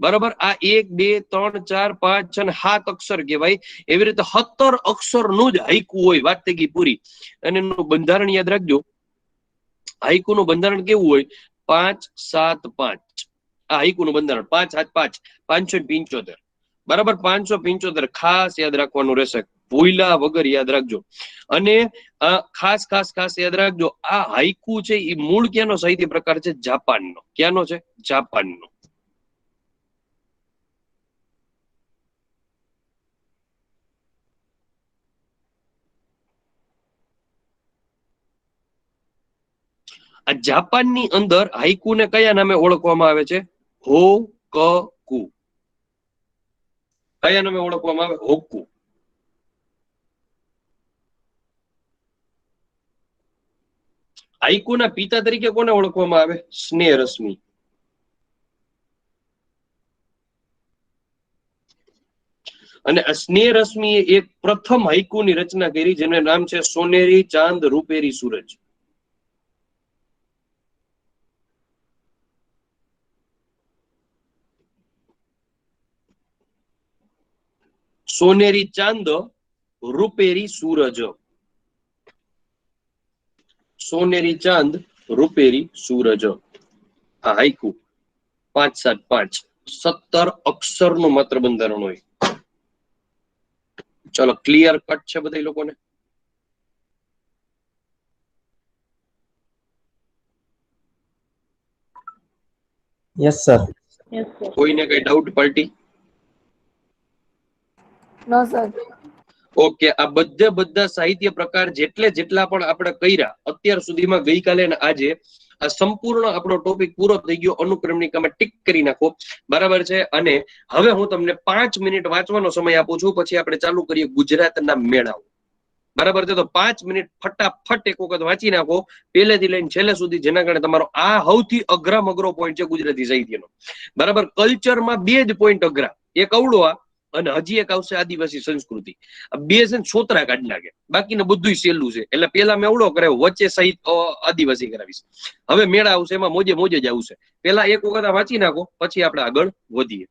બરાબર. આ 1 2 3 4 5 6 અને 7 અક્ષર કહેવાય. એવી રીતે 17 અક્ષરનું જ હાઈકુ હોય. વાત થઈ ગઈ પૂરી. અને એનું બંધારણ યાદ રાખજો. હાઈકુનું બંધારણ કેવું હોય? 5 7 5. આ હાઈકુનું બંધારણ 5 7 5 575. બરાબર. 575 ખાસ યાદ રાખવાનું રહેશે, ભૂલ્યા વગર યાદ રાખજો. અને ખાસ યાદ રાખજો, આ હાઈકુ છે એ મૂળ ક્યાંનો સાહિત્ય પ્રકાર છે? જાપાનનો. ક્યાંનો છે? જાપાનનો. આ જાપાનની અંદર હાઈકુને કયા નામે ઓળખવામાં આવે છે? હોકકુ. કયા નામે ઓળખવામાં આવે? હોક્કુ. હાઈકુના પિતા તરીકે કોને ઓળખવામાં આવે? સ્નેહરશ્મિ. અને આ સ્નેહરશ્મિએ એક પ્રથમ હાઈકુની રચના કરી જેનું નામ છે સોનેરી ચાંદ રૂપેરી સૂરજ. સોનેરી ચાંદ રૂપેરી સૂરજ. સોનેરી ચાંદ રૂપેરી સૂરજ. આ હાઈકુ 5 7 5 17 અક્ષરનું માત્ર બંધારણ હોય. ચલો ક્લિયર કટ છે બધા લોકોને? Yes sir. Yes, sir. કોઈને કઈ doubt party? No, sir. Okay, આ બધા સાહિત્ય પ્રકાર જેટલા પણ આપણે કર્યા અત્યાર સુધીમાં, ગઈકાલે અને આજે, આ સંપૂર્ણ આપણો ટોપિક પૂરો થઈ ગયો. અનુક્રમણિકામાં ટીક કરી નાખો, બરાબર છે. અને હવે હું તમને 5 મિનિટ વાંચવાનો સમય આપું છું, પછી આપણે ચાલુ કરીએ ગુજરાતના મેળાઓ. બરાબર છે, તો 5 મિનિટ ફટાફટ એક વખત વાંચી નાખો પહેલેથી લઈને છેલ્લે સુધી, જેના કારણે તમારો આ સૌથી અઘરામ અઘરો પોઈન્ટ છે ગુજરાતી સાહિત્યનો. બરાબર, કલ્ચરમાં 2 જ પોઈન્ટ અઘરા, એક અવળો અને હજી એક આવશે આદિવાસી સંસ્કૃતિ. આ 2 છે ને છોતરા કાઢી નાખે, બાકીનું બધું સહેલું છે. એટલે પેલા મેં અવળો કરાવ્યો, વચ્ચે સાહિત્ય આદિવાસી કરાવીશ. હવે મેળા આવશે, એમાં મોજે મોજે જ આવશે. પેલા એક વખત વાંચી નાખો, પછી આપણે આગળ વધીએ.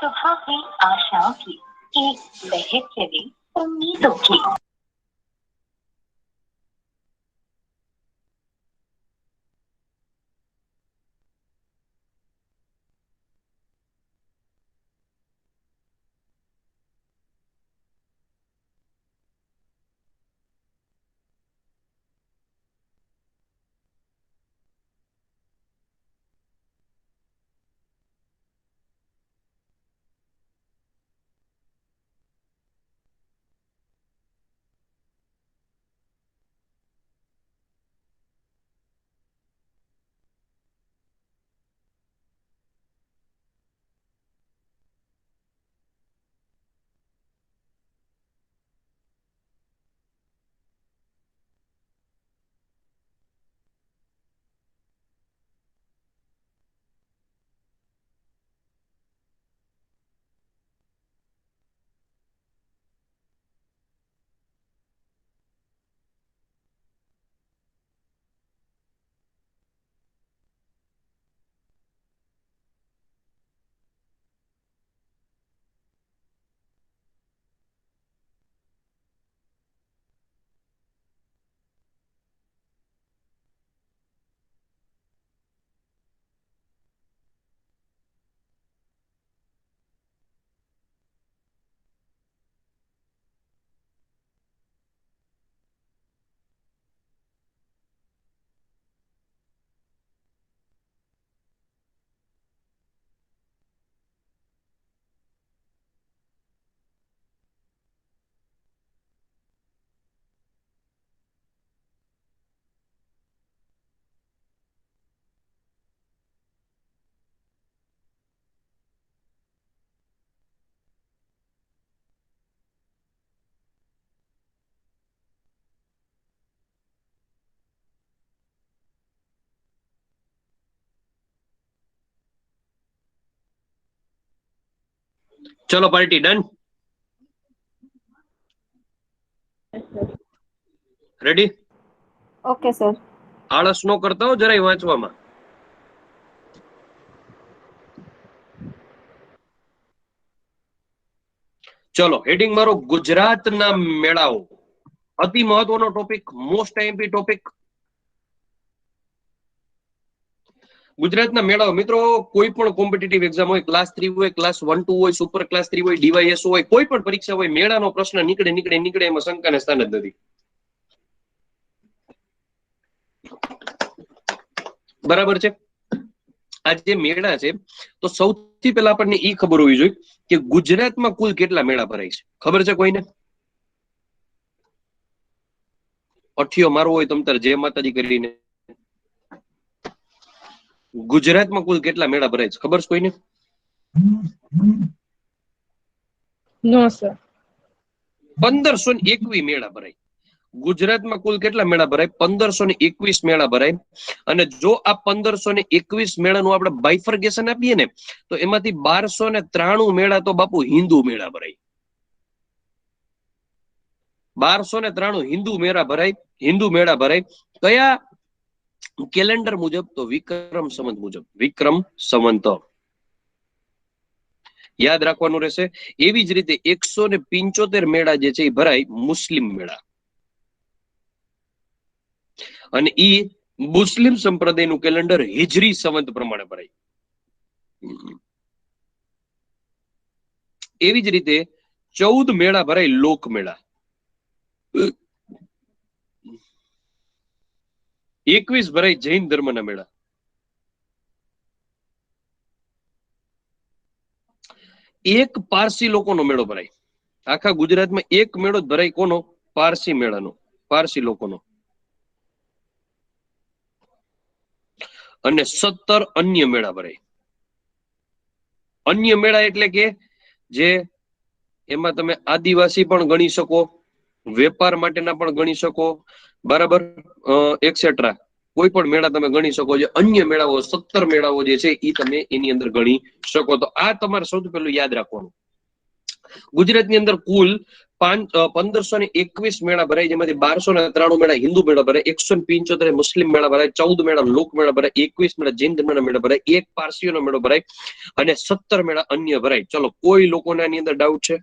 सुबह हुई आशाओं की एक लहर चली उम्मीदों की। ચલો party done, Yes, sir. Ready? Okay, sir. આળસ નો કરતા હો જરાય વાંચવામાં. ચલો હેડિંગ મારો ગુજરાતના મેળાઓ. અતિ મહત્વનો ટોપિક, મોસ્ટ આઈએમપી ટોપિક. ગુજરાતના મેળાઓ મિત્રો, કોઈ પણ કોમ્પિટિટિવ એક્ઝામ હોય, ક્લાસ 3 હોય, ક્લાસ 1 2 હોય, સુપર ક્લાસ 3 હોય, ડીવાયએસ હોય, કોઈ પણ પરીક્ષા હોય, મેળાનો પ્રશ્ન નીકળે એમાં શંકાને સ્થાન જ નથી. બરાબર છે? આ જે મેળા છે તો સૌથી પહેલા આપણને ઈ ખબર હોવી જોઈએ કે ગુજરાતમાં કુલ કેટલા મેળા ભરાય છે. ખબર છે કોઈને? અઠિયો મારો હોય તમ તારે જય માતાજી કરીને. ગુજરાતમાં કુલ કેટલા મેળા ભરાય છે ખબર છે કોઈને? No, sir. 1521 મેળા ભરાય. ગુજરાતમાં કુલ કેટલા મેળા ભરાય? 1521 મેળા ભરાય. અને જો આ 1521 મેળાનું આપણે બાયફર્ગેશન આપીએ ને તો એમાંથી 1293 મેળા તો બાપુ હિન્દુ મેળા ભરાય. 1293 હિન્દુ મેળા ભરાય. કયા કેલેન્ડર મુજબ? તો વિક્રમ સંવત મુજબ. વિક્રમ સંવત યાદ રાખવાનું રહેશે. એવી જ રીતે 175 મેળા જે છે એ ભરાય મુસ્લિમ મેળા, અને ઈ મુસ્લિમ સંપ્રદાયનું કેલેન્ડર હિજરી સંવત પ્રમાણે ભરાય. એવી જ રીતે 14 મેળા ભરાય લોક મેળા, 21 ભરાય જૈન ધર્મના મેળા, એક પારસી લોકોનો મેળો ભરાય. આખા ગુજરાતમાં એક મેળો જ ભરાય. કોનો? પારસી મેળાનો, પારસી લોકોનો. અને 17 અન્ય મેળા ભરાય. અન્ય મેળા એટલે કે જે એમાં તમે આદિવાસી પણ ગણી શકો, વેપાર માટેના પણ ગણી શકો, બરાબર, એક્સેટ્રા કોઈ પણ મેળા તમે ગણી શકો. જે અન્ય મેળાઓ 17 મેળાઓ જે છે એ તમે એની અંદર ગણી શકો. તો આ તમારે સૌથી પહેલું યાદ રાખવાનું. ગુજરાતની અંદર કુલ 1521 મેળા ભરાય, જેમાંથી 1293 મેળા હિન્દુ મેળા ભરાય, 175 મુસ્લિમ મેળા ભરાય, 14 મેળા લોક મેળા ભરાય, 21 મેળા જૈન ધર્મના મેળા ભરાય, 1 પારસીઓનો મેળો ભરાય અને 17 મેળા અન્ય ભરાય. ચલો, કોઈ લોકોને આની અંદર ડાઉટ છે?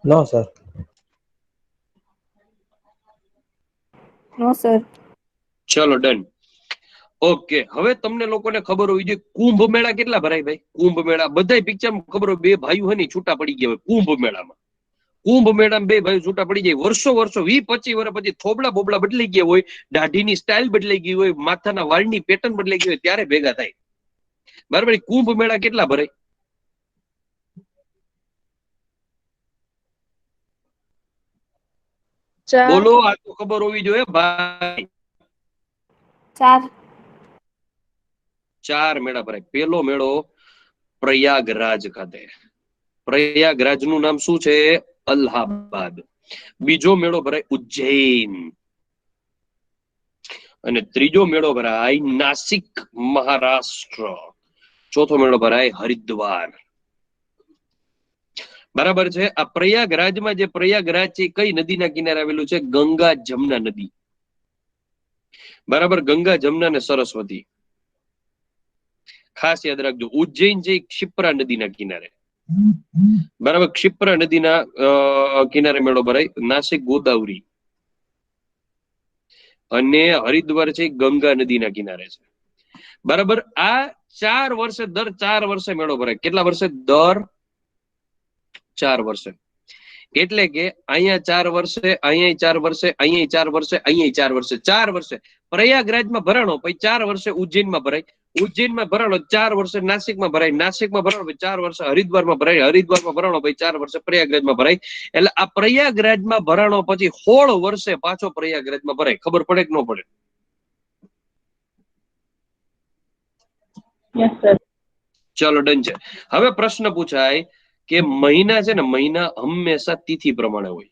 નો સર. નો સર. ચલો ડન. ઓકે, હવે તમને લોકોને ખબર હોવી જોઈએ કુંભ મેળા કેટલા ભરાય ભાઈ? કુંભ મેળા બધાય પિક્ચરમાં ખબર હોય, બે ભાઈઓ હોય ને છૂટા પડી ગયા હોય કુંભ મેળામાં. કુંભ મેળામાં બે ભાઈઓ છૂટા પડી જાય, વર્ષો 20-25 વર્ષ પછી થોબડા બોબડા બદલાઈ ગયા હોય, દાઢીની સ્ટાઇલ બદલાઈ ગઈ હોય, માથાના વાળની પેટર્ન બદલાઈ ગઈ હોય, ત્યારે ભેગા થાય. બરાબર? કુંભ મેળા કેટલા ભરાય? બોલો, આ તો ખબર હોવી જોઈએ ભાઈ. 4. 4 મેળા ભરાય. પેલો મેળો પ્રયાગરાજ ખાતે. પ્રયાગરાજ નું નામ શું છે? અલ્હાબાદ. બીજો મેળો ભરાય ઉજ્જૈન. અને ત્રીજો મેળો ભરાય નાસિક, મહારાષ્ટ્ર. ચોથો મેળો ભરાય હરિદ્વાર. બરાબર છે? આ પ્રયાગરાજમાં, જે પ્રયાગરાજ છે કઈ નદીના કિનારે આવેલું છે? ગંગા જમના નદી. બરાબર? ગંગા જમના ને સરસ્વતી. ખાસ યાદ રાખજો. ઉજ્જૈન છે ક્ષિપ્રા નદીના કિનારે. બરાબર? ક્ષિપ્રા નદીના કિનારે મેળો ભરાય. નાસિક ગોદાવરી. અને હરિદ્વાર છે ગંગા નદીના કિનારે છે. બરાબર? આ 4 વર્ષે, દર 4 વર્ષે મેળો ભરાય. કેટલા વર્ષે? દર 4 વર્ષે. એટલે કે અહીંયા 4 વર્ષે, અહીંયા 4 વર્ષે, અહીંયા 4 વર્ષે, અહીંયા 4 વર્ષે. 4 વર્ષે પ્રયાગરાજમાં ભરાણો, પછી 4 વર્ષે ઉજ્જૈનમાં ભરાય. ઉજ્જૈનમાં ભરાણો 4 વર્ષે નાસિકમાં ભરાય. નાસિકમાં ભરાણો પછી 4 વર્ષે હરિદ્વારમાં ભરાય. હરિદ્વારમાં ભરાણો પછી 4 વર્ષે પ્રયાગરાજમાં ભરાય. એટલે આ પ્રયાગરાજમાં ભરાણો પછી 16 વર્ષે પાછો પ્રયાગરાજમાં ભરાય. ખબર પડે કે ન પડે? Yes sir. ચલો ડન છે. હવે પ્રશ્ન પૂછાય કે મહિના છે ને, મહિના હંમેશા તિથિ પ્રમાણે હોય.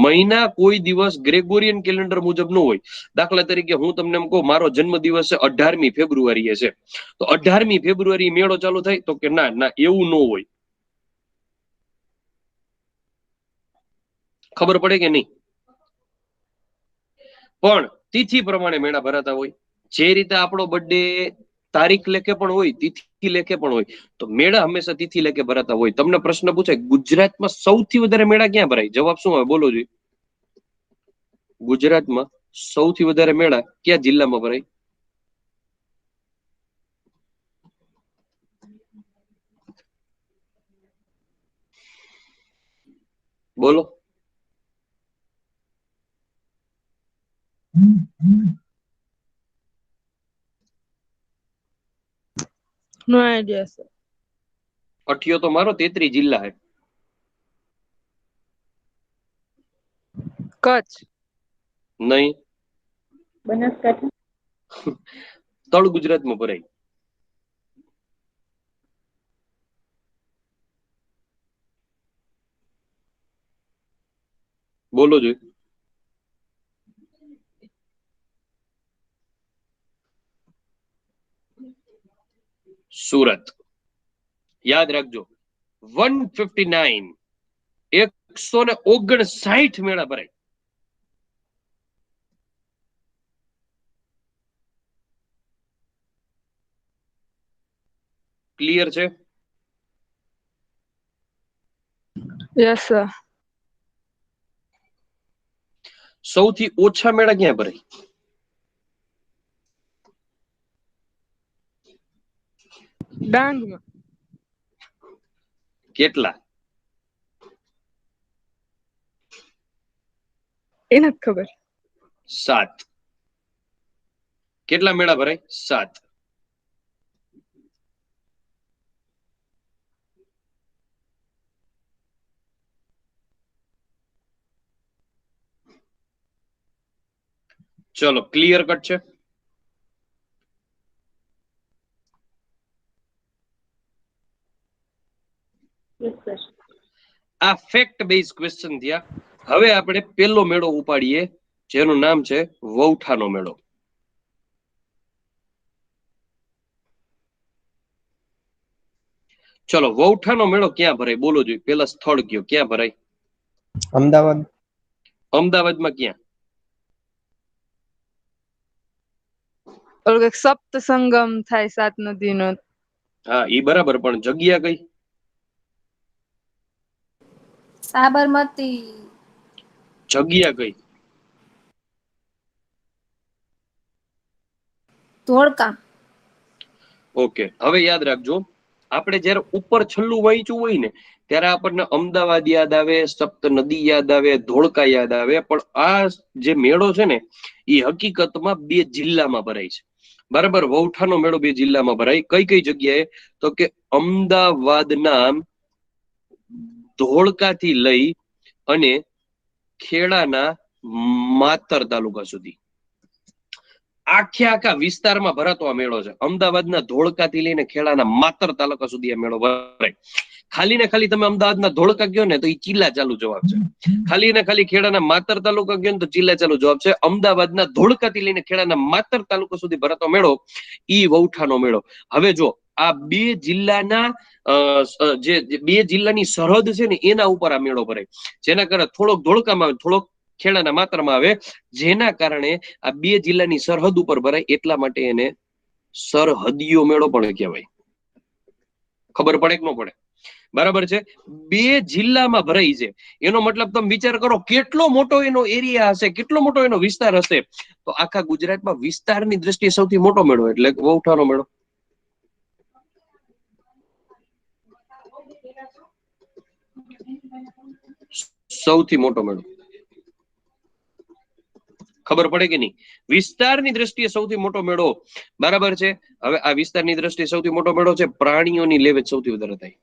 મહિના કોઈ દિવસ ગ્રેગોરિયન કેલેન્ડર મુજબ ન હોય. દાખલા તરીકે હું તમને એમ કહું, મારો જન્મ દિવસ છે 18મી ફેબ્રુઆરીએ છે, તો 18મી ફેબ્રુઆરી મેળો ચાલુ થાય? તો કે ના ના, એવું ન હોય. ખબર પડે કે નહીં? પણ તિથિ પ્રમાણે મેળા ભરાતા હોય. જે રીતે આપણો બર્થડે તારીખ લેખે પણ હોય, તિથિ લેખે પણ હોય, તો મેળા હંમેશા તિથિ લેખે ભરાતા હોય. તમને પ્રશ્ન પૂછાય ગુજરાતમાં સૌથી વધારે મેળા ક્યાં ભરાય? જવાબ શું આવે? બોલો જોઈએ. ગુજરાતમાં સૌથી વધારે મેળા કયા જિલ્લામાં ભરાય? બોલો. No idea sir. અઠિયો તો મારો 33 જિલ્લા હે. कच्छ. નહીં, બનાસકાંઠા. તળ ગુજરાતમાં ભરાય. બોલો જોઈએ. સુરત. યાદ રાખજો, 159, 159 મેળા ભરાય. ક્લિયર છે? Yes sir. સૌથી ઓછા મેળા ક્યાં ભરાય? डांग में. કેટલા? એ નથી ખબર. 7. કેટલા મેળા ભરાય? 7. ચલો, ક્લિયર કટ છે? Yes sir. આ ફેક્ટ બેઝ ક્વેશ્ચન થયા. હવે આપણે પેલો મેળો ઉપાડીએ, જેનું નામ છે વૌઠાનો મેળો. ચલો, વૌઠાનો મેળો ક્યાં ભરાય બોલો જોઈએ. પેલા સ્થળ કયો, ક્યાં ભરાય? અમદાવાદ. અમદાવાદમાં ક્યાં? ઓલું કંઈક સપ્ત સંગમ થાય 7 નદીનો. હા ઈ બરાબર, પણ જગ્યા કઈ? સાબરમતી. જગ્યા કઈ? ધોળકા. ઓકે, હવે યાદ રાખજો, આપણે જયારે ઉપર છેલ્લું વાંચ્યું હોય ને ત્યારે આપણને અમદાવાદ યાદ આવે, સપ્ત નદી યાદ આવે, ધોળકા યાદ આવે, પણ આ જે મેળો છે ને એ હકીકતમાં 2 જિલ્લામાં ભરાય છે. બરાબર, વૌઠાનો મેળો 2 જિલ્લામાં ભરાય. કઈ કઈ જગ્યાએ? તો કે અમદાવાદના ધોળકાથી લઈ અને ખેડાના માતર તાલુકા સુધી આખા વિસ્તારમાં ભરાતો આ મેળો છે. અમદાવાદના ધોળકાથી લઈને ખેડાના માતર તાલુકા સુધી આ મેળો ભરાય. ખાલી ને ખાલી તમે અમદાવાદના ધોળકા ગયો ને તો એ ચીલા ચાલુ જવાબ છે. ખાલી ને ખાલી ખેડાના માતર તાલુકા ગયો ને તો ચીલા ચાલુ જવાબ છે. અમદાવાદના ધોળકાથી લઈને ખેડાના માતર તાલુકા સુધી ભરાતો મેળો ઈ વૌઠાનો મેળો. હવે જો આ 2 જિલ્લાના જે 2 જિલ્લાની સરહદ છે ને એના ઉપર આ મેળો ભરાય, જેના કારણે થોડોક ધોળકામાં આવે, થોડોક ખેડાના માતરમાં આવે, જેના કારણે આ 2 જિલ્લાની સરહદ ઉપર ભરાય, એટલા માટે એને સરહદીયો મેળો પણ કહેવાય. ખબર પડે કે ન પડે? બરાબર છે, 2 જિલ્લામાં ભરાય છે, એનો મતલબ તમે વિચાર કરો કેટલો મોટો એનો એરિયા હશે, કેટલો મોટો એનો વિસ્તાર હશે. તો આખા ગુજરાતમાં વિસ્તારની દ્રષ્ટિએ સૌથી મોટો મેળો એટલે વૌઠાનો મેળો. સૌથી મોટો મેળો. ખબર પડે કે નહીં? વિસ્તારની દ્રષ્ટિએ સૌથી મોટો મેળો. બરાબર છે, હવે આ વિસ્તારની દ્રષ્ટિએ સૌથી મોટો મેળો છે. પ્રાણીઓની લે વેચ સૌથી વધારે થાય.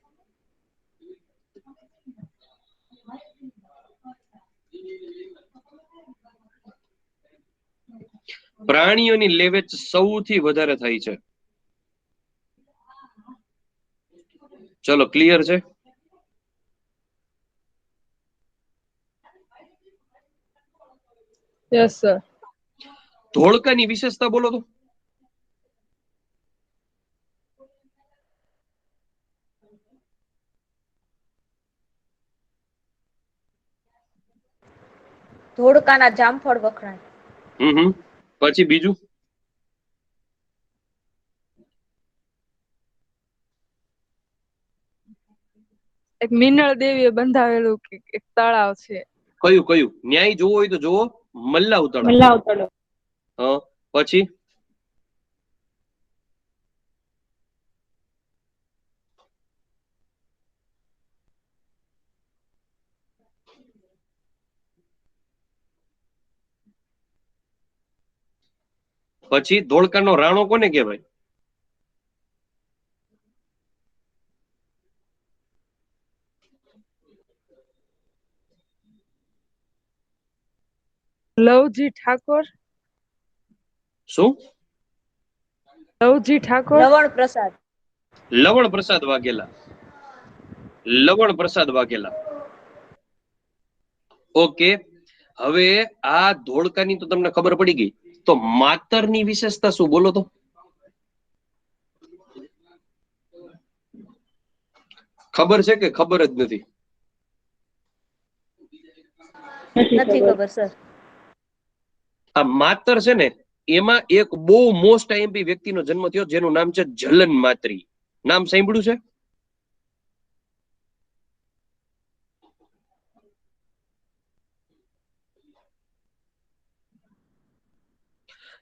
પ્રાણીઓની લે વેચ સૌથી વધારે થાય છે. ચલો, ક્લિયર છે? Yes sir. ધોળકાની વિશેષતા બોલો તો. ધોળકાના જામફળ વખણાય. પછી બીજું? એક મિનળ દેવીએ બંધાવેલું એક તળાવ છે. કયું કયું? ન્યાય જોવો હોય તો જોવો, મલ્લાવ તળાવ. મલ્લાવ તળાવ. હા, પછી? પછી ધોળકાનો રાણો કોને કહેવાય? લવજી ઠાકોર. શું? લવજી ઠાકોર. લવણ પ્રસાદ. લવણ પ્રસાદ વાઘેલા. લવણ પ્રસાદ વાઘેલા. ઓકે, હવે આ ધોળકાની તો તમને ખબર પડી ગઈ, તો માતરની વિશેષતા શું બોલો તો? ખબર છે કે ખબર જ નથી? નથી ખબર સર. આ માતર છે ને એમાં એક બહુ મોસ્ટ આઈએમપી વ્યક્તિનો જન્મ થયો જેનું નામ છે જલન માત્રી. નામ સાંભળ્યું છે?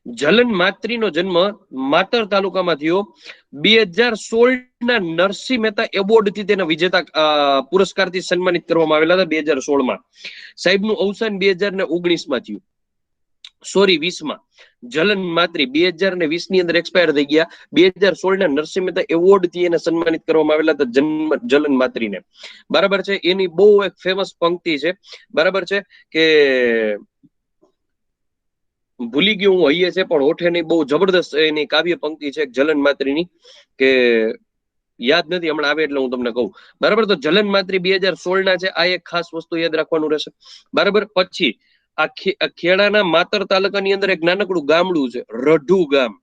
જલન માત્રીનો જન્મ માતર તાલુકામાં થયો. 2016 ના નરસિંહ મહેતા એવોર્ડ થી તેના વિજેતા પુરસ્કારથી સન્માનિત કરવામાં આવેલા હતા 2016 માં. સાહેબનું અવસાન 2019 માં થયું, સોરી 20 માં. જલન માત્રી 2020 ની અંદર એક્સપાયર થઈ ગયા. 2016 ના નરસિંહ મહેતા એવોર્ડ થી એને સન્માનિત કરવામાં આવેલા હતા જલન માત્રીને. બરાબર છે, એની બહુ એક ફેમસ પંક્તિ છે. બરાબર છે કે ભૂલી ગયું હું હૈયે છે પણ હોઠે ની, બહુ જબરદસ્ત એની કાવ્ય પંક્તિ છે જલન માત્રીની, કે યાદ નથી, હમણાં આવે એટલે હું તમને કહું. બરાબર, તો જલન માત્રી 2016 ના છે. આ એક ખાસ વસ્તુ યાદ રાખવાનું રહેશે. બરાબર, પછી આ ખેડાના માતર તાલુકાની અંદર એક નાનકડું ગામડું છે રઢુ ગામ.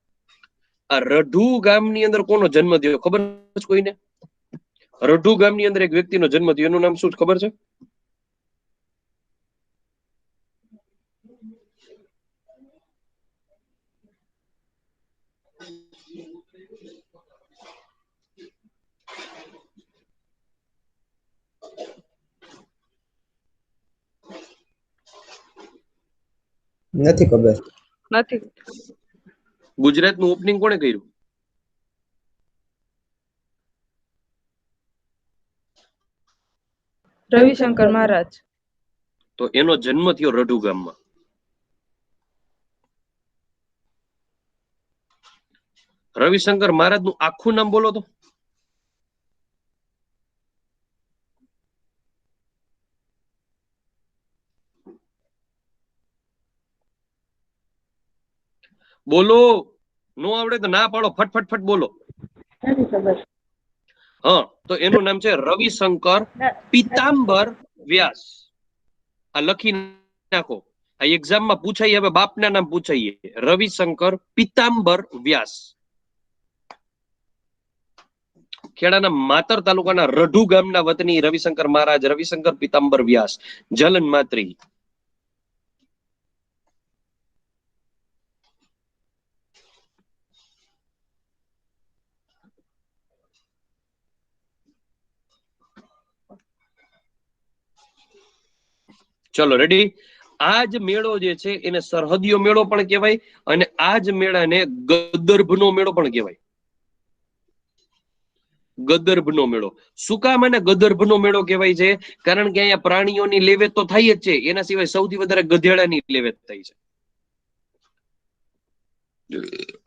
આ રઢુ ગામની અંદર કોનો જન્મ થયો ખબર છે કોઈને? રઢુ ગામની અંદર એક વ્યક્તિનો જન્મ થયો, એનું નામ શું ખબર છે? નથી ખબર. નથી. ગુજરાતનું ઓપનિંગ કોણે કર્યું? રવિશંકર મહારાજ. તો એનો જન્મ થયો રઢુ ગામમાં. રવિશંકર મહારાજ નું આખું નામ બોલો તો. બોલો, નો આવડે તો ના પાડો, ફટફટ બોલો. નથી ખબર. હા, તો એનું નામ છે રવિશંકર પીતાંબર વ્યાસ. આ લખી નાખો, આ એક્ઝામમાં પૂછાય. હવે બાપના નામ પૂછાઈએ. રવિશંકર પીતાંબર વ્યાસ. ખેડાના માતર તાલુકાના રઢુ ગામના વતની રવિશંકર મહારાજ રવિશંકર પીતાંબર વ્યાસ જલન માત્રી. ચલો રેડી. આ જ મેળો જે છે એને સરહદીયો મેળો પણ કહેવાય અને આ જ મેળાને ગદર્ભનો મેળો પણ કહેવાય. ગદર્ભનો મેળો. શું કામ આને ગદર્ભનો મેળો કહેવાય છે? કારણ કે અહીંયા પ્રાણીઓની લેવેત તો થાય જ છે, એના સિવાય સૌથી વધારે ગધેડાની લેવેત થાય છે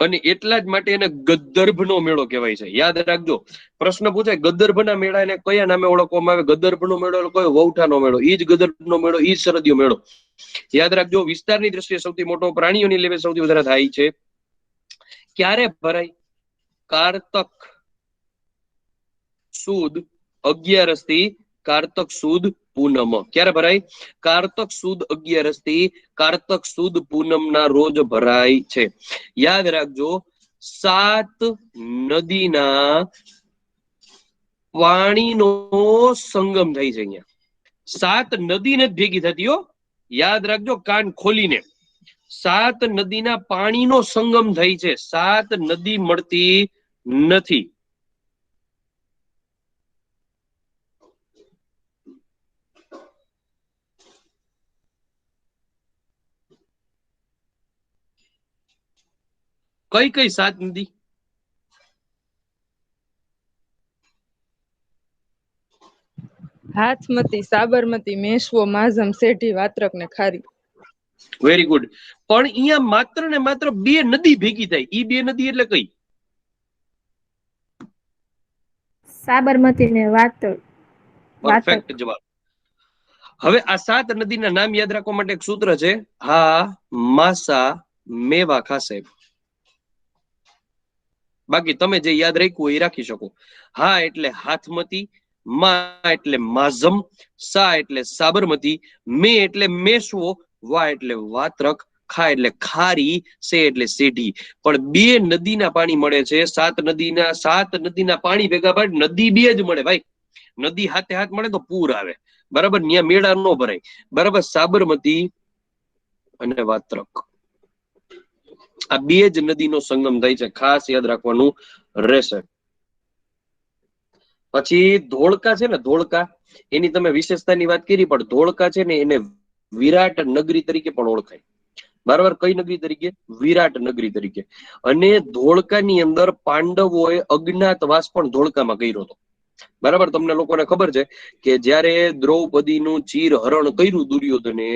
અને એટલા જ માટે એને ગદર્ભનો મેળો કહેવાય છે. યાદ રાખજો, પ્રશ્ન પૂછાય ગદર્ભના મેળાને કયા નામે ઓળખવામાં આવે? ગદર્ભનો મેળો કયો? વૌઠાનો મેળો. ઈ જ ગદર્ભનો મેળો, ઈ જ સરહદીયો મેળો. યાદ રાખજો, વિસ્તારની દ્રષ્ટિએ સૌથી મોટો, પ્રાણીઓની લેવેત સૌથી વધારે થાય છે. ક્યારે ભરાય? કારતક સુદ 11 થી કારતક સુદ પૂનમ. ક્યારે ભરાય? કારતક સુદ 11 થી કારતક સુદ પૂનમ ના રોજ ભરાય છે. યાદ રાખજો, 7 નદીના પાણીનો સંગમ થાય છે અહીંયા. 7 નદી ને ભેગી થતી હો. યાદ રાખજો, કાન ખોલીને. 7 નદીના પાણીનો સંગમ થાય છે. 7 નદી મળતી નથી. કઈ કઈ 7 નદી? હાથમતી, સાબરમતી, મેશ્વો, માઝમ, સેઠી, વાત્રક ને ખારી. Very good. પણ અહીંયા માત્ર ને માત્ર 2 નદી ભેગી થાય. ઈ 2 નદી એટલે કઈ? સાબરમતી ને વાતળ. પરફેક્ટ જવાબ. હવે આ 7 નદીના નામ યાદ રાખવા માટે એક સૂત્ર છે. હા માસા મેવા ખાસે. બાકી તમે જે યાદ રાખ્યું એ રાખી શકો. હા એટલે હાથમતી, મા એટલે માઝમ, સા એટલે સાબરમતી, મે એટલે મેશ્વો, વા એટલે વાત્રક, ખા એટલે ખારી, સે એટલે સેઢી. પણ 2 નદીના પાણી મળે છે. 7 નદીના પાણી ભેગા પાડ નદી 2 જ મળે ભાઈ. નદી હાથે હાથ મળે તો પૂર આવે, બરાબર? ત્યાં મેળા ન ભરાય, બરાબર? સાબરમતી અને વાત્રક, આ 2 જ નદીનો સંગમ થાય છે. ખાસ યાદ રાખવાનું રહેશે. પછી ધોળકા છે ને, ધોળકા, એની તમે વિશેષતાની વાત કરી, પણ ધોળકા છે ને એને વિરાટ નગરી તરીકે પણ ઓળખાય. બરાબર? કઈ નગરી તરીકે? વિરાટ નગરી તરીકે. અને ધોળકાની અંદર પાંડવોએ અજ્ઞાતવાસ પણ ધોળકામાં કર્યો હતો. બરાબર? તમને લોકોને ખબર છે કે જ્યારે દ્રૌપદીનું ચીર હરણ કર્યું દુર્યોધને,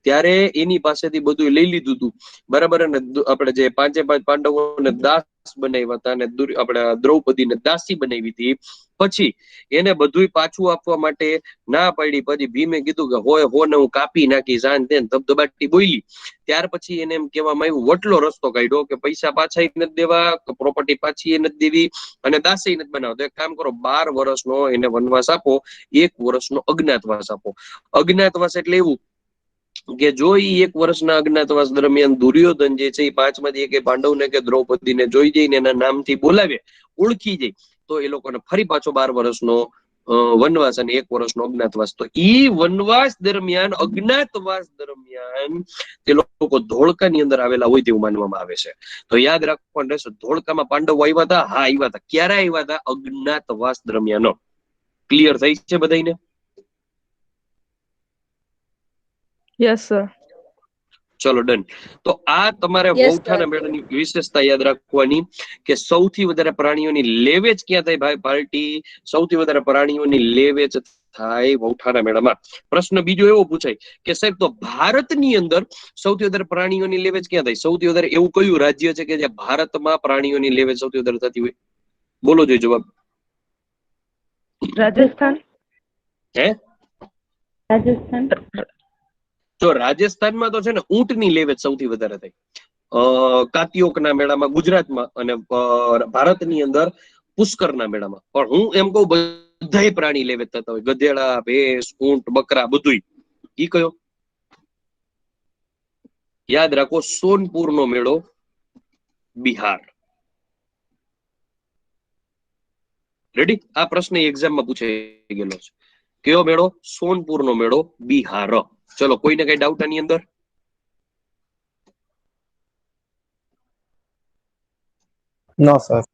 ત્યારે એની પાસેથી બધું લઈ લીધું હતું. બરાબર? અને આપણે જે 5 પાંડવોને દાસ બનાવ્યા હતા અને આપણે દ્રૌપદીને દાસી બનાવી હતી, પછી એને બધું પાછું આપવા માટે ના પાડી. પછી ભીમે કીધું કે હોય હો ને હું કાપી નાખી, જાન તેન ધબધબાટી બોલી. ત્યાર પછી એને એમ કહેવામાં આવ્યું, વટલો રસ્તો કાઢ્યો કે પૈસા પાછા નથી દેવા, પ્રોપર્ટી પાછી નથી દેવી અને દાસી નથી બનાવતો. એક કામ કરો, 12 વર્ષનો એને વનવાસ આપો, 1 વર્ષનો અજ્ઞાતવાસ આપો. અજ્ઞાતવાસ એટલે એવું કે જો ઈ 1 વર્ષના અજ્ઞાતવાસ દરમિયાન દુર્યોધન જે છે એ 5 માંથી એક પાંડવને કે દ્રૌપદીને જોઈ જઈને એના નામથી બોલાવે, ઓળખી જાય, તો એ લોકોને ફરી પાછો 12 વર્ષનો વનવાસ અને 1 વર્ષનો અજ્ઞાતવાસ. તો ઈ વનવાસ દરમિયાન અજ્ઞાતવાસ દરમિયાન તે લોકો ધોળકાની અંદર આવેલા હોય તેવું માનવામાં આવે છે. તો યાદ રાખવાનું રહેશે, ધોળકામાં પાંડવો આવ્યા હતા. હા આવ્યા હતા. ક્યારે આવ્યા હતા? અજ્ઞાતવાસ દરમિયાન. ક્લિયર થઈ છે બધાને? Yes sir. ચલો ડન. તો આ તમારે Yes, વૌઠાના મેળાની વિશેષતા યાદ રાખવાની કે સૌથી વધારે પ્રાણીઓની લેવેચ ક્યાં થાય ભાઈ પાર્ટી? સૌથી વધારે પ્રાણીઓની લેવેચ થાય વૌઠાના મેળામાં. પ્રશ્ન બીજો એવો પૂછાય કે સાહેબ તો ભારતની અંદર સૌથી વધારે પ્રાણીઓની લેવેચ ક્યાં થાય? સૌથી વધારે એવું કયું રાજ્ય છે કે જે ભારતમાં પ્રાણીઓની લેવેચ સૌથી વધારે થતી હોય? બોલો જોઈએ જવાબ. રાજસ્થાન. હે? રાજસ્થાન. જો રાજસ્થાનમાં તો છે ને ઊંટની લેવેચ સૌથી વધારે થાય. કાતિયોકના મેળામાં ગુજરાતમાં અને ભારતની અંદર પુષ્કરના મેળામાં. પણ હું એમ કહું બધાય પ્રાણી લેવેચ થતા હોય. ગધેડા, ભેંસ, ઊંટ, બકરા બધુંય. ઈ કયો? યાદ રાખો, સોનપુરનો મેળો, બિહાર. રેડી? આ પ્રશ્ન એક્ઝામમાં પૂછાઈ ગયેલો છે. કયો મેળો? સોનપુરનો મેળો, બિહાર. ચલો, કોઈને કઈ ડાઉટ આની અંદર? નો સર.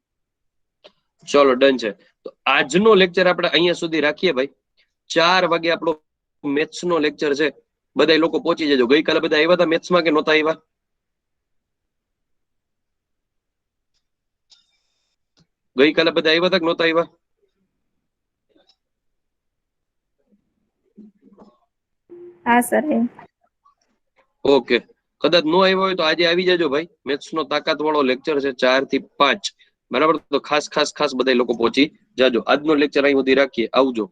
ચલો ડન છે. તો આજનો લેક્ચર આપણે અહીંયા સુધી રાખીએ ભાઈ. 4 વાગે આપણો મેથ્સ નો લેક્ચર છે. બધા લોકો પહોંચી જજો. ગઈકાલે બધા આવ્યા હતા મેથ્સમાં કે નહોતા આવ્યા? ગઈકાલે બધા આવ્યા હતા કે નહોતા આવ્યા? હા સર. ઓકે. કદાચ નો આવ્યો હોય તો આજે આવી જાજો ભાઈ. મેથ્સ નો તાકાત વાળો લેક્ચર છે 4 થી 5. બરાબર? તો ખાસ બધા લોકો પહોંચી જાજો. આજનો લેક્ચર અહીં સુધી રાખીએ. આવજો.